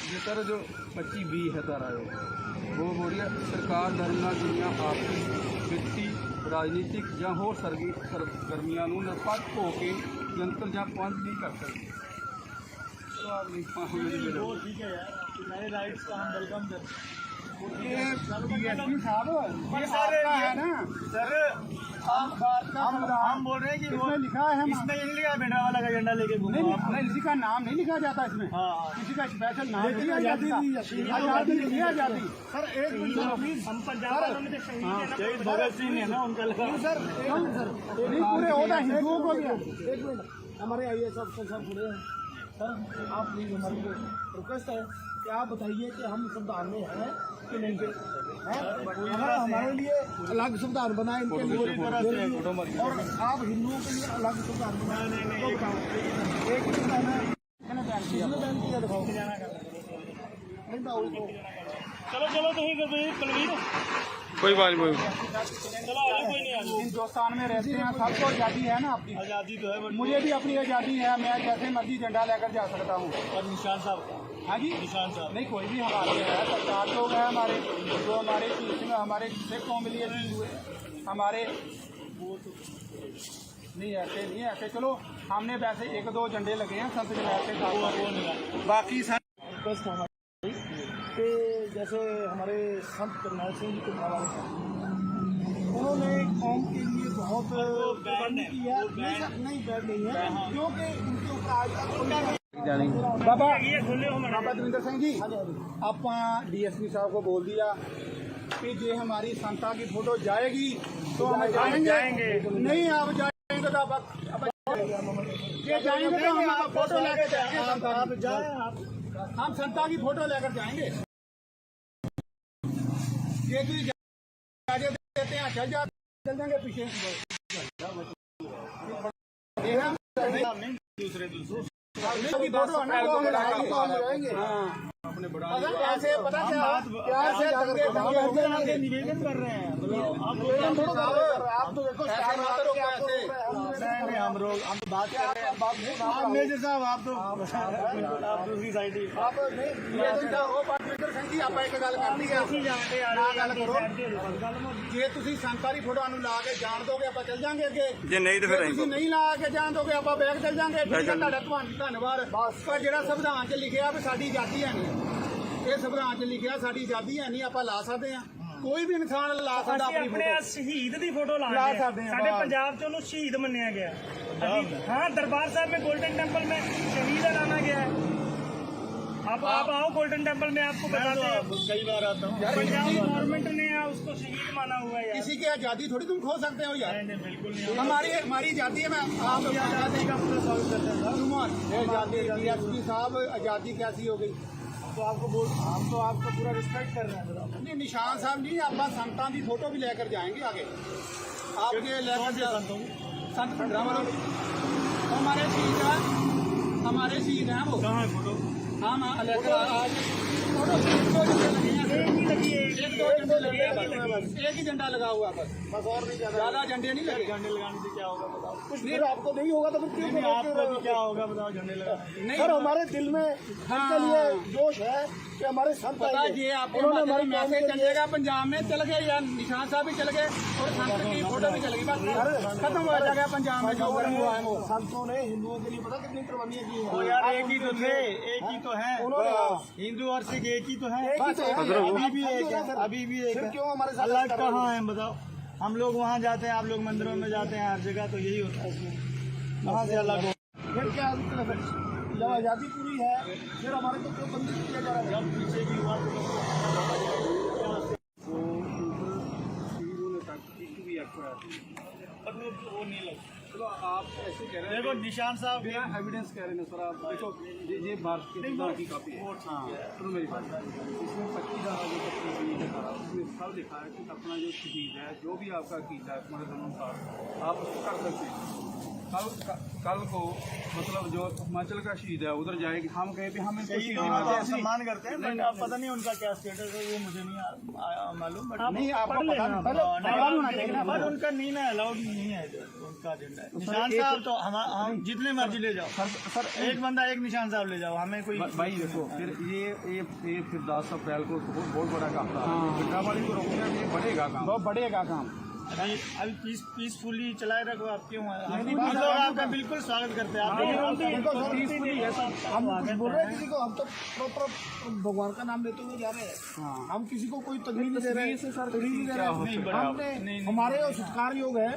ये सर जो 25B है तारा वो हो रही है सरकार दरमियान दुनिया आपकी वित्तीय राजनीतिक ਜਾਂ ਹੋਰ ਸਰਗਰਮੀਆਂ ਨੂੰ ਨਿਰਪੱਖ ਹੋ ਕੇ ਨਿਯੰਤਰਣ ਜਾਂ ਪਾਬੰਦ नहीं कर सकते। तो आप वो ठीक है यार, मेरे राइट्स का हम वेलकम करते हैं। DSP साहब ये आपका है ना सर, हम बोल रहे हैं कि वो इसमें लिखा है, इसमें ये नहीं लिखा है बेटा वाला का झंडा लेके घूमो नहीं आप। नहीं किसी का नाम नहीं लिखा जाता इसमें, हाँ किसी का स्पेशल नाम नहीं लिखा आजादी जाता, नहीं, आजादी नहीं है आजादी। सर एक मिनट प्लीज, हम पंजाब वालों में तो शहीद है ना, शहीद भगत सिंह है ना उनका लगा। सर नहीं पूरे होता हिंदुओं को भी। एक मिनट, हमारे IAS अफसर साहब पूरे हैं सर, आप प्लीज हमारी रिक्वेस्ट है कि आप बताइए कि हम संविधान में हैं कि नहीं है? हमारे लिए अलग संविधान बनाए इनके लिए, और आप हिंदुओं के लिए अलग संविधान बनाए। एक बैन किया दिखाओ, नहीं मैं उसको चलो तो ही बलवीर, कोई बात नहीं चलो आगे कोई नहीं आगे। हिंदुस्तान में रहते हैं, सबको आज़ादी है ना अपनी, आजादी तो है, मुझे भी अपनी आज़ादी है, मैं जैसे मर्जी झंडा लेकर जा सकता हूँ। और निशान साहब का, हाँ जी निशान साहब नहीं कोई भी हमारे है, सरकार लोग हैं हमारे, जो हमारे चीफ में हमारे सिख कौम के लिए हुए हमारे, वो तो नहीं ऐसे नहीं है ऐसे। चलो हमने वैसे 1-2 झंडे लगे हैं संत जमात, बाकी रिक्वेस्ट हमारी कि जैसे हमारे संत करनाल सिंह जी कुमार उन्होंने कौम के लिए बहुत कुर्बानी की है, नहीं बैठ नहीं है क्योंकि उनके ऊपर आज तक बाबा दविंदर सिंह जी आप DSP साहब को बोल दिया कि जे हमारी संता की फोटो जाएगी तो हम जाएंगे, नहीं आप जाएंगे तो आप जाएंगे तो हम फोटो लेकर जाएंगे, आप जाए हम संता की फोटो लेकर जाएंगे। ये भी इजाजत देते हैं, चल जाएंगे पीछे दूसरे ऐसे पता क्या निवेदन कर रहे हैं आप तो देखो हम बात कर रहे हैं मेजर साहब, आप तो दूसरी साइड ही आप ਆਪਾਂ ਇੱਕ ਗੱਲ ਕਰਨੀ ਹੈ, ਨਾ ਗੱਲ ਕਰੋ ਜੇ ਤੁਸੀਂ ਸੰਤਾਰੀ ਫੋਟੋਆਂ ਨੂੰ ਲਾ ਕੇ ਜਾਣ ਦੋਗੇ ਆਪਾਂ ਚੱਲ ਜਾਾਂਗੇ ਅੱਗੇ, ਜੇ ਨਹੀਂ ਤਾਂ ਫਿਰ ਤੁਸੀਂ ਨਹੀਂ ਲਾ ਕੇ ਜਾਣ ਦੋਗੇ ਆਪਾਂ ਬੈਕ ਚੱਲ ਜਾਾਂਗੇ। ਤੁਹਾਡਾ ਧੰਨਵਾਦ। ਪਰ ਜਿਹੜਾ ਸੰਵਿਧਾਨ 'ਚ ਲਿਖਿਆ ਵੀ ਸਾਡੀ ਆਜ਼ਾਦੀ ਹੈ ਨਹੀਂ, ਇਹ ਸੰਵਿਧਾਨ 'ਚ ਲਿਖਿਆ ਸਾਡੀ ਆਜ਼ਾਦੀ ਹੈ ਨਹੀਂ, ਆਪਾਂ ਲਾ ਸਕਦੇ ਹਾਂ, ਕੋਈ ਵੀ ਇਨਸਾਨ ਲਾ ਸਕਦਾ ਅਸੀਂ ਆਪਣੀ ਆਪਣੇ ਫੋਟੋ। ਸ਼ਹੀਦ ਦੀ ਫੋਟੋ ਲਾ ਲਾ ਰਹੇ ਸਕਦੇ हैं, हैं, ਸਾਡੇ बस। पंजाब ਚ ਉਹਨੂੰ ਸ਼ਹੀਦ ਮੰਨਿਆ ਗਿਆ। हाँ दरबार साहब में गोल्डन टेम्पल में शहीद ऐलाना गया है। आप आओ गोल्डन टेम्पल में, आपको बताते हैं, कई बार आता हूँ। पंजाब गवर्नमेंट ने उसको शहीद माना हुआ है यार। किसी की आज़ादी थोड़ी तुम खो सकते हो यार, नहीं बिल्कुल नहीं, हमारी आज़ादी है। मैं आप आजादी का पूरा स्वागत करते हैं। आज़ादी DSP साहब आज़ादी कैसी हो गई? तो आपको बोल, हम तो आपका पूरा रिस्पेक्ट कर रहे हैं। नहीं निशान साहब नहीं, आप संतान की फोटो भी लेकर जाएंगे आगे, आपके लेकर संत भंडरा वाले हमारे शहीद हैं वो। कहाँ है फोटो? हाँ लेकर आज एक ही झंडा लगा हुआ बस और नहीं ज्यादा झंडे नहीं लगे। झंडे लगाने से क्या होगा बताओ? कुछ नहीं, आपको नहीं होगा तो फिर क्यों आपको भी क्या होगा बताओ झंडे लगाने? सर हमारे दिल में इनके लिए जोश है कि हमारे संत ये आपको मैसेज चलेगा पंजाब में चल गए या निशान साहब भी चल गए और संत की फोटो भी चल गई, बस खत्म हो जाएगा पंजाब में जो गर्म हुआ है वो। संतों ने हिंदुओं के लिए पता कितनी कुर्बानियां की तो हैं। यार एक ही तो थे, एक ही तो है, उन्होंने हिंदू और सिख एक ही तो है, एक ही तो है। अभी भी एक है, अभी भी एक फिर है। क्यों हमारे साथ अलग कहाँ है बताओ? हम लोग वहाँ जाते हैं, आप लोग मंदिरों में जाते हैं, हर जगह तो यही होता है इसमें। कहाँ से अलग हो? फिर क्या जब आज़ादी पूरी है फिर हमारे को क्यों बंदी किया जा रहा है? जब पीछे की हुआ तो वो नहीं लगा। चलो आप ऐसे कह रहे हैं, देखो निशान साहब बिना एविडेंस कह रहे हैं सर, आप देखो ये भारत के संविधान की कॉपी है। हाँ सुनो मेरी बात, इसमें 25 धारा जो 25 धारा उसमें सब लिखा है कि अपना जो शहीद है, जो भी आपका अकीदा है हमारे अनुसार आप उसको कर सकते हैं। कल को मतलब जो हिमाचल का शहीद है उधर जाएगी, हम कहें कि हम इनको शहीद मानते हैं, सम्मान करते हैं, बट अब पता नहीं उनका क्या स्टेटस है, वो मुझे नहीं मालूम। बट नहीं आपको पता नहीं, पता होना चाहिए ना, बट उनका नहीं ना अलाउड नहीं है इधर, उनका एजेंडा है। निशान साहब तो हम जितने मर्जी ले जाओ सर, एक बंदा एक निशान साहब ले जाओ, हमें कोई भाई देखो फिर ये फिर 10 अप्रैल को बहुत बड़ा काम था, पिंडावाड़ी को रोकने में ये बढ़ेगा काम, बहुत बढ़ेगा काम। अभी पीसफुली चलाए रखो, आप क्यों हम लोग आपका बिल्कुल स्वागत करते हैं। आप हम कुछ बोल रहे हैं किसी को, हम तो प्रॉपर भगवान का नाम लेते हुए जा रहे हैं। हम किसी को कोई तकलीफ नहीं दे रहे हैं, तकलीफ नहीं दे रहे हैं। हमने हमारे जो सत्कार योग है,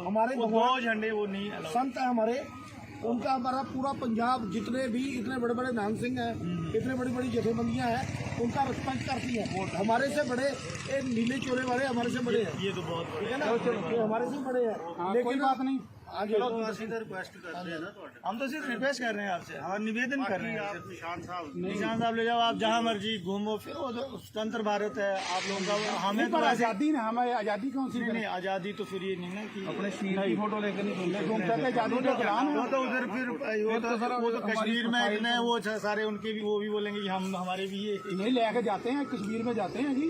हमारे दो झंडे वो नहीं संत है हमारे, उनका हमारा पूरा पंजाब जितने भी इतने बड़े बड़े नाम सिंह हैं, इतने बड़ी बड़ी जथेबंदियां हैं, उनका रिस्पेक्ट करती है। हमारे से बड़े एक नीले चोले वाले हमारे से बड़े हैं, ये तो बहुत ठीक है ना, ये हमारे से बड़े हैं। लेकिन बात नहीं, आगे रिक्वेस्ट करते हैं ना, हम तो सिर्फ रिक्वेस्ट कर रहे हैं आपसे, हम निवेदन कर रहे हैं। निशान साहब ले जाओ, आप जहाँ मर्जी घूमो फिरो, तो स्वतंत्र भारत है आप लोगों का। हमें तो आज़ादी ना, हमें आज़ादी कौन सी नहीं, आज़ादी तो फिर ये नहीं ना कि अपने शहीद की फोटो लेकर नहीं घूम सकते, आज़ादी का प्लान वो तो उधर फिर वो तो कश्मीर में इतने वो सारे उनके भी वो भी बोलेंगे कि हम हमारे भी ये नहीं लेके जाते हैं, कश्मीर में जाते हैं जी,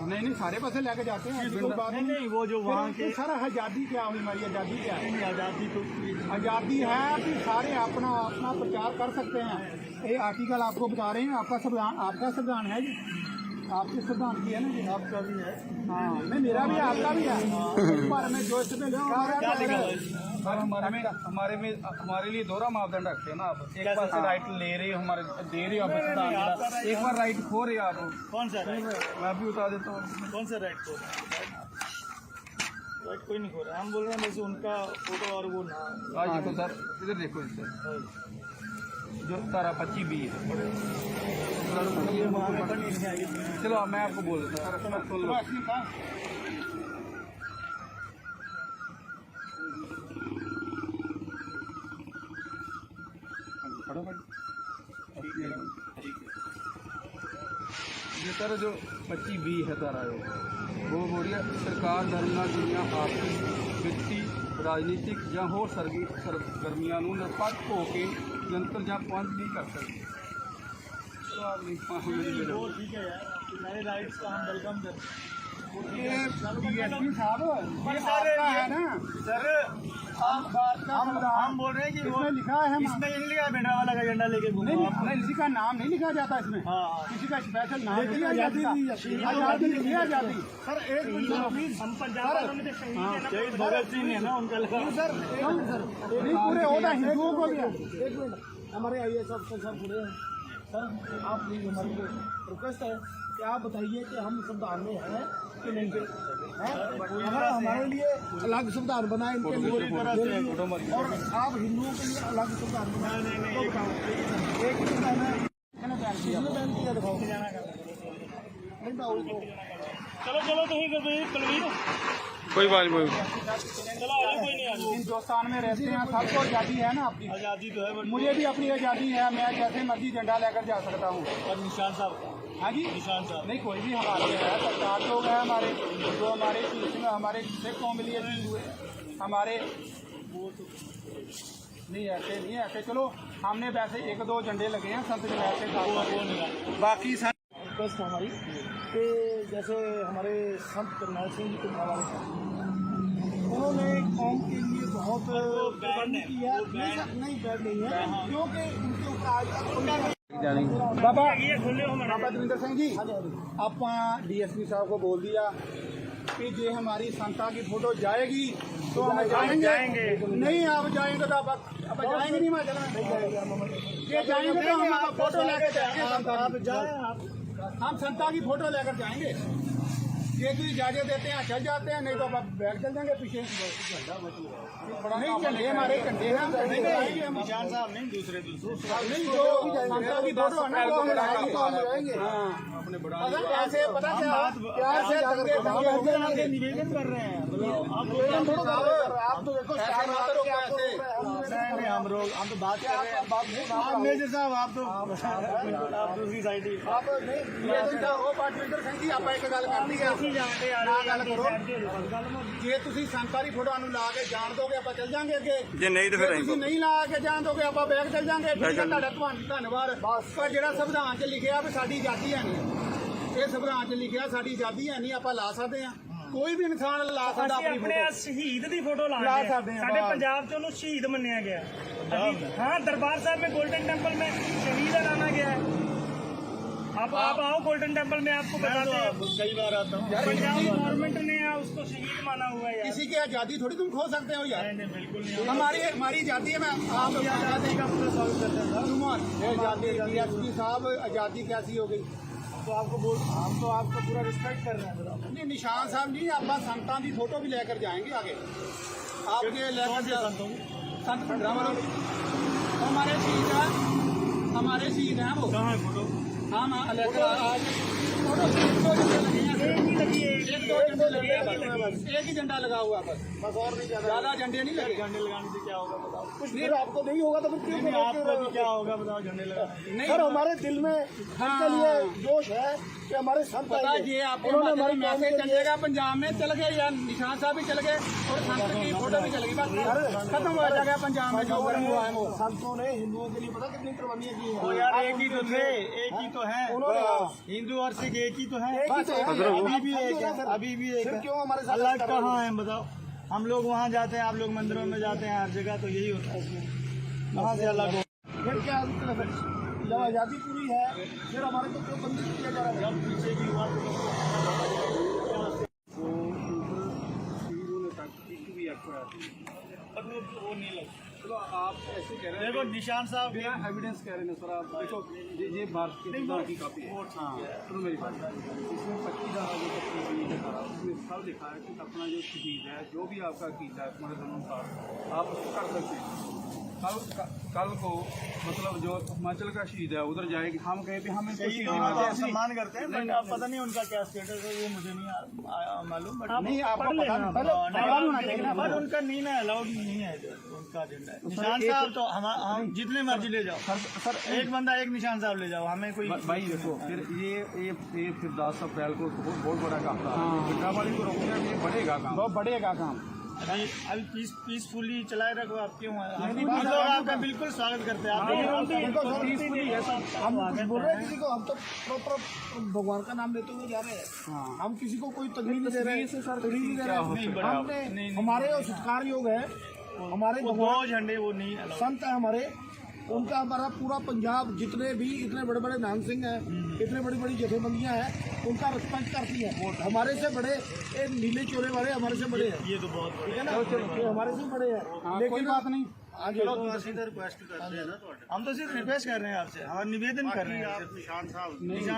नहीं सारे पासे लेके जाते हैं, कोई बात नहीं। वो जो वहाँ के सर आज़ादी क्या हुई, हमारी आज़ादी क्या है? आज़ादी तो आज़ादी है कि सारे अपना अपना प्रचार कर सकते हैं। ये आर्टिकल आपको बता रहे हैं, आपका संविधान है जी, आपके संविधान की है ना जी, आपका भी है। हाँ नहीं मेरा भी है, आपका भी है। इस बारे में जो इसमें हमारे लिए दोहरा मापदंड रखते हैं ना आप, एक बार से राइट ले रहे हो, हमारे दे रहे हो आप, एक बार राइट खो रहे हो आप। कौन सा राइट? मैं भी बता देता हूँ कौन सा राइट खो रहा है? राइट कोई नहीं खो रहा है, हम बोल रहे हैं जैसे उनका फोटो और वो ना। आज तो सर इधर देखो, इससे जो तारा 25B है, चलो मैं आपको बोल देता हूँ। ये सर जो 25B है तारा वो बोल रही है सरकार धर्म ਨਾਲ ਜੁੜੀਆਂ ਆਰਥਿਕ ਵਿੱਤੀ ਰਾਜਨੀਤਿਕ ਜਾਂ ਹੋਰ ਸਰਗਰਮੀਆਂ ਨੂੰ ਨਿਰਪੱਖ ਹੋ ਕੇ ਜਨਤਕ ਜਾਂ ਪਹੁੰਚ नहीं कर सकती। चलो आप नहीं वो ठीक है यार, आपके सारे राइट्स का हम वेलकम करते हैं। DSP साहब ये सर आपका है ना सर, हम बोल रहे हैं कि वो इसमें लिखा है, इसमें ये नहीं लिखा बेटा वाला का झंडा लेके घूमो नहीं आप। नहीं, किसी का नाम नहीं लिखा जाता इसमें, हाँ किसी का स्पेशल नाम नहीं आज़ादी नहीं है, आज़ादी। सर एक मिनट, हम पंजाब वालों में तो शहीद है ना, शहीद भगत सिंह है ना उनका लिखा। सर नहीं पूरे होता हिंदुओं को भी है। एक मिनट, हमारे IAS अफसर साहब जुड़े हैं। सर आप प्लीज हमारी रिक्वेस्ट है कि आप बताइए कि हम संविधान में हैं कि नहीं हैं? अगर हमारे लिए अलग संविधान बना है इनके लिए, और आप हिंदुओं के लिए अलग संविधान बनाए, एक ही संविधान है, किसने बैन किया दिखाओ। नहीं मैं उसको चलो चलो तुम कुलवीर, कोई बात नहीं। चलो आ जाओ, कोई नहीं आ जाओ। हिंदुस्तान में रहते हैं, सबको आज़ादी है ना अपनी, आज़ादी तो है बट मुझे भी अपनी आज़ादी है, मैं जैसे मर्जी झंडा लेकर जा सकता हूँ। और निशान साहब हाँ जी निशान साहब नहीं कोई भी हमारे है, सरकार लोग हैं हमारे, जो हमारे इसमें हमारे सिख कौम के लिए हुए हमारे नहीं ऐसे नहीं, ऐसे चलो हमने वैसे 1-2 झंडे लगे हैं संत के वैसे बाकी रिक्वेस्ट है हमारी कि जैसे हमारे संत करनाल सिंह जी के हवाले से उन्होंने कौम के लिए बहुत कुर्बानी की है। नहीं बैड नहीं है, क्योंकि उनके ऊपर आज तक बाबा ये खोले हो हमारा बाबा दविंदर सिंह जी ਆਪਾਂ डीएसपी साहब को बोल दिया कि जे हमारी संता की फोटो जाएगी तो हम जाएंगे। नहीं आप जाएंगे तो आप जाएंगे नहीं, मैं ये जाएंगे तो हम फोटो लेकर जाएंगे। आप जाए, हम संता की फोटो लेकर जाएंगे। ये तो इजाजत देते हैं चल जाते हैं, नहीं तो आप बैग चल जाएंगे पीछे। नहीं झंडे हमारे झंडे हैं, निशान साहब नहीं, दूसरे नहीं जो संता की फोटो है ना वो हम लगाएंगे। अपने बड़ा अगर ऐसे पता क्या प्यार से दंगे निवेदन कर रहे हैं। आप तो देखो हम तो बात कर रहे हैं। मेजर साहब आप दूसरी साइड ही आप पार्टनर सिंह जी आप एक गल करनी है ना गल करो। जे तुसी संतारी फोटो ਨੂੰ ਲਾ ਕੇ ਜਾਣ ਦੋਗੇ ਆਪਾਂ ਚੱਲ ਜਾਾਂਗੇ ਅੱਗੇ, ਜੇ ਨਹੀਂ ਤਾਂ ਫਿਰ ਅਸੀਂ ਤੁਸੀਂ ਨਹੀਂ ਲਾ ਕੇ ਜਾਣ ਦੋਗੇ ਆਪਾਂ ਬੈਗ ਚੱਲ ਜਾਾਂਗੇ। ਤੁਹਾਡਾ ਧੰਨਵਾਦ। ਪਰ ਜਿਹੜਾ ਸੰਵਿਧਾਨ 'ਚ ਲਿਖਿਆ ਵੀ ਸਾਡੀ ਆਜ਼ਾਦੀ ਹੈ ਨਹੀਂ, ਇਹ ਸੰਵਿਧਾਨ 'ਚ ਲਿਖਿਆ ਸਾਡੀ ਆਜ਼ਾਦੀ ਹੈ ਨਹੀਂ, ਆਪਾਂ ਲਾ ਸਕਦੇ ਹਾਂ। ਕੋਈ ਵੀ ਇਨਸਾਨ ਲਾ ਸਕਦਾ ਅਸੀਂ ਆਪਣੀ ਆਪਣੇ ਫੋਟੋ। ਸ਼ਹੀਦ ਦੀ ਫੋਟੋ ਲਾ ਲਾ ਰਹੇ ਹਾਂ। ਸਕਦੇ ਹਾਂ, ਸਾਡੇ ਬਾਹਰ। ਪੰਜਾਬ 'ਚ ਉਹਨੂੰ ਸ਼ਹੀਦ ਮੰਨਿਆ ਗਿਆ है। हाँ, दरबार साहब में गोल्डन टेम्पल में शहीद लाना गया है। आप आओ गोल्डन टेम्पल में, आपको बताते हैं। कई बार आता हूँ। पंजाब गवर्नमेंट ने उसको शहीद माना हुआ है यार। किसी की आजादी थोड़ी तुम खो सकते हो यार। बिल्कुल नहीं। हमारी आजादी है। मैं आप आजादी का पूरा स्वागत करते हैं। आजादी डीएसपी साहब आजादी कैसी हो गई तो आपको बोल, हम तो आपका पूरा रिस्पेक्ट कर रहे हैं। नहीं निशान साहब नहीं, आप संतान की फोटो भी लेकर जाएंगे आगे। आपके लेकर संत हमारे शहीद हैं, हमारे शहीद हैं वो। कहाँ है फोटो? हाँ लेकर आज फोटो 1-2 झंडे लगे हैं। एक ही लगी है, 1-2 झंडे लगे हैं बस। एक ही झंडा लगा हुआ बस और नहीं ज्यादा झंडे नहीं लगे। झंडे लगाने से क्या होगा बताओ? कुछ फिर आपको नहीं होगा तो फिर क्यों आपको भी क्या होगा बताओ झंडे लगाने? नहीं सर हमारे दिल में इनके लिए जोश है कि हमारे संत पता आएंगे। ये आपको उन्होंने हमारे हमारी मैसेज कौम के लिए- चलेगा पंजाब में चल गए या निशान साहब भी चल गए और संत की फोटो भी चलेगी बस खत्म हो जाएगा पंजाब में जो गर्म हुआ है वो। संतों ने हिंदुओं के लिए पता कितनी कुर्बानियां की हैं। तो यार एक ही तो थे, एक ही तो है। उन्होंने हिंदू और सिख एक ही तो है। एक ही तो है। अभी भी एक है, अभी भी एक फिर है। क्यों हमारे साथ अलग ऐसा कर रहे कहाँ है बताओ? हम लोग वहाँ जाते हैं, आप लोग मंदिरों में जाते हैं, हर जगह तो यही होता है। वहाँ से अलग हो। हो? फिर क्या जब आज़ादी पूरी है फिर हमारे को क्यों बंदी किया जा रहा है? पीछे की हुआ वो नहीं लगा। चलो आप ऐसे कह रहे हैं देखो निशान साहब बिना एविडेंस कह रहे हैं सर। आप देखो ये भारत के संविधान की कॉपी है। हाँ सुनो मेरी बात, इसमें 25 धारा जो 25 लिखा है उसमें सब लिखा है कि अपना जो शहीद है जो भी आपका अकीदा है मजहब अनुसार आप उसको कर सकते हैं। कल को मतलब जो हिमाचल का शहीद है उधर जाएगी, हम कहें भी हम इसको शहीद मानते हैं। सम्मान करते हैं, बट अब पता नहीं उनका क्या स्टेटस है वो मुझे नहीं मालूम। बट नहीं आपको पता नहीं, पहले होना चाहिए ना। बट उनका नहीं ना अलाउड नहीं है उनका एजेंडा है। निशान साहब तो हम जितने मर्जी ले जाओ सर, एक बंदा एक निशान साहब ले जाओ, हमें कोई भाई देखो फिर ये फिर 10 अप्रैल को बहुत बड़ा काम था। पिंडावाली को रोकने में बढ़ेगा काम, बहुत बढ़ेगा काम। अभी पीसफुली चलाए रखो। आप क्यों हम लोग आपका बिल्कुल स्वागत करते हैं। आप हम कुछ बोल रहे हैं किसी को? हम तो प्रॉपर भगवान का नाम लेते हुए जा रहे हैं। हम किसी को कोई तकलीफ नहीं दे रहे हैं, तकलीफ नहीं दे रहे हैं। हमने हमारे जो सत्कार योग है, हमारे वो भगवान 2 झंडे वो नहीं allowed। संत है हमारे, उनका हमारा पूरा पंजाब जितने भी इतने बड़े बड़े नाम सिंह हैं, इतने बड़ी बड़ी जथेबंदियां हैं, उनका रिस्पेक्ट करती हैं। हमारे से बड़े ये नीले चोरे वाले हमारे से बड़े हैं, ये तो बहुत ठीक है ना? ये हमारे से बड़े हैं, लेकिन बात नहीं। आगे रिक्वेस्ट करते हैं ना, हम तो सिर्फ रिक्वेस्ट कर रहे हैं आपसे, हमारा निवेदन कर रहे हैं। निशान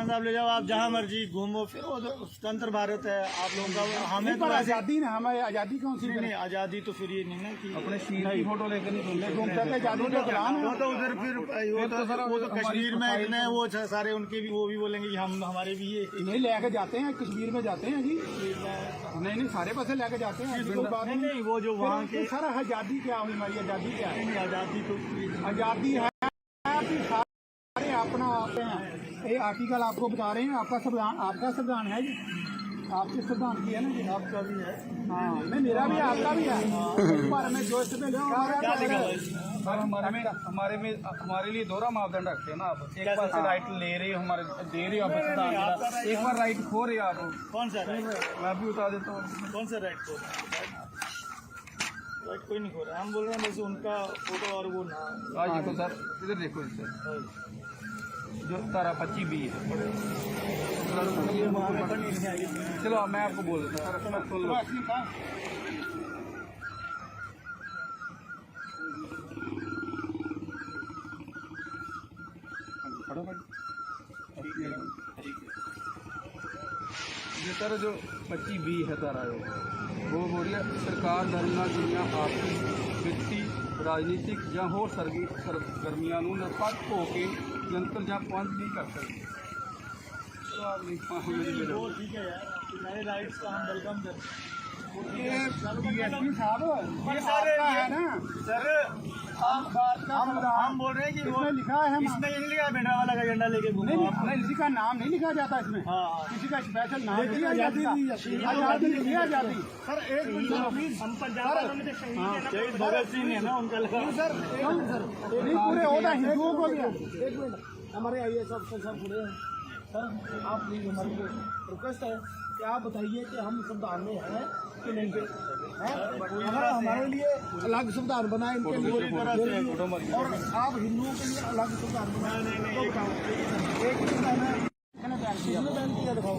साहब ले जाओ आप जहाँ मर्जी घूमो फिरो, तो स्वतंत्र भारत है आप लोगों का। हमें तो आजादी ना, हमारी आजादी कौन सी नहीं आज़ादी तो फिर ये नहीं ना कि अपने शहीद की फोटो लेकर नहीं घूमते आजादी का प्लान वो तो उधर फिर वो तो कश्मीर में इतने वो सारे उनके भी वो भी बोलेंगे कि हम हमारे भी ये नहीं लेके जाते हैं, कश्मीर में जाते हैं जी। नहीं सारे पासे लेके जाते हैं। नहीं वो जो वहाँ के सर आजादी क्या हुई, हमारी आजादी क्या है? आज़ादी तो आजादी है कि सारे अपना आते हैं। ये आर्टिकल आपको बता रहे हैं, आपका संविधान है जी। आपके सिद्धांत की है ना जी, आपका भी है। हाँ नहीं मेरा भी है, आपका भी है। इस बारे में जो इसमें क्या लिखा हुआ है? सर हमारे लिए दोहरा मापदंड रखते हैं ना आप। एक बार से राइट ले रहे हो, हमारे दे रहे हो आप सिद्धांत, एक बार राइट खो रहे हो आप। कौन सा राइट? मैं भी बता देता हूँ। कौन सा राइट को? राइट कोई नहीं खो रहा है, हम बोल रहे हैं बस उनका फोटो और वो ना। आज देखो सर, इधर देखो सर, जो तारा 25B है। चलो मैं आपको बोल देता हूँ, सुन लो। ये सर जो 25B है तारा वो बोल रही है सरकार धर्म दुनिया आर्थिक वित्तीय राजनीतिक या होर सरगर्मियां निरपक्ष होके जंतर ਜਾਂ पहुंच नहीं कर सकती। तो आप वो ठीक है यार, नए राइट्स का हम वेलकम करते हैं। DSP साहब पर सर है ना सर हम बोल रहे हैं कि वो इसमें लिखा है इसमें ये नहीं लिखा बेटा वाला का झंडा लेके घूमो नहीं आप। नहीं, किसी का नाम नहीं लिखा जाता इसमें। हाँ किसी का स्पेशल नाम नहीं लिखा जाता। आजादी लिखी आजादी। सर एक मिनट हम पंजाब वालों में तो शहीद है ना, शहीद भगत सिंह है ना, उनका लगा। सर नहीं पूरे होता हिंदुओं को भी। एक मिनट हमारे IAS अफसर साहब खड़े हैं। सर आप प्लीज हमारी रिक्वेस्ट है कि आप बताइए कि हम संविधान में हैं कि नहीं है? अगर हमारे लिए अलग संविधान बनाए इनके लिए और आप हिंदुओं के लिए अलग संविधान बनाए तो बताओ। एक संविधान है किसने बैन किया दिखाओ।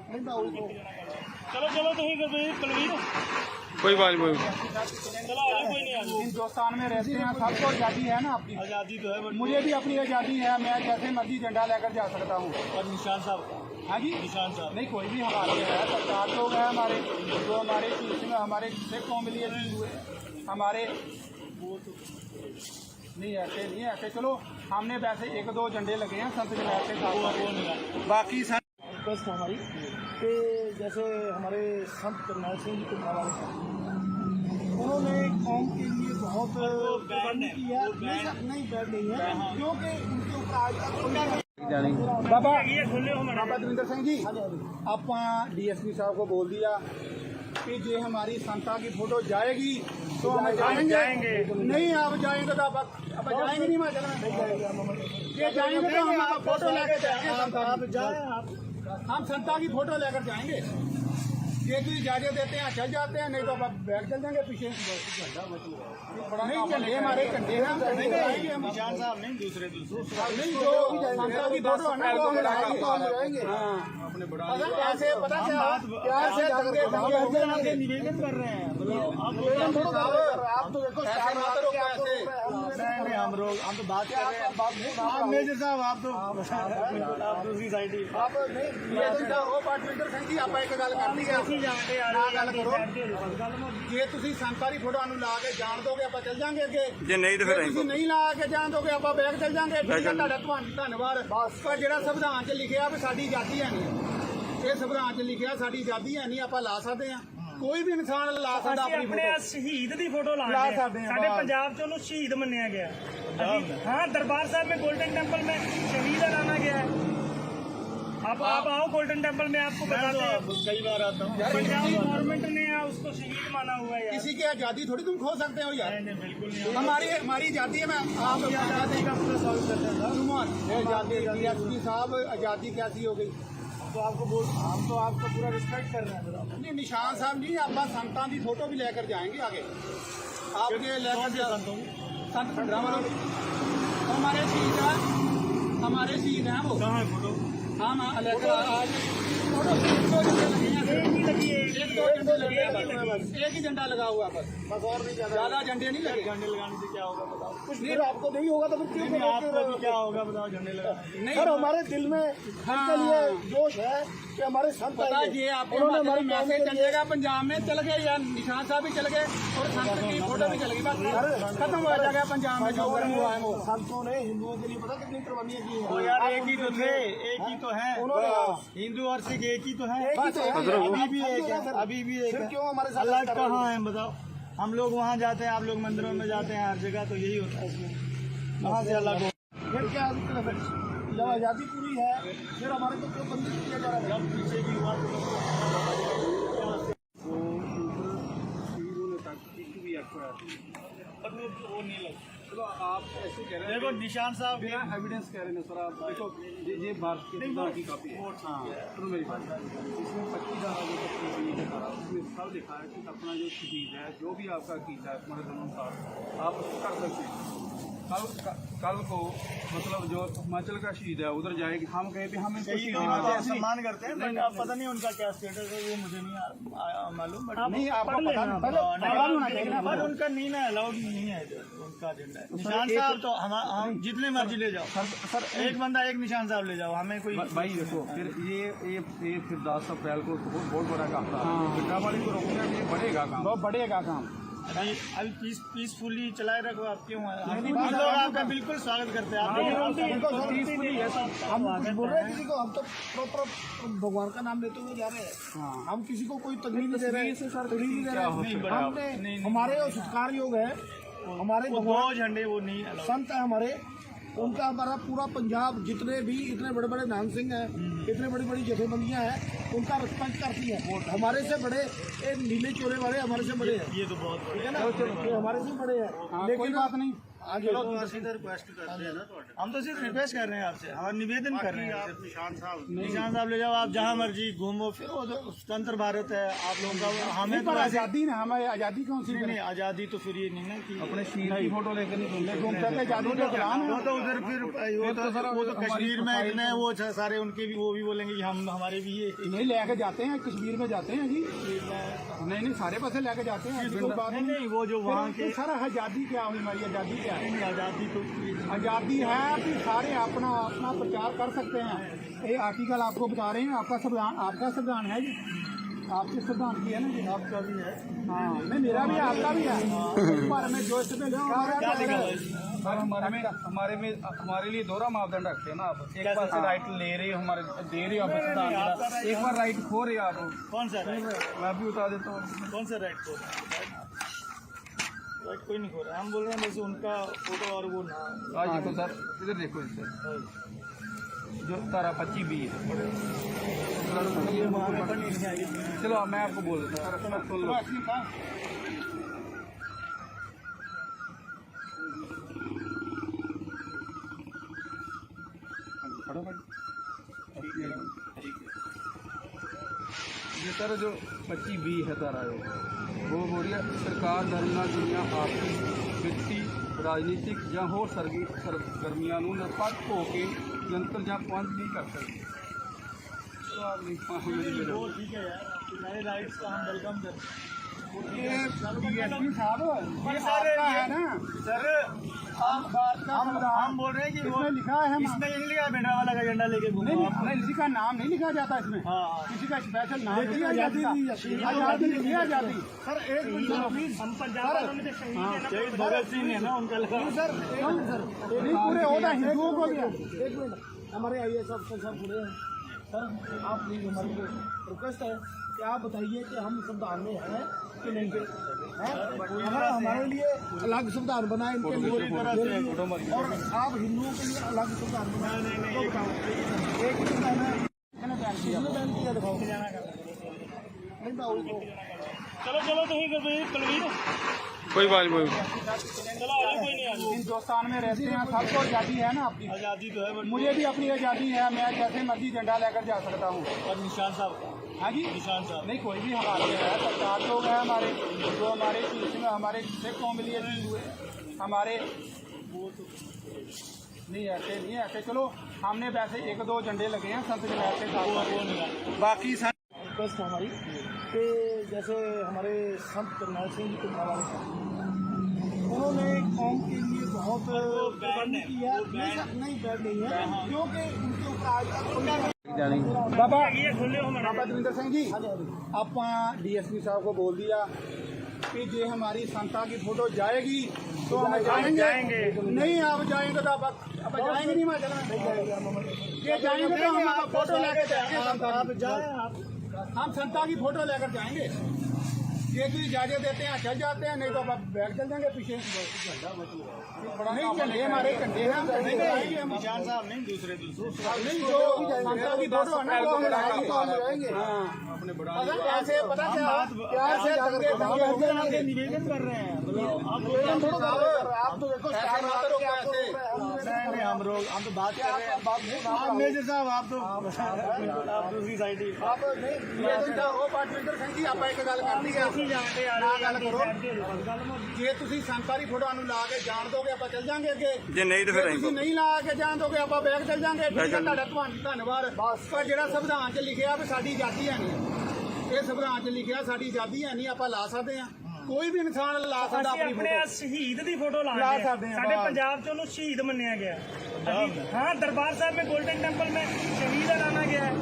नहीं बाबू को चलो चलो तुम कुलवीर कोई बात नहीं। चलो आगे कोई नहीं आगे। हिंदुस्तान में रहते हैं, सबको आज़ादी है ना आपकी। आज़ादी तो है बट मुझे भी अपनी आज़ादी है, मैं जैसे मर्जी झंडा लेकर जा सकता हूँ। और निशान साहब हाँ जी निशान साहब नहीं कोई भी हमारे है, सरकार लोग हैं हमारे जो हमारे इसमें हमारे सिख कौम लिए हुए हमारे वो तो नहीं ऐसे नहीं ऐसे। चलो हमने वैसे 1-2 झंडे लगे हैं संत जमात के साथ, बाकी रिक्वेस्ट हमारी कि जैसे हमारे संत करनाल सिंह जी उन्होंने कौम के लिए बहुत कुर्बानी की है। नहीं बैड नहीं है क्योंकि उनके ऊपर आज बाबा बाबा दविंदर सिंह जी ਆਪਾਂ DSP साहब को बोल दिया कि जे हमारी संता की फोटो जाएगी तो हम जाएंगे। नहीं आप जाएंगे तो आप जाएंगे नहीं हिमाचल में। ये जाएंगे तो हम फोटो लेकर जाएंगे। आप जाए हम संता की फोटो लेकर जाएंगे। ये भी इजाजत देते हैं चल जाते हैं, नहीं तो आप बैग चल जाएंगे पीछे। नहीं झंडे हमारे झंडे हैं निशान साहब नहीं दूसरे नहीं जो संता की फोटो है ना वो हम लगाएंगे। ऐसे पता क्या से निवेदन कर रहे हैं आप तो देखो हम तो बात कर रहे हैं मेजर साहब, आप दूसरी साइड ही आप नहीं ਉਹ ਪਾਰਟਨਰ ਸਿੰਘ ਜੀ ਆਪਾਂ ਇੱਕ ਗੱਲ ਕਰਨੀ ਹੈ ਨਾ ਗੱਲ ਕਰੋ। ਜੇ ਤੁਸੀਂ ਸੰਤਾਂ ਦੀ ਫੋਟੋ ਨੂੰ ਲਾ ਕੇ ਜਾਣ ਦੋਗੇ ਆਪਾਂ ਚੱਲ ਜਾਾਂਗੇ ਅੱਗੇ, ਜੇ ਨਹੀਂ ਤਾਂ ਫਿਰ ਤੁਸੀਂ ਨਹੀਂ ਲਾ ਕੇ ਜਾਣ ਦੋਗੇ ਆਪਾਂ ਬੈਕ ਚੱਲ ਜਾਾਂਗੇ। ਠੀਕ ਹੈ ਤੁਹਾਡਾ ਧੰਨਵਾਦ। ਪਰ ਜਿਹੜਾ ਸੰਵਿਧਾਨ 'ਚ ਲਿਖਿਆ ਵੀ ਸਾਡੀ ਆਜ਼ਾਦੀ ਹੈ ਨਹੀਂ, ਇਹ ਸੰਵਿਧਾਨ 'ਚ ਲਿਖਿਆ ਸਾਡੀ ਆਜ਼ਾਦੀ ਹੈ ਨਹੀਂ, ਆਪਾਂ ਲਾ ਸਕਦੇ ਹਾਂ ਕੋਈ ਵੀ ਇਨਸਾਨ ਲਾ ਸਕਦਾ ਆਪਣੀ ਆਪਣੇ ਫੋਟੋ। ਸ਼ਹੀਦ ਦੀ ਫੋਟੋ ਲਾ ਸਕਦੇ ਹਾਂ। ਸਾਡੇ ਪੰਜਾਬ 'ਚ ਉਹਨੂੰ ਸ਼ਹੀਦ ਮੰਨਿਆ ਗਿਆ। हाँ दरबार साहब में गोल्डन टेम्पल में शहीद लाना गया है। आप आओ गोल्डन टेम्पल में, आपको बताते हैं। कई बार आता हूँ। पंजाब गवर्नमेंट ने उसको शहीद माना हुआ है। किसी की आजादी थोड़ी तुम खो सकते हो यार। नहीं बिल्कुल नहीं। हमारी आजादी है। मैं आप आजादी का पूरा स्वागत करते हैं। आजादी DSP साहब आजादी कैसी हो गई तो आपको बोल हम तो आपको पूरा रिस्पेक्ट कर रहे हैं। नहीं निशान साहब नहीं, आप संतान की फोटो भी लेकर जाएंगे आगे आपके लेकर संत हमारे शहीद हैं, हमारे शहीद हैं वो। कहाँ है फोटो? हाँ आज फोटो 1-2 झंडे लगे हैं। एक ही झंडा लगा हुआ है बस और नहीं ज्यादा झंडे नहीं लगे। झंडे लगाने से क्या होगा बताओ? कुछ नहीं आपको नहीं होगा तो फिर क्यों आपको भी क्या होगा बताओ झंडे लगाने? सर हमारे दिल में इनके लिए जोश है कि हमारे संत पता ये आपको मैसेज चलेगा पंजाब में चल गए या निशान साहब भी चल गए और संत की फोटो भी चल गई, बस खत्म हो जाएगा पंजाब में जो गर्म हुआ है वो। संतों ने हिंदुओं के लिए पता कितनी कुर्बानियां की तो है यार एक ही तो थे, एक ही तो है। हिंदू और सिख एक ही तो है। अभी भी एक है, अभी भी एक है। क्यों हमारे साथ अलग कहाँ है बताओ? हम लोग वहाँ जाते हैं, आप लोग मंदिरों में जाते हैं, हर जगह तो यही होता है। इसमें वहाँ से अलग हो फिर क्या जब आज़ादी पूरी है फिर हमारे को क्यों बंदी किया जा रहा है? जब पीछे की हुआ तो वो नहीं लग चलो आप ऐसे कह रहे हैं देखो निशान साहब बिना एविडेंस कह रहे हैं सर आप देखो ये भारत के संविधान की कॉपी है हाँ सुनो मेरी बात इसमें 25 धारा जो 25 लिखा रहा है उसमें सब लिखा है कि अपना जो शहीद है जो भी आपका कीता है हमारे अनुसार आप उसको कर सकते हैं कल को मतलब जो हिमाचल का शहीद है उधर जाएगी हम कहीं पे हम इनको शहीद आप सम्मान करते हैं बट आप पता नहीं उनका क्या स्टेटस है वो मुझे नहीं मालूम बट नहीं आपको पता नहीं पता होना चाहिए ना बट उनका नहीं ना अलाउड नहीं है इधर, उनका एजेंडा है। निशान साहब तो हम जितने मर्जी ले जाओ सर एक बंदा एक निशान साहब ले जाओ हमें कोई भाई देखो फिर ये फिर 10 अप्रैल को बहुत बड़ा काम था गड्ढा वाली को रोकने में बढ़ेगा काम बहुत बढ़ेगा काम अभी पीसफुली चलाए रखो आप क्यों हम लोग आपका बिल्कुल स्वागत करते हैं आप हम कुछ बोल रहे हैं किसी को? हम तो प्रॉपर भगवान का नाम लेते हुए जा रहे हैं। हम किसी को कोई तकलीफ नहीं दे रहे हैं, तकलीफ नहीं दे रहे हैं। हमने हमारे जो सत्कार योग है हमारे वो दो झंडे वो नहीं allowed। संत है हमारे, उनका हमारा पूरा पंजाब जितने भी इतने बड़े बड़े नान सिंह हैं, इतने बड़ी बड़ी जथेबंदियां हैं, उनका रिस्पेक्ट करती है। हमारे से बड़े ये नीले चोले वाले हमारे से बड़े हैं, ये तो बहुत ठीक है ना? ये हमारे से बड़े हैं, लेकिन बात नहीं आगे रिक्वेस्ट करते हैं ना हम तो सिर्फ रिक्वेस्ट कर रहे हैं आपसे, हमारा निवेदन कर रहे हैं। निशान साहब ले जाओ आप जहाँ मर्जी घूमो फिरो, तो स्वतंत्र भारत है आप लोगों का। हमें तो आजादी ना हमें आजादी कौन सी नहीं आज़ादी तो फिर ये नहीं ना कि अपने शहीद की फोटो लेकर नहीं घूम सकते आजादी का प्लान वो तो उधर फिर वो तो कश्मीर में इतने वो सारे उनके भी वो भी बोलेंगे कि हम हमारे भी ये नहीं लेके जाते हैं कश्मीर में जाते हैं जी नहीं सारे पासे लेके जाते हैं कोई बात नहीं वो जो वहाँ के सर आजादी क्या हुई हमारी आजादी क्या है? आज़ादी तो आजादी है कि सारे अपना अपना प्रचार कर सकते हैं। ये आर्टिकल आपको बता रहे हैं आपका संविधान है जी, आपके संविधान की है ना जी, आपका भी है हाँ नहीं मेरा भी आपका भी है पर मैं जो इसमें हमारे लिए दोहरा मापदंड रखते हैं ना आप एक बार से राइट ले रहे हो हमारे दे रहे हो आप एक बार राइट खो रहे हो आप कौन सा राइट मैं भी बता देता हूँ कौन सा राइट खो राइट कोई नहीं खो रहा हम बोल रहे हैं बस उनका फोटो और वो ना आज तो सर इधर देखो सर जो तारा 25B है चलो मैं आपको बोल देता हूँ सुन लो ये सर जो 25B है तारा वो हो रही है सरकार दरमियान दुनिया आपकी वित्ती राजनीतिक या होर सरगर्मियां निरपक्ष होकर जंतर ਜਾਂ पहुंच नहीं कर सकती। वो ठीक है यार आपके सारे राइट्स का हम वेलकम करते हैं। DSP साहब ये सर है ना सर हम बोल रहे हैं कि वो लिखा है इसमें ये नहीं लिखा बेटा वाला का झंडा लेके घूमो आप। नहीं किसी का नाम नहीं लिखा जाता इसमें किसी का स्पेशल नाम आजादी नहीं आजादी सर एक मिनट प्लीज, हम पंजाब वालों में तो शहीद भगत सिंह है ना उनका लगा नहीं पूरे होता हिंदुओं को भी। एक मिनट हमारे IAS अफसर साहब पूरे हैं सर, आप प्लीज हमारी रिक्वेस्ट है कि आप बताइए कि हम संविधान में हैं कि नहीं हैं? अगर हमारे लिए अलग संविधान बना है इनके लिए और आप हिंदुओं के लिए अलग संविधान बनाए तो बताओ एक किसने बैन किया दिखाओ नहीं बाबू को चलो चलो तो ही कुलवीर कोई बात नहीं चलो आगे कोई नहीं आगे हिंदुस्तान में रहते हैं सबको आज़ादी है ना अपनी आज़ादी तो है बट मुझे भी अपनी आज़ादी है मैं जैसे मर्जी झंडा लेकर जा सकता हूँ। और निशान साहब हाँ जी निशान साहब नहीं कोई भी हमारे है सरकार लोग हैं हमारे जो हमारे हमारे सिख कौम लिए हुए हमारे वो तो नहीं ऐसे चलो हमने वैसे 1-2 झंडे लगे हैं संत जमात के साथ बाकी रिक्वेस्ट है हमारी कि जैसे हमारे संत करनाल सिंह जी को उन्होंने कौम के लिए बहुत कुर्बानी की है। नहीं बैठ नहीं है क्योंकि उनके ऊपर आज तक बाबा ये खुले हो बाबा दविंदर सिंह जी आप DSP साहब को बोल दिया कि जे हमारी संता की फोटो जाएगी तो हम जाएंगे नहीं आप जाएंगे तो आप जाएंगे नहीं ये जाएंगे तो हम फोटो लेकर जाएंगे आप जाए हम संता की फोटो लेकर जाएंगे ये तो इजाजत देते हैं चल जाते हैं, नहीं तो अब बैठ चल जाएंगे पीछे। नहीं झंडे हमारे झंडे हैं, हम झंडे लगाएंगे हम। निशान साहब नहीं, दूसरे नहीं जो संस्था की फोटो है ना वो हम लगाएंगे, तो हम लगाएंगे। अपने बड़ा कैसे पता क्या से दंगे दंगे निवेदन कर रहे हैं। निवेदन थोड़ा कर रहे हैं आप, तो देखो ऐसे मत रोको, ऐसे हम तो बात कर रहे हैं। मेजर साहब आप दूसरी साइड ही आप नहीं निवेदन था वो पार्टनर संघ जी ਆਪਾਂ ਇੱਕ ਗੱਲ ਕਰਨੀ ਹੈ ਨਾ ਗੱਲ ਕਰੋ। ਜੇ ਤੁਸੀਂ ਸੰਤਾਰੀ ਫੋਟੋਆਂ ਨੂੰ ਲਾ ਕੇ ਜਾਣ ਦੋਗੇ ਆਪਾਂ ਚੱਲ ਜਾਾਂਗੇ ਅੱਗੇ, ਜੇ ਨਹੀਂ ਤਾਂ ਫਿਰ ਤੁਸੀਂ ਨਹੀਂ ਲਾ ਕੇ ਜਾਣ ਦੋਗੇ ਆਪਾਂ ਬੈਕ ਚੱਲ ਜਾਾਂਗੇ। ਠੀਕ ਹੈ, ਤੁਹਾਡਾ ਧੰਨਵਾਦ। ਪਰ ਜਿਹੜਾ ਸੰਵਿਧਾਨ 'ਚ ਲਿਖਿਆ ਵੀ ਸਾਡੀ ਆਜ਼ਾਦੀ ਹੈ ਨਹੀਂ, ਇਹ ਸੰਵਿਧਾਨ 'ਚ ਲਿਖਿਆ ਸਾਡੀ ਆਜ਼ਾਦੀ ਹੈ ਨਹੀਂ, ਆਪਾਂ ਲਾ ਸਕਦੇ ਹਾਂ, ਕੋਈ ਵੀ ਇਨਸਾਨ ਲਾ ਸਕਦਾ ਅਸੀਂ ਆਪਣੀ ਆਪਣੇ ਫੋਟੋ। ਸ਼ਹੀਦ ਦੀ ਫੋਟੋ ਲਾ ਲਾਉਂਦੇ ਸਕਦੇ ਹਾਂ, ਸਾਡੇ ਬਸ। ਪੰਜਾਬ 'ਚ ਉਹਨੂੰ ਸ਼ਹੀਦ ਮੰਨਿਆ ਗਿਆ। हाँ, दरबार साहब में गोल्डन टेम्पल में शहीद लाना गया है।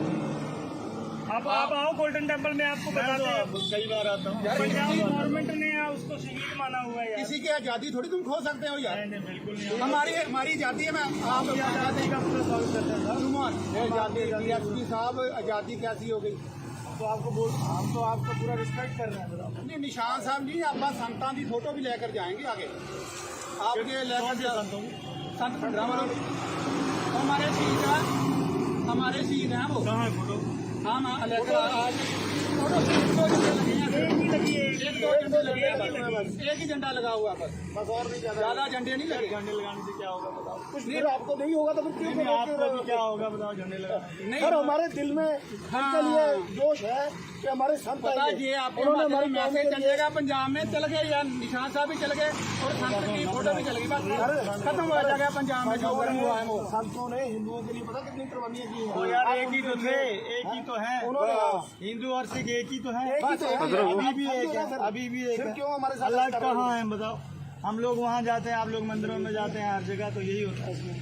आप आओ गोल्डन टेम्पल में, आपको बताते हैं। कई बार आता हूँ। पंजाब गवर्नमेंट ने उसको शहीद माना हुआ है यार। किसी की आजादी थोड़ी तुम खो सकते हो यार, बिल्कुल नहीं। हमारी आजादी है। मैं आप आजादी का पूरा स्वागत करते हैं। आजादी डीएसपी साहब, आजादी कैसी हो गई? तो आपको हम तो आपको पूरा रिस्पेक्ट कर रहे हैं। नहीं निशान साहब जी, आप संतान की फोटो भी लेकर जाएंगे आगे, आपके लेकर संत भद्रा वालों हमारे शहीद हैं, हमारे शहीद हैं वो। कहाँ है फोटो? हाँ हाँ लेकर आज फोटो एक दो झंडे लगे हैं, एक ही झंडा लगा हुआ है बस और नहीं ज्यादा झंडे नहीं लगे। झंडे लगाने से क्या होगा बताओ? कुछ नहीं, आपको नहीं होगा तो फिर क्यों आपको भी क्या होगा बताओ झंडे लगाने? नहीं सर, हमारे दिल में इसके लिए जोश है कि हमारे संत पता ये आपको हमारे मैसेज चलेगा पंजाब में चल गए या निशान साहब भी चल गए और संत की फोटो भी चल गई, बस खत्म हो जाएगा पंजाब में जो गर्म हुआ है वो। संतों ने हिंदुओं के लिए पता कितनी कुर्बानियां की हैं। वो यार एक ही तो थे, एक ही तो है, हिंदू और सिख एक ही तो है। अभी भी एक है, अभी भी एक है। क्यों हमारे साथ अलग कहाँ है बताओ? हम लोग वहाँ जाते हैं, आप लोग मंदिरों में जाते हैं, हर जगह तो यही होता है। इसमें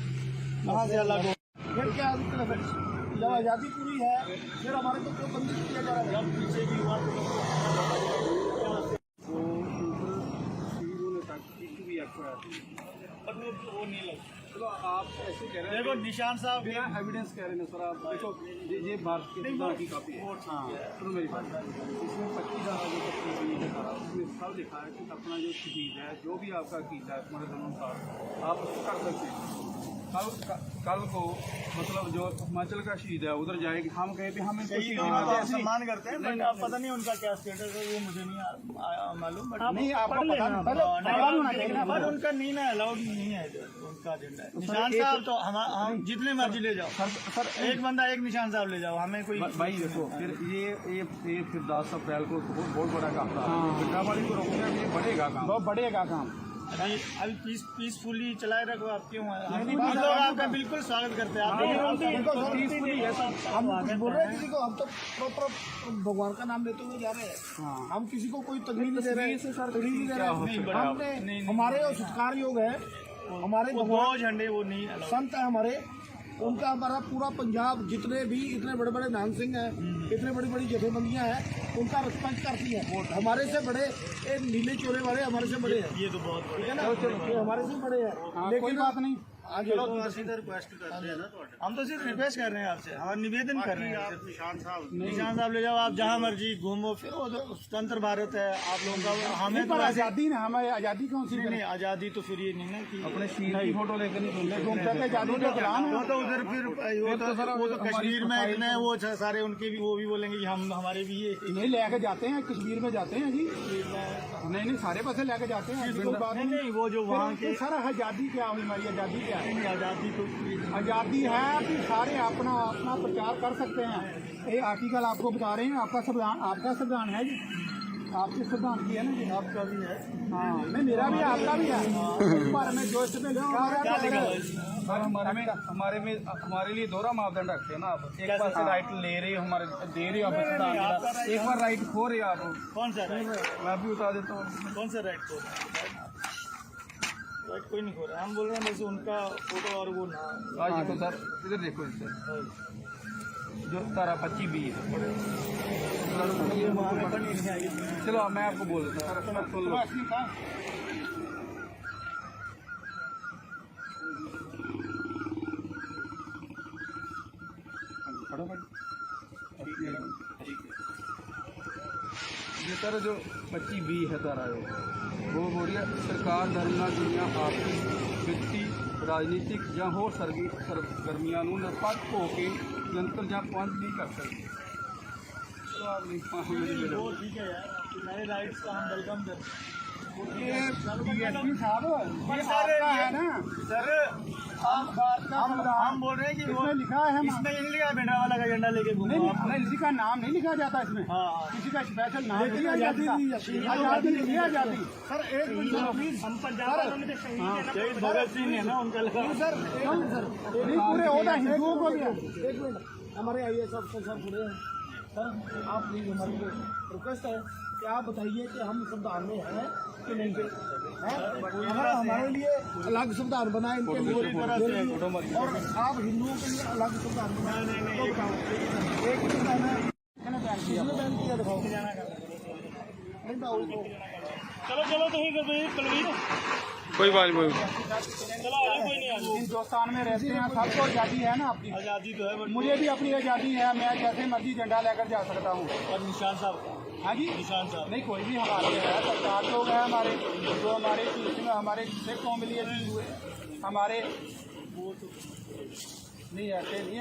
कहाँ से अलग हो? फिर क्या जब आजादी पूरी है फिर हमारे को क्यों बंदी किया जा रहा है? जब पीछे की हुआ वो नहीं लगा। चलो आप ऐसे कह रहे हैं, देखो निशान साहब बिना एविडेंस कह रहे हैं सर। आप देखो ये भारत के संविधान की कॉपी है। हाँ सुनो मेरी बात, इसमें 25 धारा जो 25 लिखा है उसमें सब लिखा है कि अपना जो शहीद है, जो भी आपका अकीदा है तुम्हारे अनुसार आप उसको कर सकते हैं। कल को मतलब जो हिमाचल का शहीद है उधर जाएगी, हम कहें भी हम इनको शहीद नहीं मानते, सम्मान करते हैं, बट आप पता नहीं उनका क्या स्टेटस है, वो मुझे नहीं मालूम। बट नहीं आपको पता नहीं, पता होना चाहिए ना। बट उनका नहीं ना अलाउड नहीं है उनका एजेंडा है। निशान साहब तो हम जितने मर्जी ले जाओ सर, एक बंदा एक निशान साहब ले जाओ, हमें कोई भाई देखो फिर ये फिर 10 अप्रैल को बहुत बड़ा काम था। पिंडावाली को रोकना ये बढ़ेगा काम, बहुत बढ़ेगा काम। अभी पीसफुली चलाए रखो। आप क्यों हम लोग आपका बिल्कुल स्वागत करते हैं। हम बोल रहे हैं किसी को, हम तो प्रॉपर भगवान का नाम लेते हुए जा रहे हैं। हम किसी को कोई तकलीफ नहीं दे रहे हैं, तकलीफ नहीं दे रहे हैं। हमने हमारे जो सत्कार योग है, हमारे वो झंडे वो नहीं संत है हमारे, उनका हमारा पूरा पंजाब जितने भी इतने बड़े बड़े नाम सिंह हैं, इतने बड़ी बड़ी जथेबंदियां हैं, उनका रिस्पेक्ट करती है। हमारे से बड़े एक नीले चोरे वाले हमारे से बड़े हैं, ये तो बहुत ठीक है ना, ये हमारे से बड़े हैं। लेकिन बात नहीं आगे रिक्वेस्ट करते हैं ना, हम तो सिर्फ रिक्वेस्ट कर रहे हैं आपसे, हम निवेदन कर रहे हैं। निशान साहब ले जाओ आप जहाँ मर्जी घूमो फिरो, तो स्वतंत्र भारत है आप लोगों का। हमें तो आजादी ना, हमें आजादी कौन सी नहीं, आजादी तो फिर ये नहीं ना कि अपने शहीद की फोटो लेकर नहीं घूमते। आजादी का गुलाम है। वो तो उधर फिर वो तो कश्मीर में इतने वो सारे उनके भी वो भी बोलेंगे कि हम हमारे भी ये नहीं लेके जाते हैं, कश्मीर में जाते हैं जी, नहीं सारे पासे लेके जाते हैं। कोई बात नहीं, वो जो वहाँ के सर आजादी क्या हुई, हमारी आजादी क्या है? आजादी तो आजादी है कि सारे अपना अपना प्रचार कर सकते हैं। ये आर्टिकल आपको बता रहे हैं, आपका संविधान है जी, आपके संविधान की है ना जी, आपका भी है। हाँ नहीं मेरा भी है, आपका भी है। इस बार में जो इसमें हमारे लिए दोहरा मापदंड रखते हैं ना आप। एक बार से राइट ले रहे हो, हमारे दे रहे हो आप, एक बार राइट खो रहे हो आप। कौन सा राइट? मैं भी बता देता हूँ कौन सा राइट खो रहा है। राइट कोई नहीं खो रहा है, हम बोल रहे हैं जैसे उनका फोटो और वो ना। आज देखो सर, इधर देखो सर, जो तारा 25B है। चलो मैं आपको बोल देता हूँ। ये सर जो 25B है धारा वो बोल रही है सरकार धर्म ਨਾਲ जुड़िया आर्थिक वित्ती राजनीतिक ਜਾਂ ਹੋਰ ਸਰਗਰਮੀਆਂ ਨੂੰ ਨਿਰਪੱਖ ਹੋ ਕੇ ਨਿਯੰਤਰਣ ਜਾਂ ਪਾਬੰਦ नहीं कर सकती। चलो आप नहीं वो ठीक है यार, नए राइट्स का हम वेलकम करते हैं। DSP साहब ये सर आपका है ना सर हम बोल रहे हैं कि वो इसमें लिखा है इसमें ये नहीं लिखा बेटा वाला का झंडा लेके घूमो नहीं आप। नहीं, किसी का नाम नहीं लिखा जाता इसमें। हाँ किसी का स्पेशल नाम लेकिन नहीं आज़ादी जाता। दी जाती है। आज़ादी दी आज़ादी सर एक मिनट हम पंजाब वालों में तो शहीद है ना, शहीद भगत सिंह है ना उनका लगा। सर नहीं पूरे होता हिंदुओं को भी है। एक मिनट, हमारे IAS अफसर साहब खड़े हैं। सर आप प्लीज हमारी रिक्वेस्ट है कि आप बताइए कि हम संविधान में हैं कि नहीं है। अगर हमारे लिए अलग संविधान बनाए इनके लिए और आप हिंदुओं के लिए अलग संविधान बनाए तो बताओ। एक संविधान है किसने बैन किया दिखाओ। नहीं बाबू को चलो चलो तो ही कुलवीर कोई बात नहीं चलो आगे कोई नहीं आगे। हिंदुस्तान में रहते हैं सबको आज़ादी है ना अपनी। आज़ादी तो है बट मुझे भी अपनी आज़ादी है, मैं जैसे मर्जी झंडा लेकर जा सकता हूँ। और निशान साहब हाँ जी निशान साहब नहीं कोई भी हमारे है सरकार लोग हैं हमारे जो हमारे में हमारे सिख कौम लिए हुए हमारे वो तो नहीं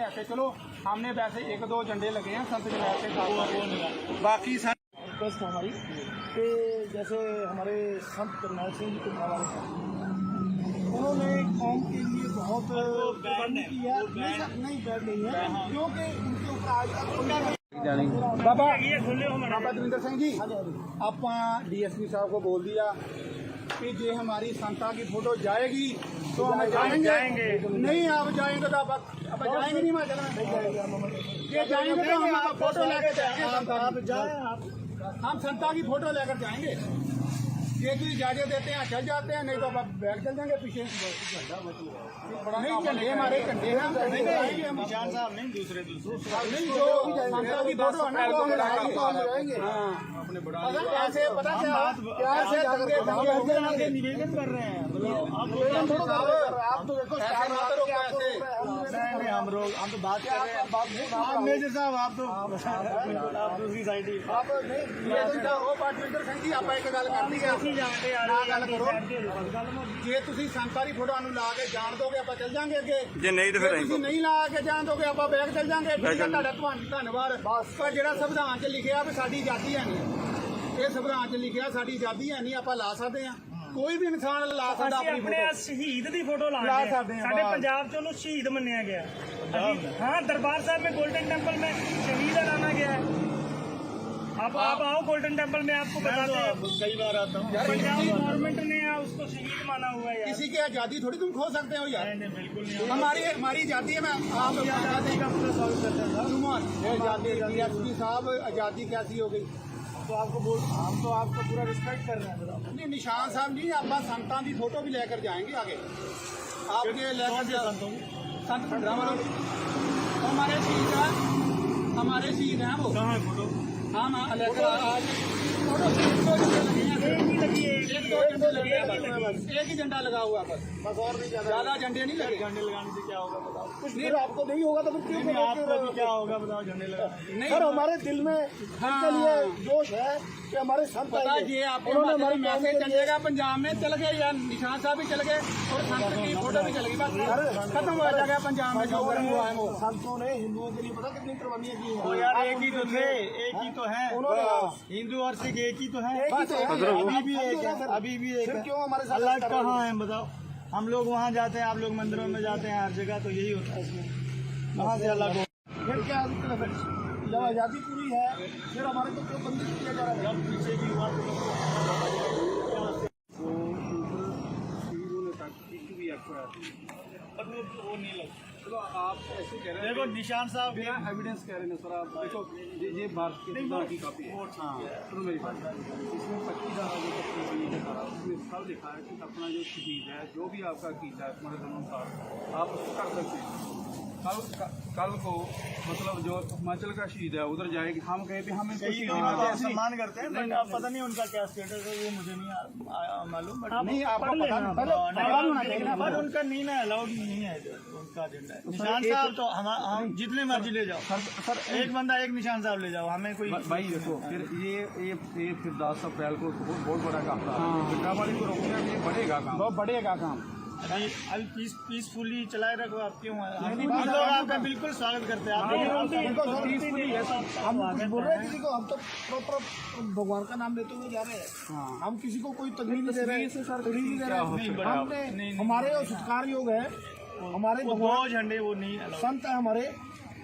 ऐसे चलो हमने वैसे 1-2 झंडे लगे हैं संत जनाब के साथ बाकी रिक्वेस्ट है हमारी कि जैसे हमारे संत करनाल सिंह जी के हवाले उन्होंने कौम के लिए बहुत कुर्बानी की है। नहीं बैड नहीं है क्योंकि उनके ऊपर आज तक बाबा ये खुले हो मना बाबा दविंदर सिंह जी आप DSP साहब को बोल दिया कि जे हमारी संता की फोटो जाएगी तो हम जाएंगे नहीं आप जाएंगे तो आप जाएंगे नहीं ये जाएंगे तो हम आप फोटो लेकर जाएंगे आप जाए आप हम संता की फोटो लेकर जाएंगे ये तो इजाजत देते हैं चल जाते हैं नहीं तो आप बैग चल जाएंगे पीछे नहीं झंडे हमारे झंडे हैं निशान साहब नहीं दूसरे नहीं जो संता की फोटो है ना वो हम लाएंगे अगर ऐसे पता क्या ऐसे दंगे निवेदन कर रहे हैं आप तो देखो हम तो बात कर रहे हैं मेजर साहब आप दूसरी साइड ही आप नहीं ਉਹ ਪਾਰਟੀਕਲ ਸੰਗੀ ਆਪਾਂ ਇੱਕ ਗੱਲ ਕਰਨੀ ਆ ਜਾਣਦੇ ਆ ਨਾ ਗੱਲ ਕਰੋ ਜੇ ਤੁਸੀਂ ਸੰਤਾਂ ਦੀ ਫੋਟੋ ਨੂੰ ਲਾ ਕੇ ਜਾਣ ਦੋਗੇ ਆਪਾਂ ਚੱਲ ਜਾਾਂਗੇ ਅੱਗੇ ਜੇ ਨਹੀਂ ਤਾਂ ਫਿਰ ਤੁਸੀਂ ਨਹੀਂ ਲਾ ਕੇ ਜਾਣ ਦੋਗੇ ਆਪਾਂ ਬੈਗ ਚੱਲ ਜਾਾਂਗੇ ਠੀਕ ਹੈ ਤੁਹਾਡਾ ਧੰਨਵਾਦ ਪਰ ਜਿਹੜਾ ਸੰਵਿਧਾਨ 'ਚ ਲਿਖਿਆ ਵੀ ਸਾਡੀ ਆਜ਼ਾਦੀ ਹੈ ਨਹੀਂ ਇਹ ਸੰਵਿਧਾਨ 'ਚ ਲਿਖਿਆ ਸਾਡੀ ਆਜ਼ਾਦੀ ਹੈ ਨਹੀਂ ਆਪਾਂ ਲਾ ਸਕਦੇ ਆ ਕੋਈ ਵੀ ਇਨਸਾਨ ਲਾ ਸਕਦਾ ਅਸੀਂ ਆਪਣੀ ਆਪਣੇ ਫੋਟੋ ਸ਼ਹੀਦ ਦੀ ਫੋਟੋ ਲਾ ਲਾਉਂਦੇ ਸਕਦੇ ਹਾਂ, ਸਾਡੇ ਬਸ। ਪੰਜਾਬ 'ਚ ਉਹਨੂੰ ਸ਼ਹੀਦ ਮੰਨਿਆ ਗਿਆ ਅਸੀਂ हाँ दरबार साहब में गोल्डन टेम्पल में शहीद बनाना गया है। आप आओ गोल्डन टेम्पल में आपको बताते हैं कई बार आता हूँ पंजाब गवर्नमेंट ने उसको शहीद माना हुआ है यार। किसी की आज़ादी थोड़ी तुम खो सकते हो यार नहीं बिल्कुल नहीं हमारी आज़ादी है मैं आप आज़ादी का पूरा स्वागत करते हैं आज़ादी DSP साहब आज़ादी कैसी हो गई तो आपको बोल हम तो आपका पूरा रिस्पेक्ट कर रहे हैं नहीं निशान साहब नहीं आप संतान की फोटो भी लेकर जाएंगे आगे आपके लेकर संत भंडरा वालों हमारे शहीद हैं वो कहाँ है फोटो हाँ लेकर आज एक ही झंडा लगा हुआ है बस और नहीं ज्यादा झंडे नहीं लगे झंडे लगाने से क्या होगा बताओ कुछ नहीं आपको नहीं होगा तो फिर क्यों आपको भी क्या होगा बताओ झंडे लगाने नहीं सर हमारे दिल में इनके लिए जोश है कि हमारे संत पता आएंगे। ये आपके उन्होंने माध्यम हमारी मैसेज कौम के लिए- चलेगा पंजाब में चल गए या निशान साहब भी चल गए और संत की फोटो भी चल गई बस खत्म हो जाएगा पंजाब में जो गर्म हुआ है वो संतों ने हिंदुओं के लिए पता कितनी कुर्बानियां की हैं। तो यार एक ही तो थे एक ही तो है उन्होंने हिंदू और सिख एक ही तो है एक ही तो है। अभी भी एक है अभी भी एक फिर है क्यों हमारे साथ अलग ऐसा कर रहे हो? कहाँ है बताओ हम लोग वहाँ जाते हैं आप लोग मंदिरों में जाते हैं हर जगह तो यही होता है इसमें वहाँ से अलग हो फिर क्या दिक्कत है? जब आज़ादी पूरी है फिर हमारे को क्यों बंदी किया जा रहा है? जब पीछे की हुआ तो वो नहीं लगा चलो आप ऐसे कह रहे हैं देखो निशान साहब बिना एविडेंस कह रहे हैं सर आप देखो ये भारत के संविधान की कॉपी है हाँ सुनो मेरी बात इसमें 25 धारा जो 25 धारा उसमें सब लिखा है कि अपना जो शहीद है जो भी आपका कीता है तुम्हारे अनुसार आप उसको कर सकते हैं कल को मतलब जो हिमाचल का शहीद है उधर जाएगी हम कहें भी हम इनको शहीद मानते हैं सम्मान करते हैं बट अब पता नहीं उनका क्या स्टेटस है वो मुझे नहीं मालूम बट नहीं आपको पता नहीं बट उनका नहीं ना अलाउड नहीं है इधर, उनका एजेंडा सकता है। निशान साहब तो हम जितने मर्जी ले जाओ सर एक बंदा एक निशान साहब ले जाओ, हमें कोई भाई देखो फिर ये फिर 10 अप्रैल को बहुत बड़ा काम था। वाली को रोकने में ये बढ़ेगा काम, बहुत बढ़ेगा काम। अभी पीसफुली चलाए रखो, आप क्यों लोग आपका बिल्कुल स्वागत करते हैं। हम बोल रहे हैं किसी को, हम तो प्रॉपर भगवान का नाम लेते हुए जा रहे हैं। हम किसी को कोई तकलीफ नहीं दे रहे हैं, तकलीफ नहीं दे रहे हैं। हमने हमारे जो सत्कार योग है, हमारे दो झंडे वो नहीं संत है हमारे,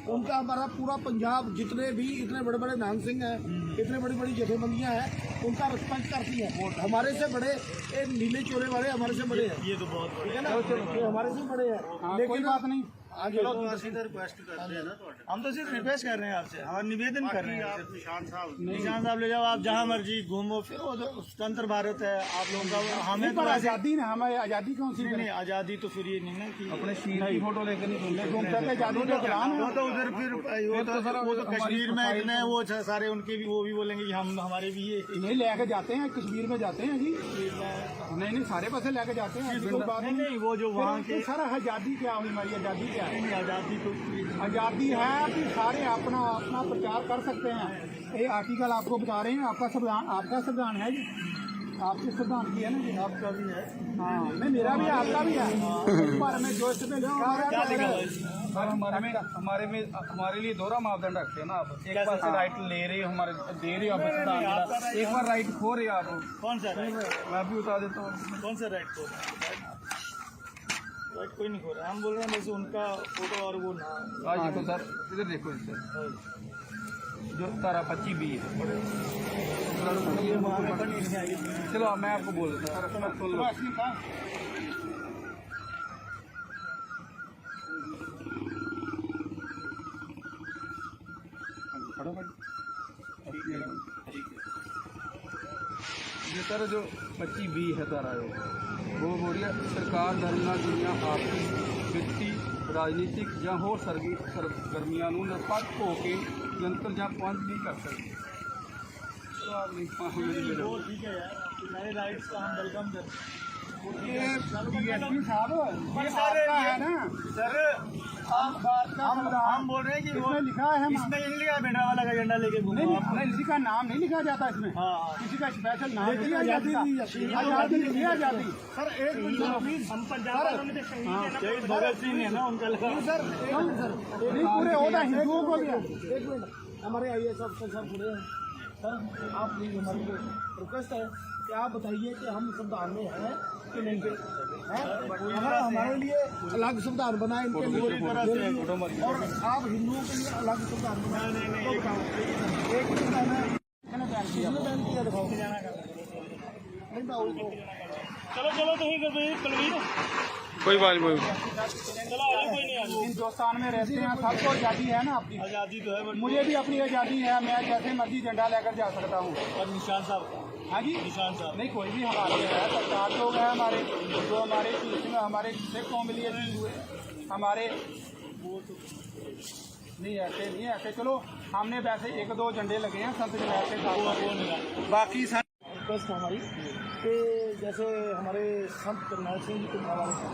उनका हमारा पूरा पंजाब जितने भी इतने बड़े बड़े नान सिंह हैं, इतने बड़ी बड़ी जथेबंदियां हैं, उनका रिस्पेक्ट करती है। हमारे से बड़े एक नीले चोले वाले हमारे से बड़े हैं, ये तो बहुत ठीक है ना, ये हमारे से बड़े हैं। लेकिन बात नहीं, आगे रिक्वेस्ट करते हैं ना, हम तो सिर्फ रिक्वेस्ट कर रहे हैं आपसे, हमारा निवेदन कर रहे हैं। निशान साहब ले जाओ आप जहाँ मर्जी घूमो फिरो, तो स्वतंत्र भारत है आप लोगों का। हमें तो आजादी ना, हमें आजादी कौन सी नहीं, आजादी तो फिर ये नहीं ना कि अपने शीर की फोटो लेकर नहीं घूमता है। आजादी का प्लान वो तो उधर फिर वो तो कश्मीर में इतने वो सारे उनके भी वो भी बोलेंगे कि हम हमारे भी ये नहीं लेके जाते हैं, कश्मीर में जाते हैं जी। नहीं सारे पासे लेके जाते हैं, कोई बात नहीं। वो जो वहाँ के सर आजादी क्या हुई, हमारी आजादी क्या है? आजादी तो आजादी है कि सारे अपना अपना प्रचार कर सकते हैं। ये आर्टिकल आपको बता रहे हैं, आपका संविधान है जी, आपके संविधान की है ना जी, आपका भी है। हाँ नहीं मेरा भी है, आपका भी है। पर मैं जो इसमें हमारे लिए दोहरा मापदंड रखते हैं ना आप। एक बार से राइट ले रहे हो, हमारे दे रहे हो आप, एक बार राइट खो रहे हो आप। कौन सा मैं भी बता देता हूँ कौन सा राइट खो राइट कोई नहीं खो रहा। हम बोल रहे हैं बस उनका फोटो और वो ना। आज तो सर इधर देखो, सर जो तारा 25B है। चलो मैं आपको बोल देता हूँ। ये सर जो 25B है तारा वो बोल रही है सरकार धर्म ਨਾਲ ਜੁੜੀਆਂ ਆਰਥਿਕ ਵਿੱਤੀ ਰਾਜਨੀਤਿਕ ਜਾਂ ਹੋਰ ਸਰਗਰਮੀਆਂ ਨੂੰ ਨਿਰਪੱਖ ਹੋ ਕੇ ਨਿਯੰਤਰਣ ਜਾਂ ਪਾਬੰਦ नहीं कर सकती। वो ठीक है यार, सारे राइट्स का हम वेलकम करते हैं। DSP साहब ये सारे है ना सर हम बोल रहे हैं कि वो लिखा है, इसमें ये नहीं लिखा बेटा वाला का झंडा लेके घूमो नहीं, आप। नहीं किसी का नाम नहीं लिखा जाता इसमें। हाँ किसी का स्पेशल नाम नहीं आजादी नहीं आजादी। सर एक मिनट प्लीज, हम पंजाब वालों में तो शहीद भगत सिंह है ना, उनका लगा सर पूरे होता हिंदुओं को भी। एक मिनट, हमारे IAS अफसर साहब खड़े हैं। सर आप प्लीज हमारी रिक्वेस्ट है कि आप बताइए कि हम संविधान में हैं कि नहीं हैं। अगर हमारे लिए अलग संविधान बना है इनके लिए, और आप हिंदुओं के लिए अलग संविधान बनाए तो एक संविधान है बैन किया, दिखाओ। नहीं मैं उनको चलो चलो तो ही कुलवीर कोई बात नहीं। चलो आगे कोई नहीं आगे। हिंदुस्तान में रहते हैं, सबको आज़ादी है ना अपनी। आज़ादी तो है बट मुझे भी अपनी आज़ादी है, मैं जैसे मर्जी झंडा लेकर जा सकता हूँ। और निशान साहब हाँ जी निशान साहब नहीं कोई भी हमारे है, सरकार लोग हैं हमारे, जो हमारे हमारे सिख कौम लिए हुए हमारे वो तो नहीं ऐसे चलो हमने वैसे 1-2 झंडे लगे हैं संत जमात के साथ, बाकी रिक्वेस्ट है हमारी कि जैसे हमारे संत करनाल सिंह जी के हवाले से